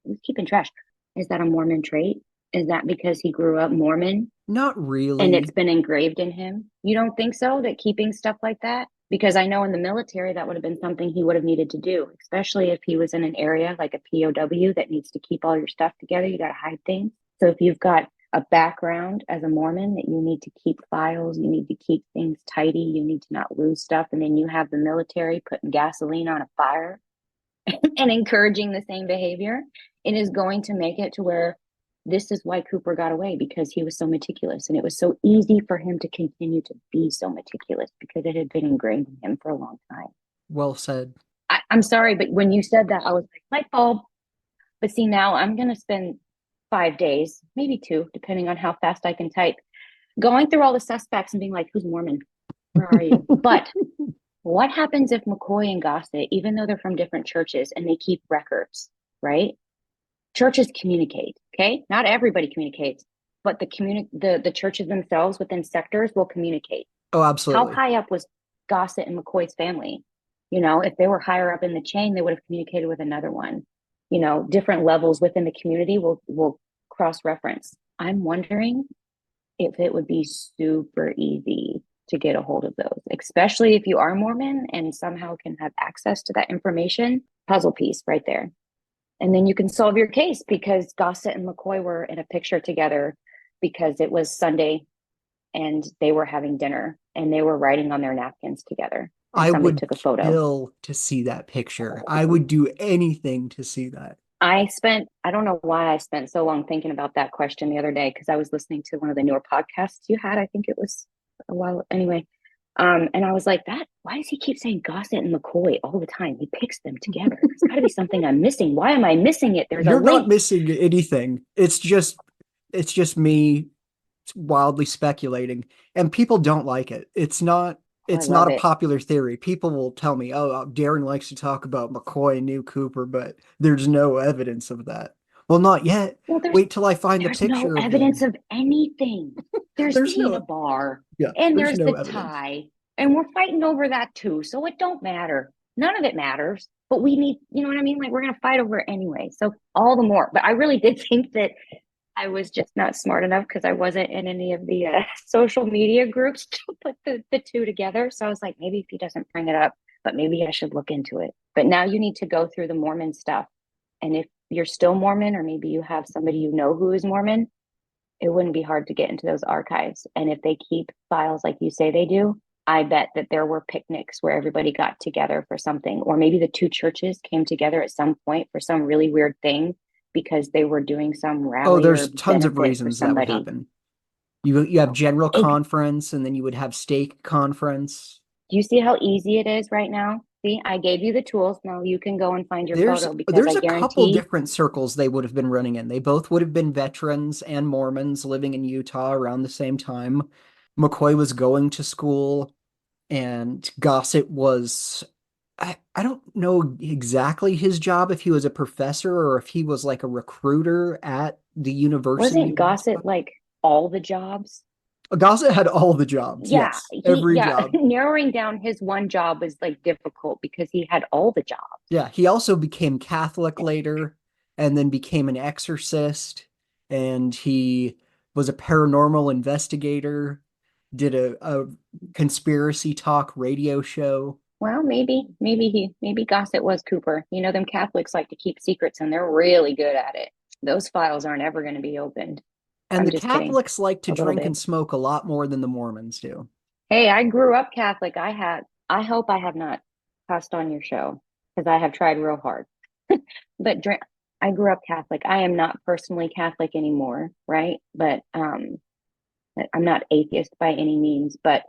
Speaker 2: was keeping trash. Is that a Mormon trait? Is that because he grew up Mormon
Speaker 3: Not
Speaker 2: and it's
Speaker 3: really.
Speaker 2: been engraved in him? You don't think so? That keeping stuff like that? Because I know in the military that would have been something he would have needed to do, especially if he was in an area like a POW that needs to keep all your stuff together. You got to hide things. So if you've got a background as a Mormon that you need to keep files, you need to keep things tidy, you need to not lose stuff, and then you have the military putting gasoline on a fire and encouraging the same behavior, it is going to make it to where this is why Cooper got away, because he was so meticulous. And it was so easy for him to continue to be so meticulous because it had been ingrained in him for a long time.
Speaker 3: Well said.
Speaker 2: I'm sorry, but when you said that, I was like, light bulb. But see, now I'm going to spend 5 days, maybe 2, depending on how fast I can type, going through all the suspects and being like, who's Mormon? Where are you? But what happens if McCoy and Gossett, even though they're from different churches and they keep records, right? Churches communicate, okay? Not everybody communicates, but the churches themselves within sectors will communicate.
Speaker 3: Oh,
Speaker 2: How
Speaker 3: absolutely.
Speaker 2: high up was Gossett and McCoy's family? You know, if they were higher up in the chain, they would have communicated with another one. You know, different levels within the community will cross-reference. I'm wondering if it would be super easy to get a hold of those, especially if you are Mormon and somehow can have access to that information. Puzzle piece right there. And then you can solve your case because Gossett and McCoy were in a picture together because it was Sunday and they were having dinner and they were writing on their napkins together and
Speaker 3: I
Speaker 2: somebody
Speaker 3: would
Speaker 2: took a photo.
Speaker 3: kill to see that picture. I would do anything to see that.
Speaker 2: I don't know why I spent so long thinking about that question the other day because I was listening to one of the newer podcasts you had. I think it was a while anyway. And I was like, why does he keep saying Gossett and McCoy all the time? He picks them together. There's got to be something I'm missing. Why am I missing it? There's a
Speaker 3: You're not
Speaker 2: link.
Speaker 3: missing anything. It's just me wildly speculating, and people don't like it.
Speaker 2: Oh, I
Speaker 3: It's not
Speaker 2: love
Speaker 3: a
Speaker 2: it.
Speaker 3: popular theory. People will tell me, "Oh, Darren likes to talk about McCoy and New Cooper," but there's no evidence of that. Well, not yet.
Speaker 2: Well,
Speaker 3: Wait till I find the
Speaker 2: there's no
Speaker 3: picture of
Speaker 2: evidence
Speaker 3: them.
Speaker 2: of anything. There's
Speaker 3: There's
Speaker 2: tea in the
Speaker 3: no,
Speaker 2: bar
Speaker 3: yeah,
Speaker 2: and
Speaker 3: there's
Speaker 2: there's
Speaker 3: no
Speaker 2: the
Speaker 3: evidence.
Speaker 2: tie. And we're fighting over that too. So it don't matter. None of it matters. But we need, you know what I mean? Like we're gonna fight over it anyway. So all the more. But I really did think that I was just not smart enough because I wasn't in any of the social media groups to put the two together. So I was like, maybe if he doesn't bring it up, but maybe I should look into it. But now you need to go through the Mormon stuff. And if you're still Mormon, or maybe you have somebody you know who is Mormon, it wouldn't be hard to get into those archives. And if they keep files like you say they do, I bet that there were picnics where everybody got together for something, or maybe the two churches came together at some point for some really weird thing because they were doing some
Speaker 3: Oh,
Speaker 2: rally or
Speaker 3: there's tons of
Speaker 2: benefit for
Speaker 3: reasons that would
Speaker 2: somebody.
Speaker 3: happen. You have general
Speaker 2: It,
Speaker 3: conference, and then you would have stake conference.
Speaker 2: do you see how easy it is right now? See, I gave you the tools. Now you can go and find your
Speaker 3: There's
Speaker 2: photo because
Speaker 3: there's
Speaker 2: I
Speaker 3: a couple
Speaker 2: guarantee.
Speaker 3: different circles they would have been running in. They both would have been veterans and Mormons living in Utah around the same time. McCoy was going to school, and Gossett was, I don't know exactly his job, if he was a professor or if he was like a recruiter at the University
Speaker 2: Wasn't
Speaker 3: of Utah.
Speaker 2: Gossett like all the jobs?
Speaker 3: Gossett had all the jobs,
Speaker 2: Yeah,
Speaker 3: yes, every job.
Speaker 2: narrowing down his one job was like difficult because he had all the jobs.
Speaker 3: Yeah, he also became Catholic later and then became an exorcist. and he was a paranormal investigator, did a conspiracy talk radio show.
Speaker 2: Well, maybe Gossett was Cooper. You know, them Catholics like to keep secrets and they're really good at it. Those files aren't ever going to be opened.
Speaker 3: And
Speaker 2: I'm
Speaker 3: the
Speaker 2: just kidding.
Speaker 3: Catholics like to
Speaker 2: A little
Speaker 3: drink
Speaker 2: bit.
Speaker 3: and smoke a lot more than the Mormons do.
Speaker 2: Hey, I grew up Catholic. I hope I have not cussed on your show because I have tried real hard. But I grew up Catholic. I am not personally Catholic anymore, right? But I'm not atheist by any means, but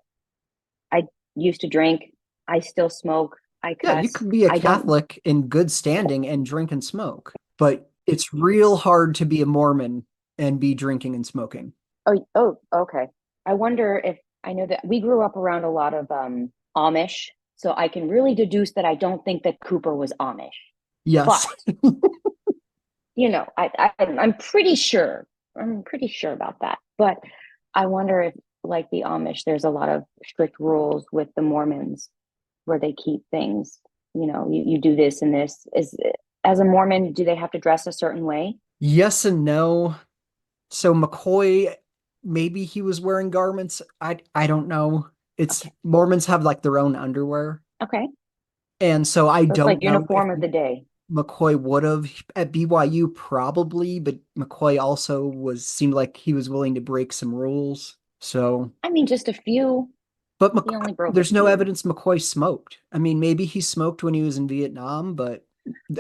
Speaker 2: I used to drink. I still smoke. I
Speaker 3: Yeah, you
Speaker 2: cuss.
Speaker 3: could be a
Speaker 2: I don't.
Speaker 3: Catholic in good standing and drink and smoke, but it's real hard to be a Mormon and be drinking and smoking.
Speaker 2: Oh, okay. I wonder if I know that we grew up around a lot of Amish, so I can really deduce that I don't think that Cooper was Amish.
Speaker 3: Yes.
Speaker 2: But you know, I'm pretty sure. I'm pretty sure about that. But I wonder if, like the Amish, there's a lot of strict rules with the Mormons where they keep things. You know, you do this and this. As a Mormon, do they have to dress a certain way?
Speaker 3: Yes and no. So McCoy, maybe he was wearing garments. I don't know. It's
Speaker 2: Okay.
Speaker 3: Mormons have like their own underwear.
Speaker 2: Okay.
Speaker 3: And so I
Speaker 2: So it's
Speaker 3: don't
Speaker 2: like
Speaker 3: know if
Speaker 2: uniform of the day.
Speaker 3: McCoy would have at BYU probably, but McCoy also seemed like he was willing to break some rules. So,
Speaker 2: I mean, just a few.
Speaker 3: but
Speaker 2: He only broke a
Speaker 3: there's no
Speaker 2: few.
Speaker 3: evidence McCoy smoked. I mean, maybe he smoked when he was in Vietnam, but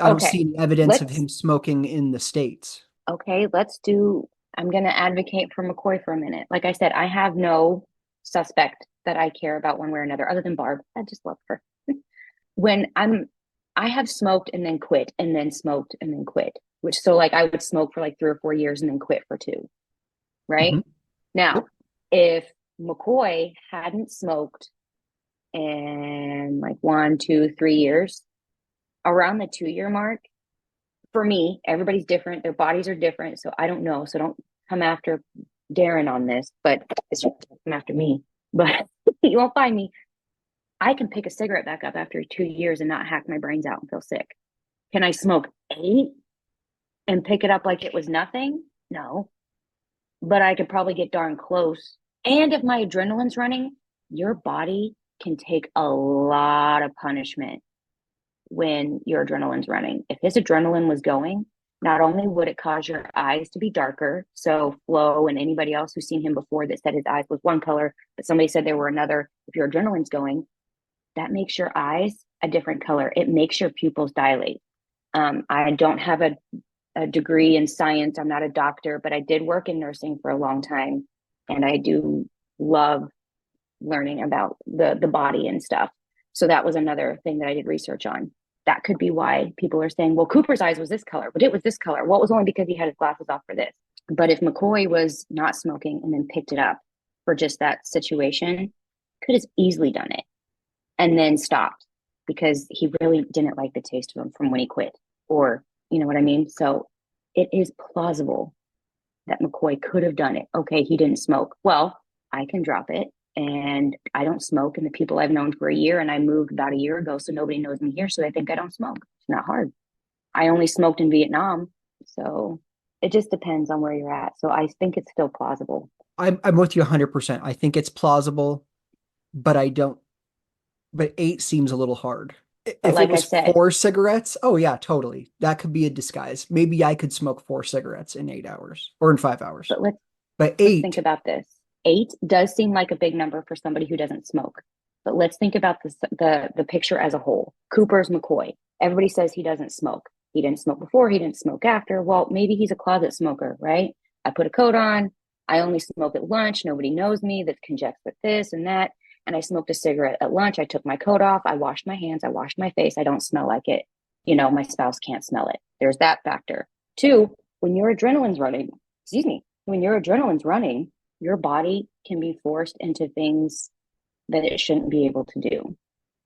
Speaker 3: I don't see
Speaker 2: Okay.
Speaker 3: any evidence of
Speaker 2: Let's
Speaker 3: him smoking in the States.
Speaker 2: okay, let's do I'm going to advocate for McCoy for a minute. Like I said, I have no suspect that I care about one way or another other than Barb. I just love her. When I have smoked and then quit and then smoked and then quit, which so like I would smoke for like 3 or 4 years and then quit for 2, right?
Speaker 3: Mhm.
Speaker 2: Now,
Speaker 3: Yep.
Speaker 2: if McCoy hadn't smoked in like 1, 2, 3 years, around the 2 year mark, for me, everybody's different. Their bodies are different. So I don't know. So don't come after Darren on this, but it's come after me. But you won't find me. I can pick a cigarette back up after 2 years and not hack my brains out and feel sick. Can I smoke 8 and pick it up like it was nothing? No. But I could probably get darn close. And if my adrenaline's running, your body can take a lot of punishment when your adrenaline's running. If his adrenaline was going, not only would it cause your eyes to be darker, so Flo and anybody else who's seen him before that said his eyes was one color, but somebody said they were another, if your adrenaline's going, that makes your eyes a different color. It makes your pupils dilate. I don't have a degree in science. I'm not a doctor, but I did work in nursing for a long time. And I do love learning about the body and stuff. So that was another thing that I did research on. That could be why people are saying, well, Cooper's eyes was this color, but it was this color. Well, it was only because he had his glasses off for this. But if McCoy was not smoking and then picked it up for just that situation, could have easily done it and then stopped because he really didn't like the taste of them from when he quit. Or, you know what I mean? So it is plausible that McCoy could have done it. Okay, he didn't smoke. Well, I can drop it and I don't smoke. And the people I've known for a year, and I moved about a year ago, so nobody knows me here. So they think I don't smoke. It's not hard. I only smoked in Vietnam. So it just depends on where you're at. So I think it's still plausible.
Speaker 3: I'm with you 100%. I think it's plausible, but I don't, but 8 seems a little hard.
Speaker 2: But
Speaker 3: If it
Speaker 2: like I
Speaker 3: was
Speaker 2: said,
Speaker 3: 4 cigarettes, oh yeah, totally. That could be a disguise. Maybe I could smoke 4 cigarettes in 8 hours or in 5 hours.
Speaker 2: but
Speaker 3: But
Speaker 2: let's think
Speaker 3: 8,
Speaker 2: about this. 8 does seem like a big number for somebody who doesn't smoke. But let's think about this, the picture as a whole. Cooper's McCoy. Everybody says he doesn't smoke. He didn't smoke before, he didn't smoke after. Well, maybe he's a closet smoker, right? I put a coat on. I only smoke at lunch. Nobody knows me. That conjects with this and that. And I smoked a cigarette at lunch. I took my coat off. I washed my hands. I washed my face. I don't smell like it. You know, my spouse can't smell it. There's that factor. 2, when your adrenaline's running, excuse me, when your adrenaline's running, your body can be forced into things that it shouldn't be able to do,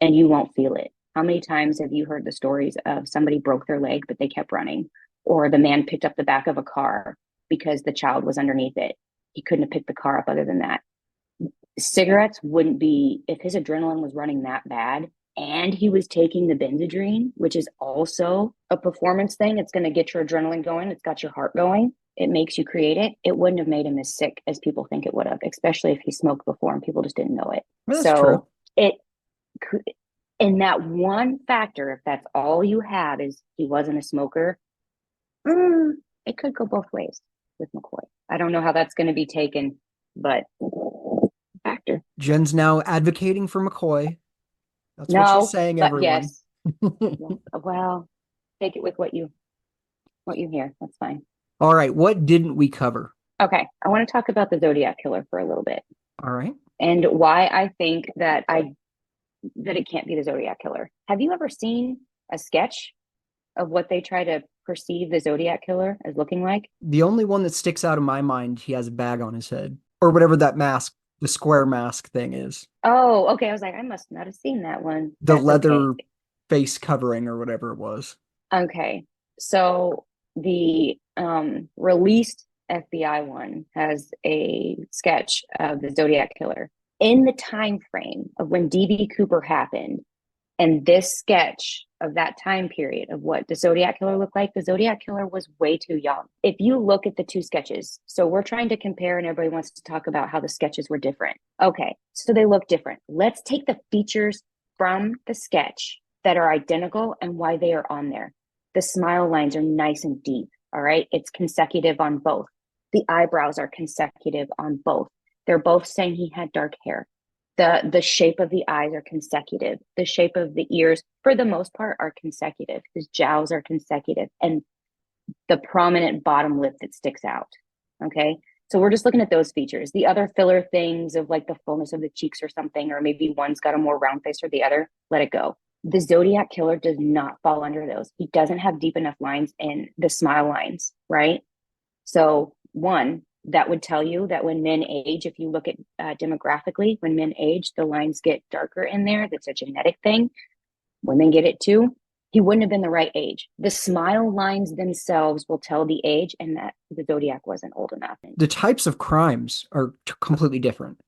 Speaker 2: and you won't feel it. How many times have you heard the stories of somebody broke their leg, but they kept running? Or the man picked up the back of a car because the child was underneath it. He couldn't have picked the car up other than that. Cigarettes wouldn't be, if his adrenaline was running that bad and he was taking the Benzedrine, which is also a performance thing. It's going to get your adrenaline going. It's got your heart going. It makes you create it. It wouldn't have made him as sick as people think it would have, especially if he smoked before and people just didn't know it.
Speaker 3: Well, that's true.
Speaker 2: In that one factor, if that's all you have is he wasn't a smoker, it could go both ways with McCoy. I don't know how that's going to be taken, but factor.
Speaker 3: Jen's now advocating for McCoy. That's what she's saying, everyone.
Speaker 2: Yes. Well, take it with what you hear. That's fine.
Speaker 3: All right. What didn't we cover?
Speaker 2: Okay. I want to talk about the Zodiac Killer for a little bit.
Speaker 3: All right.
Speaker 2: And why I think that it can't be the Zodiac Killer. Have you ever seen a sketch of what they try to perceive the Zodiac Killer as looking like?
Speaker 3: The only one that sticks out in my mind, he has a bag on his head, or whatever that mask, the square mask thing is.
Speaker 2: Oh, okay. I was like, I must not have seen that one.
Speaker 3: The leather face covering or whatever it was.
Speaker 2: Okay. So the released FBI one has a sketch of the Zodiac Killer in the time frame of when DB Cooper happened, and this sketch of that time period of what the Zodiac Killer looked like. The Zodiac Killer was way too young. If you look at the two sketches, so we're trying to compare and everybody wants to talk about how the sketches were different. Okay, so they look different. Let's take the features from the sketch that are identical and why they are on there. The smile lines are nice and deep, all right? It's consecutive on both. The eyebrows are consecutive on both. They're both saying he had dark hair. The shape of the eyes are consecutive. The shape of the ears, for the most part, are consecutive. His jowls are consecutive. And the prominent bottom lip that sticks out, okay? So we're just looking at those features. The other filler things of like the fullness of the cheeks or something, or maybe one's got a more round face or the other, let it go. The Zodiac Killer does not fall under those. He doesn't have deep enough lines in the smile lines, right? So one, that would tell you that when men age, if you look at demographically, when men age, the lines get darker in there. That's a genetic thing. Women get it too. He wouldn't have been the right age. The smile lines themselves will tell the age and that the Zodiac wasn't old enough.
Speaker 3: The types of crimes are completely different.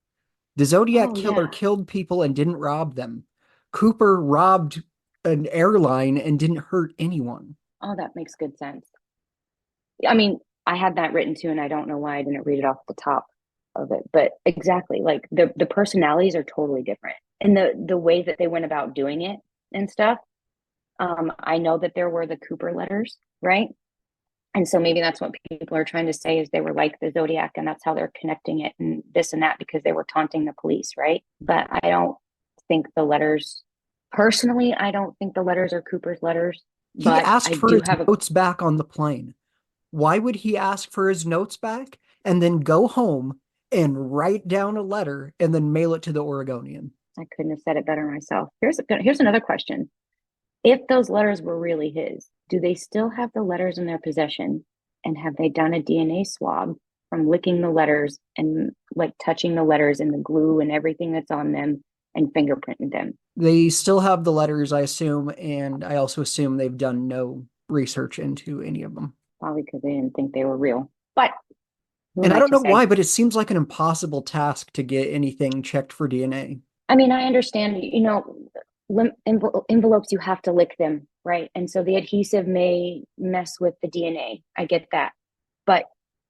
Speaker 3: The Zodiac Killer killed people and didn't rob them. Cooper robbed an airline and didn't hurt anyone.
Speaker 2: Oh, that makes good sense. I mean, I had that written too, and I don't know why I didn't read it off the top of it. But exactly, like the personalities are totally different. And the way that they went about doing it and stuff. I know that there were the Cooper letters, right? And so maybe that's what people are trying to say is they were like the Zodiac and that's how they're connecting it and this and that because they were taunting the police, right? But I don't think the letters, personally, I don't think the letters are Cooper's letters.
Speaker 3: He asked for his notes back on the plane. Why would he ask for his notes back and then go home and write down a letter and then mail it to the Oregonian?
Speaker 2: I couldn't have said it better myself. Here's another question. If those letters were really his, do they still have the letters in their possession? And have they done a DNA swab from licking the letters and like touching the letters and the glue and everything that's on them and fingerprinting them?
Speaker 3: They still have the letters, I assume. And I also assume they've done no research into any of them.
Speaker 2: Probably because they didn't think they were real. But
Speaker 3: and I don't know why, but it seems like an impossible task to get anything checked for DNA.
Speaker 2: I mean, I understand, envelopes, you have to lick them, right? And so the adhesive may mess with the DNA. I get that. But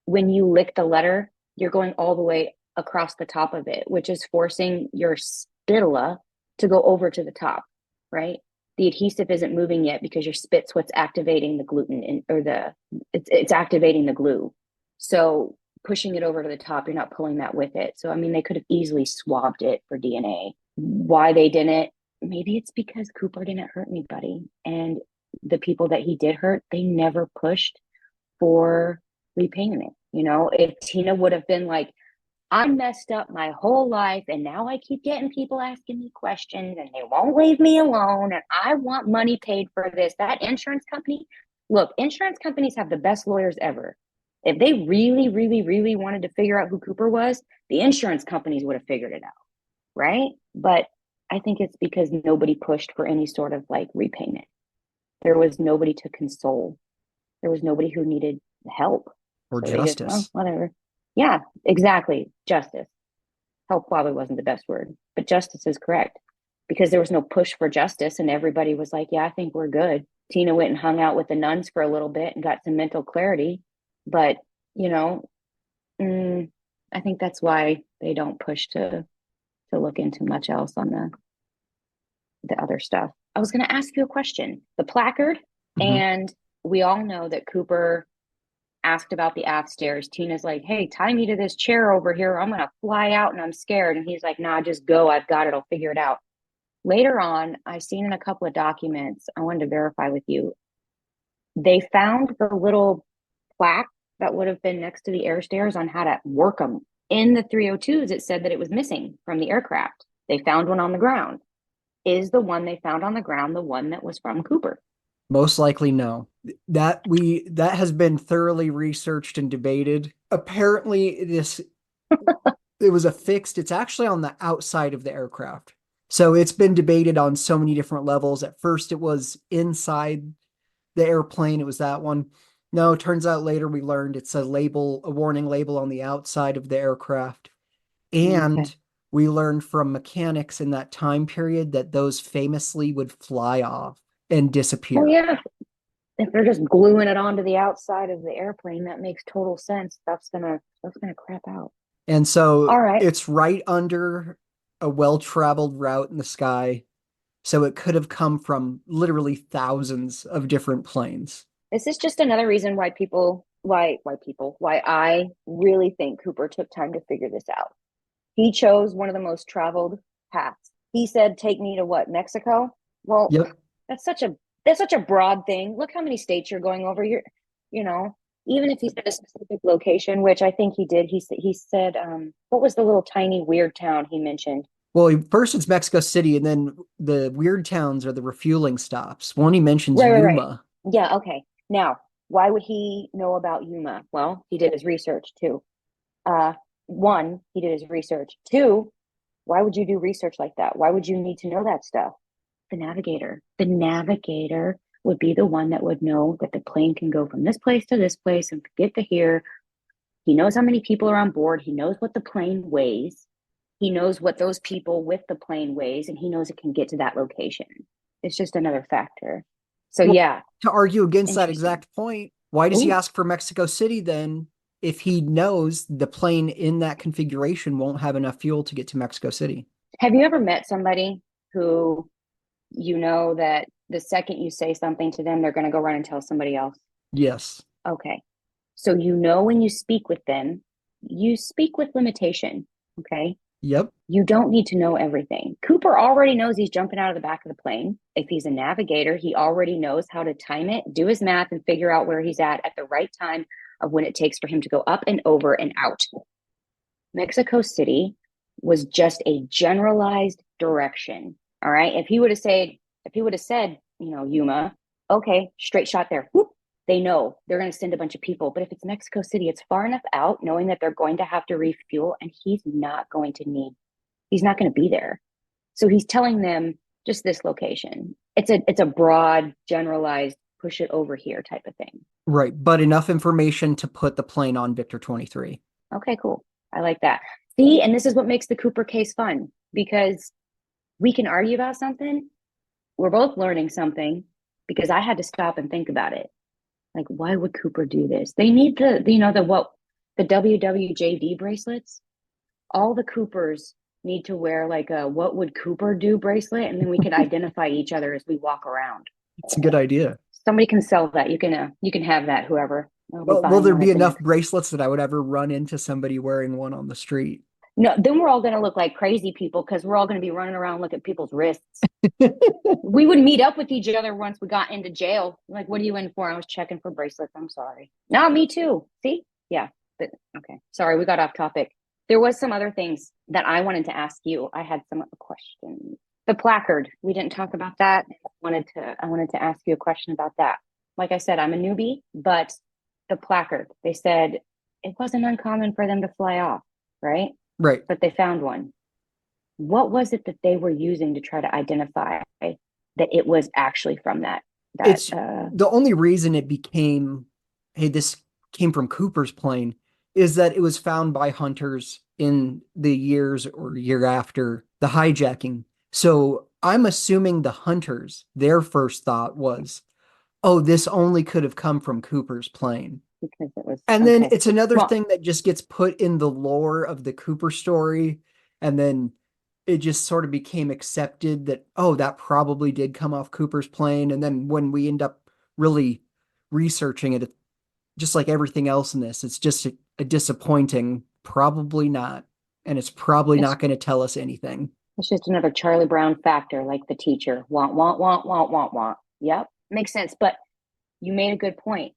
Speaker 2: when you lick the letter, you're going all the way across the top of it, which is forcing your spitula to go over to the top, right? The adhesive isn't moving yet because your spit's what's activating the gluten it's activating the glue. So pushing it over to the top, you're not pulling that with it. So, I mean, they could have easily swabbed it for DNA. Why they didn't, maybe it's because Cooper didn't hurt anybody. And the people that he did hurt, they never pushed for repayment. If Tina would have been like, I messed up my whole life and now I keep getting people asking me questions and they won't leave me alone and I want money paid for this. That insurance company, look, insurance companies have the best lawyers ever. If they really, really, really wanted to figure out who Cooper was, the insurance companies would have figured it out, right? But I think it's because nobody pushed for any sort of like repayment. There was nobody to console. There was nobody who needed help.
Speaker 3: Or so justice.
Speaker 2: Whatever. Yeah, exactly. Justice. Help probably wasn't the best word, but justice is correct. because there was no push for justice, and everybody was like, yeah, I think we're good. Tina went and hung out with the nuns for a little bit and got some mental clarity. But, you know, I think that's why they don't push to look into much else on the other stuff. I was going to ask you a question. The placard, and we all know that Cooper asked about the aft stairs. Tina's like, hey, tie me to this chair over here. I'm going to fly out and I'm scared. And he's like, nah, just go. I've got it. I'll figure it out. Later on, I've seen in a couple of documents, I wanted to verify with you, they found the little plaque that would have been next to the air stairs on how to work them. In the 302s, it said that it was missing from the aircraft. They found one on the ground. Is the one they found on the ground the one that was from Cooper?
Speaker 3: Most likely no. That has been thoroughly researched and debated. Apparently it was affixed. It's actually on the outside of the aircraft. So it's been debated on so many different levels. At first it was inside the airplane. It was that one. No, turns out later we learned it's a warning label on the outside of the aircraft. And we learned from mechanics in that time period that those famously would fly off and disappear.
Speaker 2: Oh, yeah. If they're just gluing it onto the outside of the airplane, that makes total sense. Stuff's gonna crap out.
Speaker 3: And so
Speaker 2: all right.
Speaker 3: It's right under a well-traveled route in the sky. So it could have come from literally thousands of different planes.
Speaker 2: This is just another reason why I really think Cooper took time to figure this out. He chose one of the most traveled paths. He said, take me to what, Mexico? Well,
Speaker 3: yep.
Speaker 2: That's such a broad thing. Look how many states you're going over. You're, you know, even if he said a specific location, which I think he did. He said, what was the little tiny weird town he mentioned?
Speaker 3: Well, first it's Mexico City, and then the weird towns are the refueling stops. One he mentions Yuma.
Speaker 2: Right. Yeah, okay. Now, why would he know about Yuma? Well, he did his research too. One, he did his research. Two, why would you do research like that? Why would you need to know that stuff? The navigator. The navigator would be the one that would know that the plane can go from this place to this place and get to here. He knows how many people are on board. He knows what the plane weighs. He knows what those people with the plane weighs, and he knows it can get to that location. It's just another factor. So, well, yeah.
Speaker 3: To argue against that exact point, why does he ask for Mexico City then if he knows the plane in that configuration won't have enough fuel to get to Mexico City?
Speaker 2: Have you ever met somebody who you know that the second you say something to them, they're going to go run and tell somebody else?
Speaker 3: Yes.
Speaker 2: Okay. So when you speak with them, you speak with limitation. Okay.
Speaker 3: Yep.
Speaker 2: You don't need to know everything. Cooper already knows he's jumping out of the back of the plane. If he's a navigator, he already knows how to time it, do his math, and figure out where he's at the right time of when it takes for him to go up and over and out. Mexico City was just a generalized direction. All right. If he would have said, Yuma, okay, straight shot there. Whoop, they know they're going to send a bunch of people. But if it's Mexico City, it's far enough out, knowing that they're going to have to refuel, and he's not going to be there. So he's telling them just this location. It's a broad, generalized, push it over here type of thing.
Speaker 3: Right. But enough information to put the plane on Victor 23.
Speaker 2: Okay, cool. I like that. See, and this is what makes the Cooper case fun, because we can argue about something. We're both learning something, because I had to stop and think about it. Like, why would Cooper do this? They need the WWJD bracelets. All the Coopers need to wear like a "what would Cooper do" bracelet, and then we can identify each other as we walk around.
Speaker 3: It's a good idea.
Speaker 2: Somebody can sell that. You can have that, whoever.
Speaker 3: Will there be enough bracelets that I would ever run into somebody wearing one on the street?
Speaker 2: No, then we're all going to look like crazy people, because we're all going to be running around looking at people's wrists. We would meet up with each other once we got into jail. Like, what are you in for? I was checking for bracelets. I'm sorry. No, me too. See? Yeah. But okay. Sorry, we got off topic. There was some other things that I wanted to ask you. I had some questions. The placard. We didn't talk about that. I wanted to ask you a question about that. Like I said, I'm a newbie, but the placard, they said it wasn't uncommon for them to fly off, right?
Speaker 3: Right.
Speaker 2: But they found one. What was it that they were using to try to identify that it was actually from that?
Speaker 3: It's the only reason it became, hey, this came from Cooper's plane, is that it was found by hunters in the year after the hijacking. So I'm assuming the hunters, their first thought was, oh, this only could have come from Cooper's plane.
Speaker 2: Because it was
Speaker 3: And then
Speaker 2: okay.
Speaker 3: it's another
Speaker 2: Well,
Speaker 3: thing that just gets put in the lore of the Cooper story. And then it just sort of became accepted that, oh, that probably did come off Cooper's plane. And then when we end up really researching it, just like everything else in this, it's just a disappointing, probably not. And it's probably
Speaker 2: it's
Speaker 3: not going to tell us anything.
Speaker 2: it's just another Charlie Brown factor, like the teacher. Want. Yep, makes sense. But you made a good point.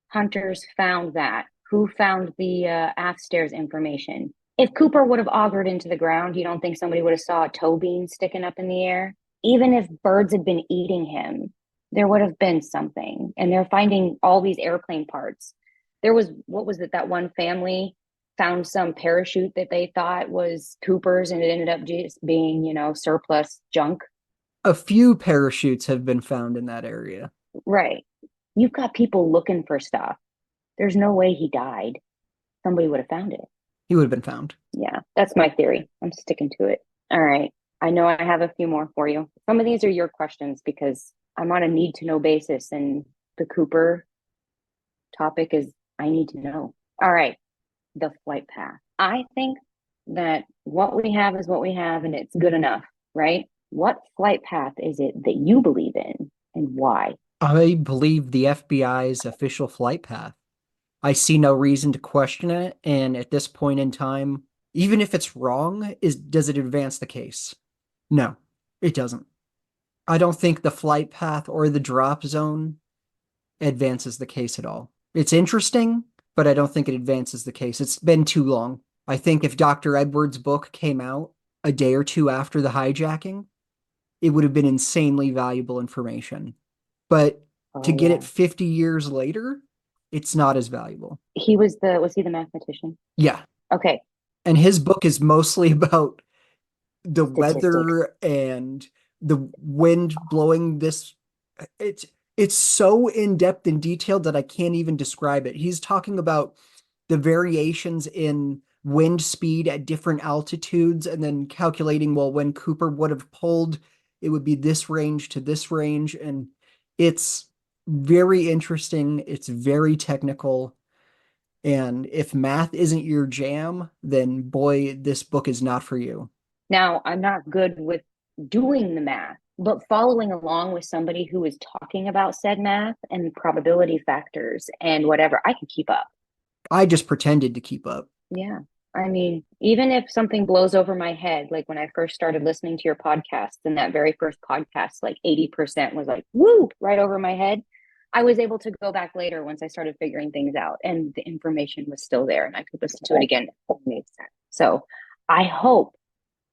Speaker 2: Hunters found that. Who found the aft stairs information? If Cooper would have augured into the ground, you don't think somebody would have saw a toe beam sticking up in the air? Even if birds had been eating him, there would have been something. And they're finding all these airplane parts. There was, what was it, that one family found some parachute that they thought was Cooper's and it ended up just being, surplus junk.
Speaker 3: A few parachutes have been found in that area.
Speaker 2: Right. You've got people looking for stuff. There's no way he died. Somebody would have found it.
Speaker 3: He would have been found.
Speaker 2: Yeah, that's my theory. I'm sticking to it. All right. I know I have a few more for you. Some of these are your questions because I'm on a need to know basis, and the Cooper topic is I need to know. All right. The flight path. I think that what we have is what we have, and it's good enough, right? What flight path is it that you believe in and why?
Speaker 3: I believe the FBI's official flight path. I see no reason to question it, and at this point in time, even if it's wrong, does it advance the case? No, it doesn't. I don't think the flight path or the drop zone advances the case at all. It's interesting, but I don't think it advances the case. It's been too long. I think if Dr. Edwards' book came out a day or two after the hijacking, it would have been insanely valuable information. But to
Speaker 2: Oh
Speaker 3: get
Speaker 2: yeah.
Speaker 3: it 50 years later, it's not as valuable.
Speaker 2: Was he the mathematician?
Speaker 3: Yeah.
Speaker 2: Okay.
Speaker 3: And his book is mostly about the
Speaker 2: Statistics.
Speaker 3: weather and the wind blowing this. It's so in-depth and detailed that I can't even describe it. He's talking about the variations in wind speed at different altitudes and then calculating, well, when Cooper would have pulled, it would be this range to this range. And it's very interesting. It's very technical. And if math isn't your jam, then boy, this book is not for you.
Speaker 2: Now, I'm not good with doing the math, but following along with somebody who is talking about said math and probability factors and whatever, I can keep up.
Speaker 3: I just pretended to keep up.
Speaker 2: Yeah. I mean, even if something blows over my head, like when I first started listening to your podcast, and that very first podcast, like 80% was like, woo, right over my head. I was able to go back later once I started figuring things out and the information was still there and I could listen to it again. It made sense. So I hope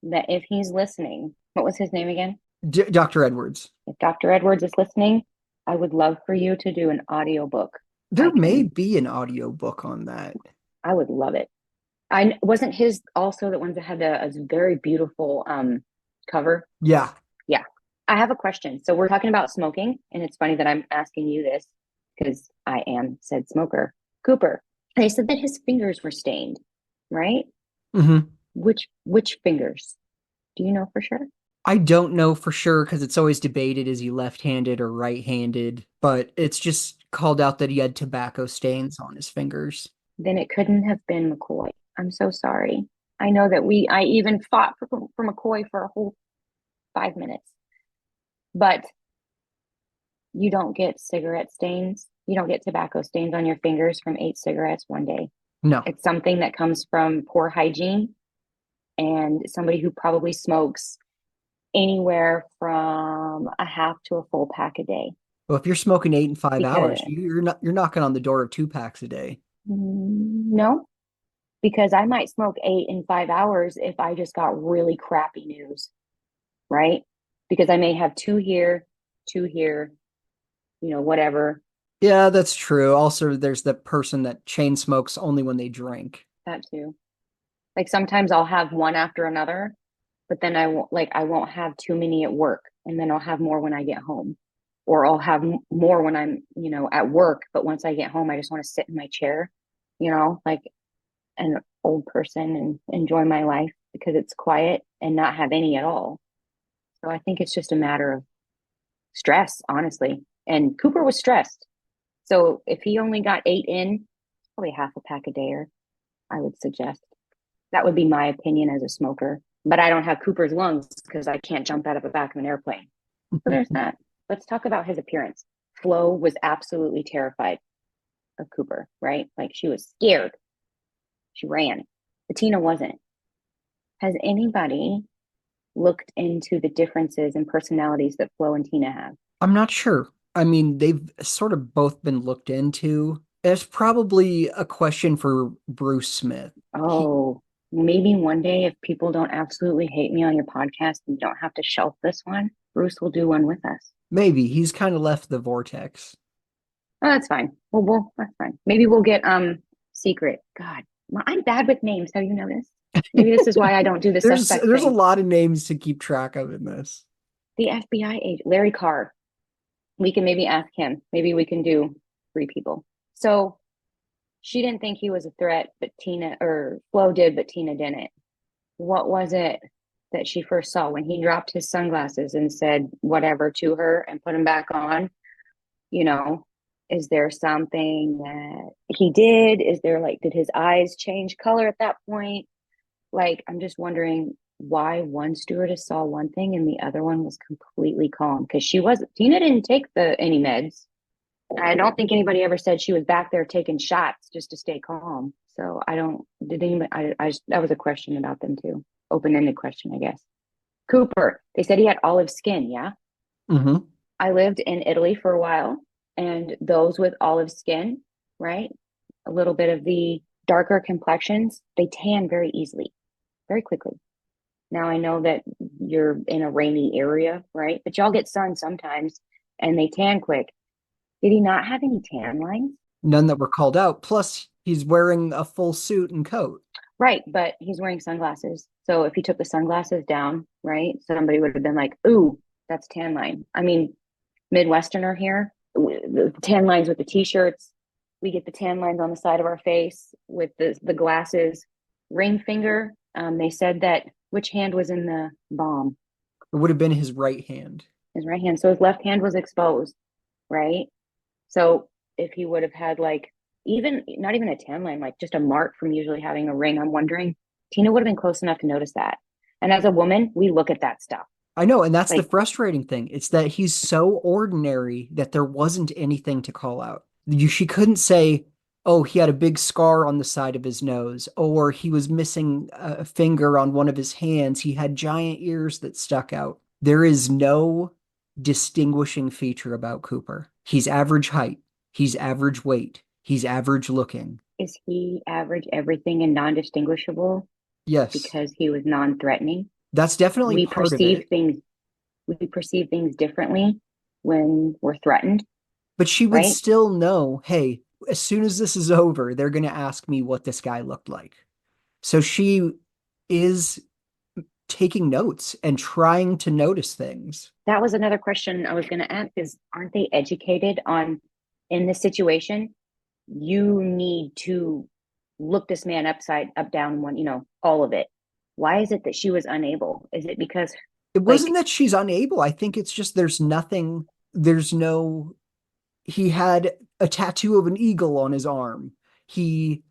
Speaker 2: that if he's listening, what was his name again?
Speaker 3: Dr. Edwards.
Speaker 2: If Dr. Edwards is listening, I would love for you to do an audiobook.
Speaker 3: There may be an audio book on that.
Speaker 2: I would love it. I wasn't his also the ones that had a very beautiful cover.
Speaker 3: Yeah.
Speaker 2: Yeah. I have a question. So we're talking about smoking, and it's funny that I'm asking you this because I am said smoker. Cooper. They said that his fingers were stained, right?
Speaker 3: Mm-hmm.
Speaker 2: Which fingers? Do you know for sure?
Speaker 3: I don't know for sure because it's always debated, is he left-handed or right-handed, but it's just called out that he had tobacco stains on his fingers.
Speaker 2: Then it couldn't have been McCoy. I'm so sorry. I know that I even fought for McCoy for a whole 5 minutes. But you don't get cigarette stains. You don't get tobacco stains on your fingers from 8 cigarettes one day.
Speaker 3: No.
Speaker 2: It's something that comes from poor hygiene and somebody who probably smokes anywhere from a half to a full pack a day.
Speaker 3: Well, if you're smoking 8 and 5 hours,
Speaker 2: Because
Speaker 3: you're knocking on the door of 2 packs a day.
Speaker 2: no, because I might smoke 8 in 5 hours if I just got really crappy news, right? Because I may have 2 here, whatever.
Speaker 3: Yeah, that's true. Also, there's the person that chain smokes only when they drink.
Speaker 2: That too. Like sometimes I'll have one after another, but then I won't have too many at work, and then I'll have more when I get home, or I'll have more when I'm, at work. But once I get home, I just want to sit in my chair, like an old person and enjoy my life because it's quiet and not have any at all. So I think it's just a matter of stress, honestly. And Cooper was stressed. So if he only got 8 in, probably half a pack a day, I would suggest. That would be my opinion as a smoker. But I don't have Cooper's lungs because I can't jump out of the back of an airplane. So there's that. Let's talk about his appearance. Flo was absolutely terrified of Cooper, right? Like she was scared. She ran. But Tina wasn't. Has anybody looked into the differences in personalities that Flo and Tina have?
Speaker 3: I'm not sure. I mean, they've sort of both been looked into. It's probably a question for Bruce Smith.
Speaker 2: Oh, maybe one day if people don't absolutely hate me on your podcast and you don't have to shelf this one, Bruce will do one with us.
Speaker 3: Maybe. He's kind of left the vortex.
Speaker 2: Oh, that's fine. Well, that's fine. Maybe we'll get Secret. God, I'm bad with names. Have you noticed? Maybe this is why I don't do the suspect
Speaker 3: There's a
Speaker 2: thing.
Speaker 3: lot of names to keep track of in this.
Speaker 2: The FBI agent, Larry Carr. We can maybe ask him. Maybe we can do 3 people. So she didn't think he was a threat, but Flo did, but Tina didn't. What was it that she first saw when he dropped his sunglasses and said whatever to her and put them back on? You know, is there something that he did? Is there did his eyes change color at that point? I'm just wondering why one stewardess saw one thing and the other one was completely calm, because Tina didn't take any meds. I don't think anybody ever said she was back there taking shots just to stay calm. So that was a question about them too. Open-ended question, I guess. Cooper, they said he had olive skin. Yeah.
Speaker 3: Mm-hmm.
Speaker 2: I lived in Italy for a while, and those with olive skin, right? A little bit of the darker complexions, they tan very easily, very quickly. Now I know that you're in a rainy area, right? But y'all get sun sometimes and they tan quick. Did he not have any tan lines?
Speaker 3: None that were called out. Plus, he's wearing a full suit and coat.
Speaker 2: Right, but he's wearing sunglasses. So if he took the sunglasses down, right, somebody would have been like, ooh, that's tan line. I mean, Midwesterner here, the tan lines with the t-shirts. We get the tan lines on the side of our face with the glasses. Ring finger, they said that which hand was in the bomb?
Speaker 3: It would have been his right hand.
Speaker 2: His right hand. So his left hand was exposed, right? So if he would have had not even a tan line, just a mark from usually having a ring, I'm wondering, Tina would have been close enough to notice that. And as a woman, we look at that stuff.
Speaker 3: I know, and that's the frustrating thing. It's that he's so ordinary that there wasn't anything to call out. She couldn't say, oh, he had a big scar on the side of his nose, or he was missing a finger on one of his hands. He had giant ears that stuck out. There is no distinguishing feature about Cooper. He's average height. He's average weight. He's average looking.
Speaker 2: Is he average everything and non-distinguishable?
Speaker 3: Yes.
Speaker 2: Because he was non-threatening?
Speaker 3: That's definitely part of it.
Speaker 2: We perceive things differently when we're threatened.
Speaker 3: But she would still know, hey, as soon as this is over, they're going to ask me what this guy looked like. So she is taking notes and trying to notice things.
Speaker 2: That was another question I was going to ask is, aren't they educated on, in this situation, you need to look this man up, down, all of it. Why is it that she was unable? Is it because
Speaker 3: it wasn't that she's unable? I think it's just he had a tattoo of an eagle on his arm. He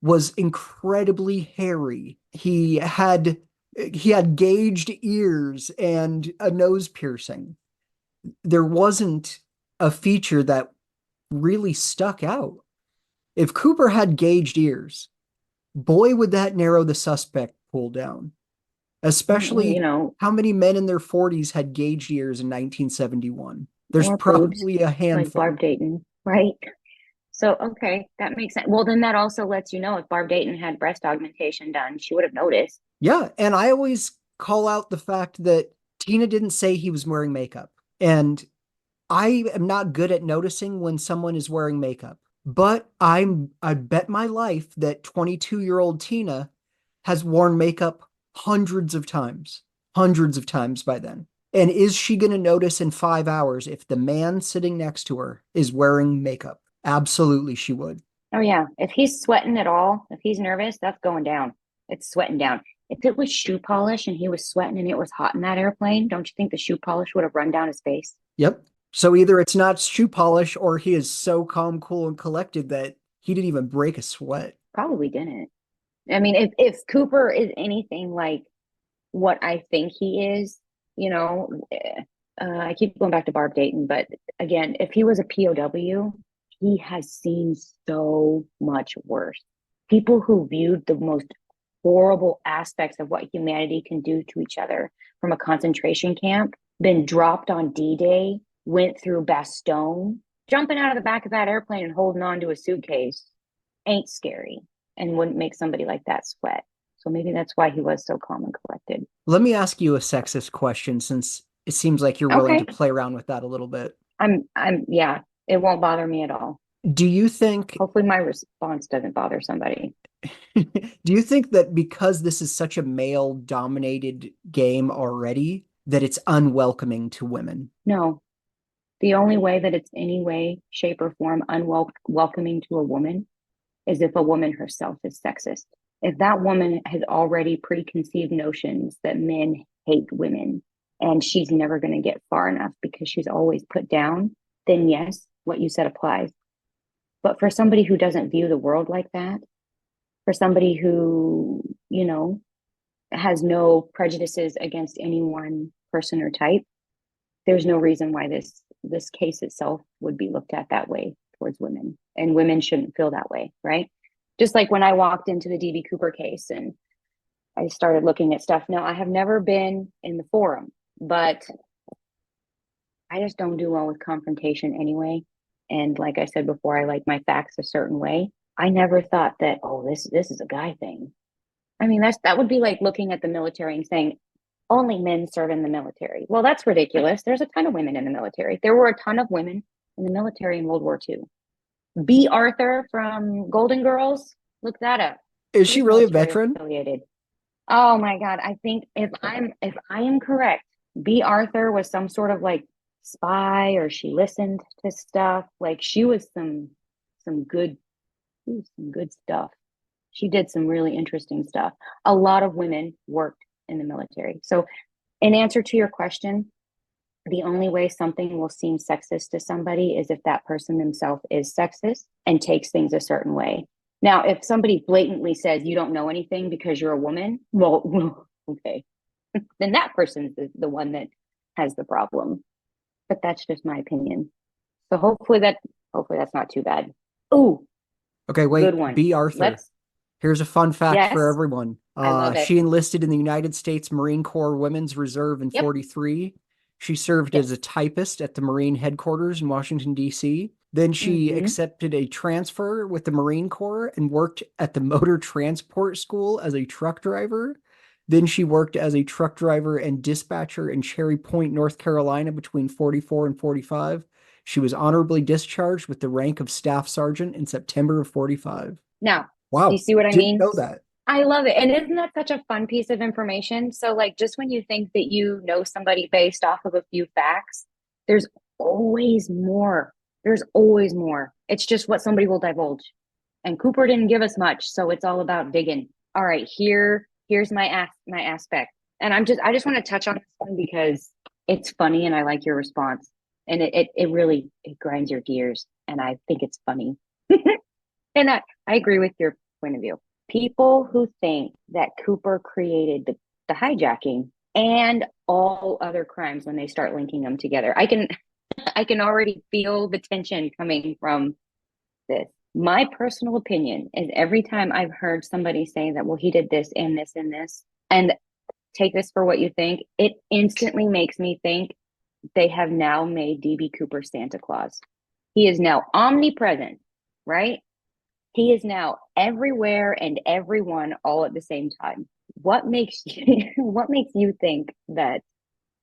Speaker 3: was incredibly hairy. He had gauged ears and a nose piercing. There wasn't a feature that really stuck out. If Cooper had gauged ears, boy, would that narrow the suspect pool down. Especially, how many men in their 40s had gauged ears in 1971? There's probably a handful.
Speaker 2: Like Barb Dayton, right? So, okay, that makes sense. Well, then that also lets you know if Barb Dayton had breast augmentation done, she would have noticed.
Speaker 3: Yeah, and I always call out the fact that Tina didn't say he was wearing makeup. And I am not good at noticing when someone is wearing makeup. But I bet my life that 22-year-old Tina has worn makeup hundreds of times by then. And is she going to notice in 5 hours if the man sitting next to her is wearing makeup? Absolutely, she would.
Speaker 2: Oh, yeah. If he's sweating at all, if he's nervous, that's going down. It's sweating down. If it was shoe polish and he was sweating and it was hot in that airplane, don't you think the shoe polish would have run down his face?
Speaker 3: Yep. So either it's not shoe polish or he is so calm, cool, and collected that he didn't even break a sweat.
Speaker 2: Probably didn't. I mean, if Cooper is anything like what I think he is, I keep going back to Barb Dayton, but again, if he was a POW, he has seen so much worse. People who viewed the most horrible aspects of what humanity can do to each other from a concentration camp, been dropped on D-Day, went through Bastogne, jumping out of the back of that airplane and holding on to a suitcase ain't scary and wouldn't make somebody like that sweat. So maybe that's why he was so calm and collected.
Speaker 3: Let me ask you a sexist question, since it seems like you're willing to play around with that a little bit.
Speaker 2: Yeah, it won't bother me at all.
Speaker 3: Do you think,
Speaker 2: hopefully my response doesn't bother somebody.
Speaker 3: Do you think that because this is such a male dominated game already, that it's unwelcoming to women?
Speaker 2: No. The only way that it's any way, shape, or form unwelcoming to a woman is if a woman herself is sexist. If that woman has already preconceived notions that men hate women and she's never going to get far enough because she's always put down, then yes, what you said applies. But for somebody who doesn't view the world like that, for somebody who, has no prejudices against any one person or type, there's no reason why this case itself would be looked at that way towards women, and women shouldn't feel that way, right? Just like when I walked into the DB Cooper case and I started looking at stuff. Now, I have never been in the forum, but I just don't do well with confrontation anyway. And like I said before, I like my facts a certain way. I never thought that, this is a guy thing. I mean, that would be like looking at the military and saying, only men serve in the military. Well, that's ridiculous. There's a ton of women in the military. There were a ton of women in the military in World War II. B. Arthur from Golden Girls, look that up.
Speaker 3: Is she really a veteran?
Speaker 2: Affiliated. Oh my God. I think if I am correct, B. Arthur was some sort of like spy, or she listened to stuff. Like she was some good stuff. She did some really interesting stuff. A lot of women worked in the military. So in answer to your question, the only way something will seem sexist to somebody is if that person themselves is sexist and takes things a certain way. Now, if somebody blatantly says you don't know anything because you're a woman, well, okay, then that person's the one that has the problem. But that's just my opinion. So hopefully that's not too bad. Ooh.
Speaker 3: Okay, wait.
Speaker 2: Good one.
Speaker 3: B. Arthur. Here's a fun fact for everyone.
Speaker 2: I love it.
Speaker 3: She enlisted in the United States Marine Corps Women's Reserve in 1943. She served as a typist at the Marine headquarters in Washington, D.C. Then she accepted a transfer with the Marine Corps and worked at the Motor Transport School as a truck driver. Then she worked as a truck driver and dispatcher in Cherry Point, North Carolina between 44 and 45. She was honorably discharged with the rank of Staff Sergeant in September of 45.
Speaker 2: Now,
Speaker 3: wow.
Speaker 2: Do you see what I mean?
Speaker 3: Know that.
Speaker 2: I love it. And isn't that such a fun piece of information? So like, just when you think that you know somebody based off of a few facts, there's always more. There's always more. It's just what somebody will divulge. And Cooper didn't give us much, so it's all about digging. All right, here's my aspect. And I just want to touch on this one because it's funny and I like your response. And it really grinds your gears, and I think it's funny. And I agree with your point of view. People who think that Cooper created the hijacking and all other crimes, when they start linking them together, I can already feel the tension coming from this. My personal opinion is every time I've heard somebody say that, well, he did this and this and this, and take this for what you think, it instantly makes me think they have now made DB Cooper Santa Claus. He is now omnipresent, right? He is now everywhere and everyone all at the same time. What makes you think that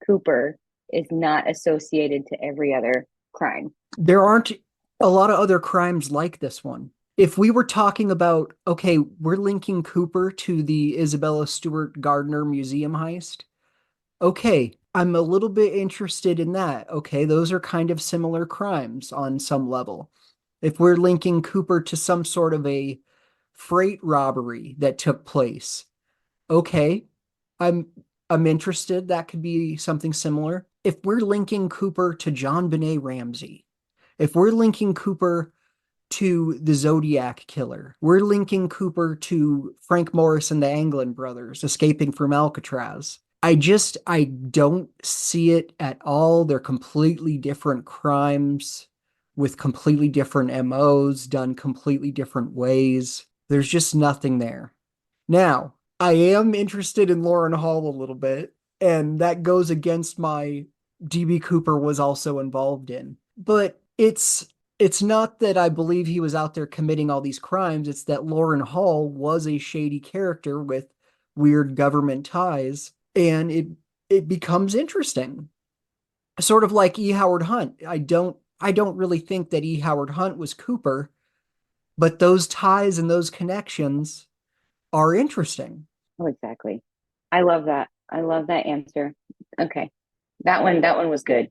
Speaker 2: Cooper is not associated to every other crime?
Speaker 3: There aren't a lot of other crimes like this one. If we were talking about, okay, we're linking Cooper to the Isabella Stewart Gardner Museum heist. Okay, I'm a little bit interested in that. Okay, those are kind of similar crimes on some level. If we're linking Cooper to some sort of a freight robbery that took place, Okay, I'm I'm interested. That could be something similar. If we're linking Cooper to John Benet Ramsey, if we're linking Cooper to the Zodiac Killer, we're linking Cooper to Frank Morris and the Anglin brothers escaping from Alcatraz. I don't see it at all. They're completely different crimes with completely different MOs done completely different ways. There's just nothing there. Now, I am interested in Lauren Hall a little bit, and that goes against my DB Cooper was also involved in. But it's not that I believe he was out there committing all these crimes, it's that Lauren Hall was a shady character with weird government ties, and it becomes interesting. Sort of like E. Howard Hunt. I don't really think that E. Howard Hunt was Cooper, but those ties and those connections are interesting.
Speaker 2: Oh, exactly. I love that. I love that answer. Okay. That one was good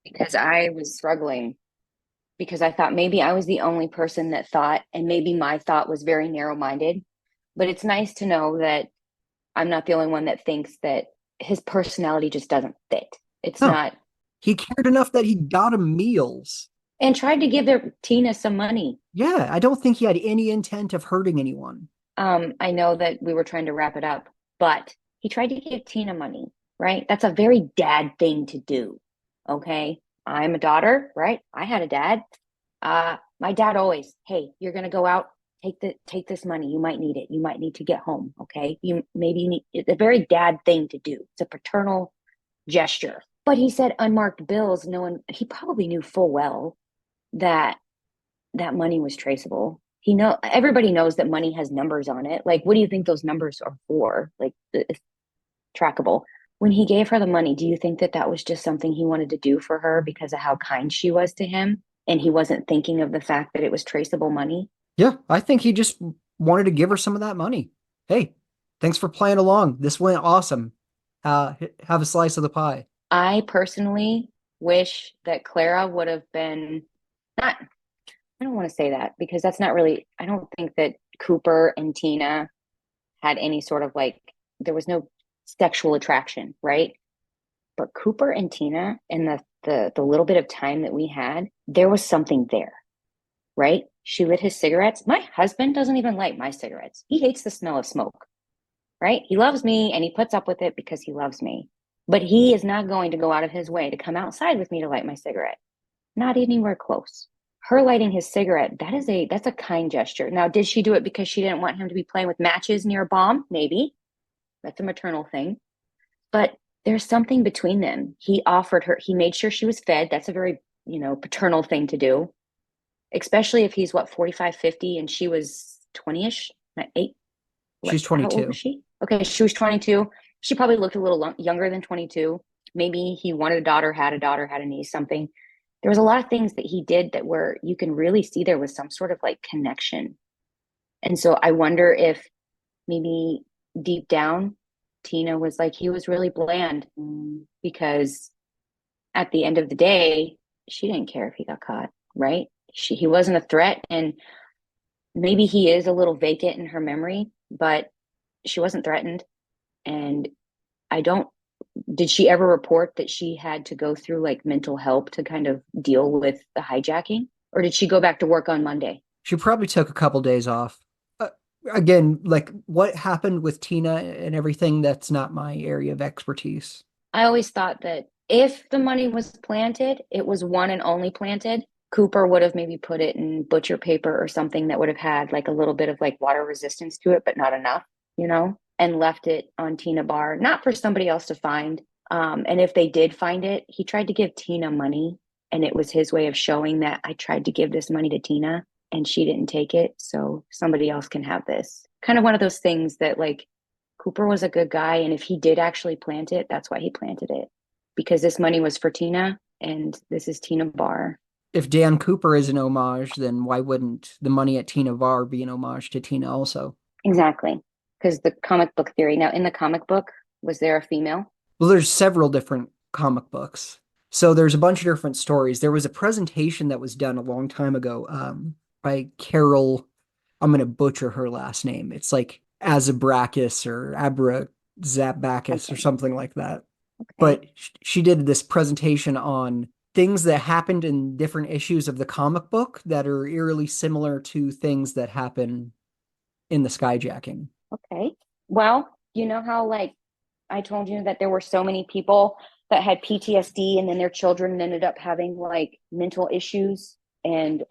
Speaker 2: because I was struggling because I thought maybe I was the only person that thought, and maybe my thought was very narrow-minded. But it's nice to know that I'm not the only one that thinks that his personality just doesn't fit. It's
Speaker 3: No,
Speaker 2: not,
Speaker 3: he cared enough that he got him meals.
Speaker 2: and tried to give their Tina some money.
Speaker 3: Yeah, I don't think he had any intent of hurting anyone.
Speaker 2: I know that we were trying to wrap it up, but he tried to give Tina money, right? That's a very dad thing to do. Okay. I'm a daughter, right? I had a dad. My dad always, hey, you're gonna go out, take this money. You might need it. You might need to get home. Okay. You need it's a very dad thing to do. It's a paternal gesture. But he said unmarked bills, no one he probably knew full well that that money was traceable. Everybody knows that money has numbers on it. Like, what do you think those numbers are for? Like, it's trackable. When he gave her the money, do you think that that was just something he wanted to do for her because of how kind she was to him? And he wasn't thinking of the fact that it was traceable money?
Speaker 3: Yeah, I think he just wanted to give her some of that money. Hey, thanks for playing along. This went awesome. Have a slice of the pie.
Speaker 2: I personally wish that Clara would have been not, I don't want to say that because that's not really, I don't think that Cooper and Tina had any sort of like, there was no sexual attraction, right? But Cooper and Tina and the little bit of time that we had, there was something there, right? She lit his cigarettes. My husband doesn't even light my cigarettes. He hates the smell of smoke, right? He loves me and he puts up with it because he loves me. But he is not going to go out of his way to come outside with me to light my cigarette. Not anywhere close. Her lighting his cigarette, that's a kind gesture. Now, did she do it because she didn't want him to be playing with matches near a bomb? Maybe. That's a maternal thing. But there's something between them. He offered her, he made sure she was fed. That's a very, paternal thing to do, especially if he's what, 45, 50, and she was 20-ish, eight.
Speaker 3: She's
Speaker 2: How old
Speaker 3: 22.
Speaker 2: was she? Okay, she was 22. She probably looked a little younger than 22. Maybe he wanted a daughter, had a niece, something. There was a lot of things that he did that were, you can really see there was some sort of like connection. And so I wonder if maybe deep down, Tina was like, he was really bland because at the end of the day, she didn't care if he got caught, right? He wasn't a threat. And maybe he is a little vacant in her memory, but she wasn't threatened. And I don't, did she ever report that she had to go through like mental help to kind of deal with the hijacking? Or did she go back to work on Monday?
Speaker 3: She probably took a couple days off. Again, like what happened with Tina and everything, that's not my area of expertise.
Speaker 2: I always thought that if the money was planted, it was one and only planted. Cooper would have maybe put it in butcher paper or something that would have had like a little bit of like water resistance to it, but not enough, and left it on Tina Bar, not for somebody else to find. And if they did find it, he tried to give Tina money, and it was his way of showing that I tried to give this money to Tina and she didn't take it, so somebody else can have this. Kind of one of those things that like Cooper was a good guy, and if he did actually plant it, that's why he planted it, because this money was for Tina, and this is Tina Bar.
Speaker 3: If Dan Cooper is an homage, then why wouldn't the money at Tina Var be an homage to Tina also?
Speaker 2: Exactly, because the comic book theory. Now, in the comic book, was there a female?
Speaker 3: Well, there's several different comic books. So there's a bunch of different stories. There was a presentation that was done a long time ago by Carol. I'm going to butcher her last name. It's like Azabrachus or Abrazabacus or something like that.
Speaker 2: Okay.
Speaker 3: But she did this presentation on things that happened in different issues of the comic book that are eerily similar to things that happen in the skyjacking.
Speaker 2: Okay. Well, you know how like I told you that there were so many people that had PTSD and then their children ended up having like mental issues and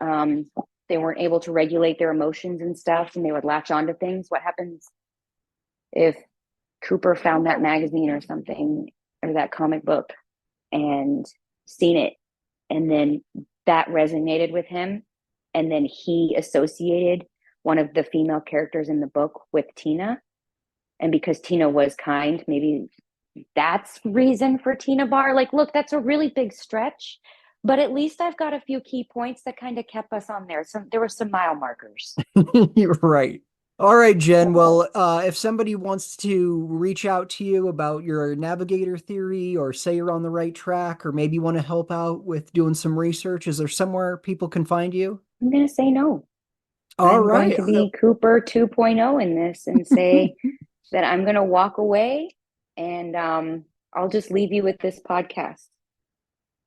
Speaker 2: they weren't able to regulate their emotions and stuff and they would latch onto things. What happens if Cooper found that magazine or something or that comic book and seen it and then that resonated with him and then he associated one of the female characters in the book with Tina, and because Tina was kind, maybe that's reason for Tina Bar. Like, look, that's a really big stretch, but at least I've got a few key points that kind of kept us on there. There were some mile markers.
Speaker 3: You're right. All right, Jen. Well, if somebody wants to reach out to you about your navigator theory or say you're on the right track or maybe want to help out with doing some research, is there somewhere people can find you?
Speaker 2: I'm going to say no.
Speaker 3: All
Speaker 2: I'm
Speaker 3: right.
Speaker 2: going to be Cooper 2.0 in this and say that I'm going to walk away and I'll just leave you with this podcast.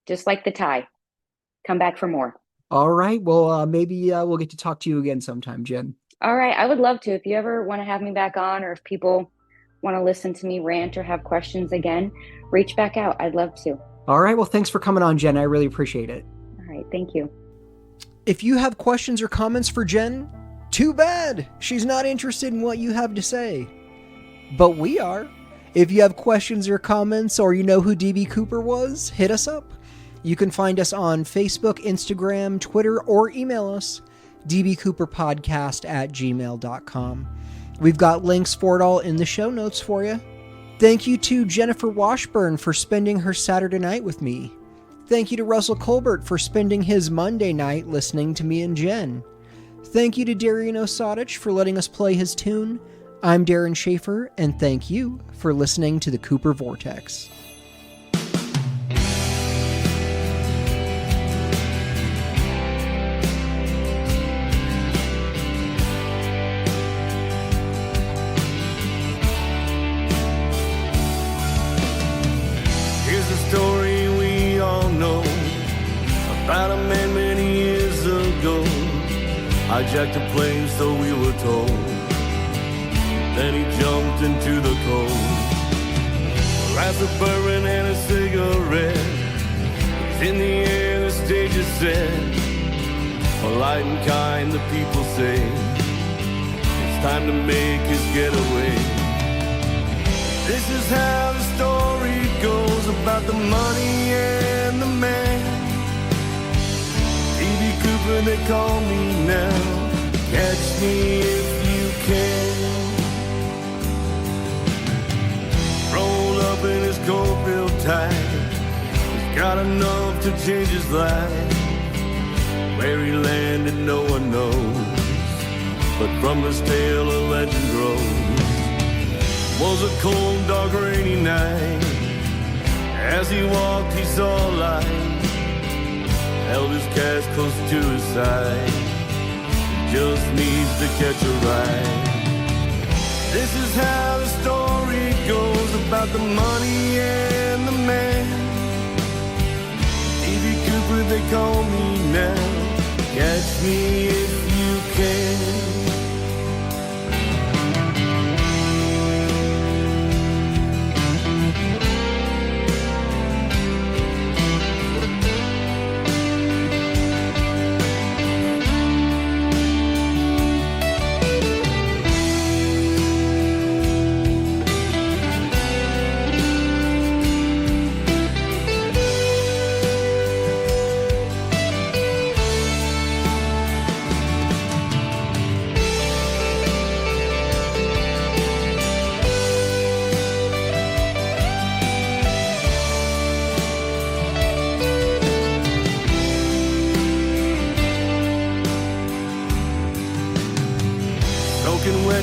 Speaker 2: Just like the tie. Come back for more.
Speaker 3: All right. Well, maybe we'll get to talk to you again sometime, Jen.
Speaker 2: All right. I would love to. If you ever want to have me back on or if people want to listen to me rant or have questions again, reach back out. I'd love to.
Speaker 3: All right. Well, thanks for coming on, Jen. I really appreciate it.
Speaker 2: All right. Thank you.
Speaker 1: If you have questions or comments for Jen, too bad. She's not interested in what you have to say. But we are. If you have questions or comments or you know who DB Cooper was, hit us up. You can find us on Facebook, Instagram, Twitter, or email us, dbcooperpodcast@gmail.com. We've got links for it all in the show notes for you. Thank you to Jennifer Washburn for spending her Saturday night with me. Thank you to Russell Colbert for spending his Monday night listening to me and Jen. Thank you to Darren Osadich for letting us play his tune. I'm Darren Schaefer, and thank you for listening to the Cooper Vortex.
Speaker 4: Here's a story we all know about a man many years ago. Hijacked a plane, so we were told. Then he jumped into the cold. As a bourbon and a cigarette, he's in the air, the stage is set. Polite and kind, the people say it's time to make his getaway. This is how the story goes about the money and the man. DB Cooper, they call me now. Catch me if you can. Rolled up in his coat-built tie. He's got enough to change his life. Where he landed, no one knows. But from his tale, a legend grows. Was a cold, dark, rainy night. As he walked, he saw light. Held his cash close to his side. Just needs to catch a ride. This is how the story goes about the money and the man. DB Cooper, they call me now. Catch me if you can.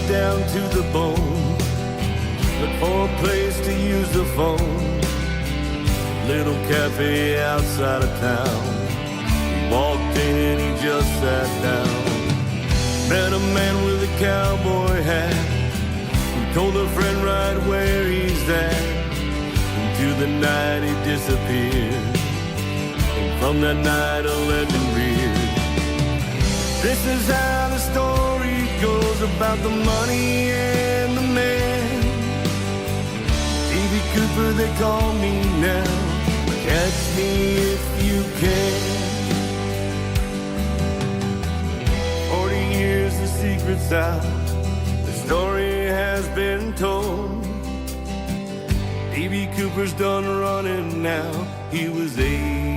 Speaker 4: Down to the bone. Look for a place to use the phone. Little cafe outside of town. He walked in, he just sat down. Met a man with a cowboy hat. told a friend right where he's at. Into the night he disappeared, and from that night a legend reared. This is how the story goes about the money and the man. D.B. Cooper, they call me now. Catch me if you can. 40 years, the secret's out. The story has been told. D.B. Cooper's done running now. He was 8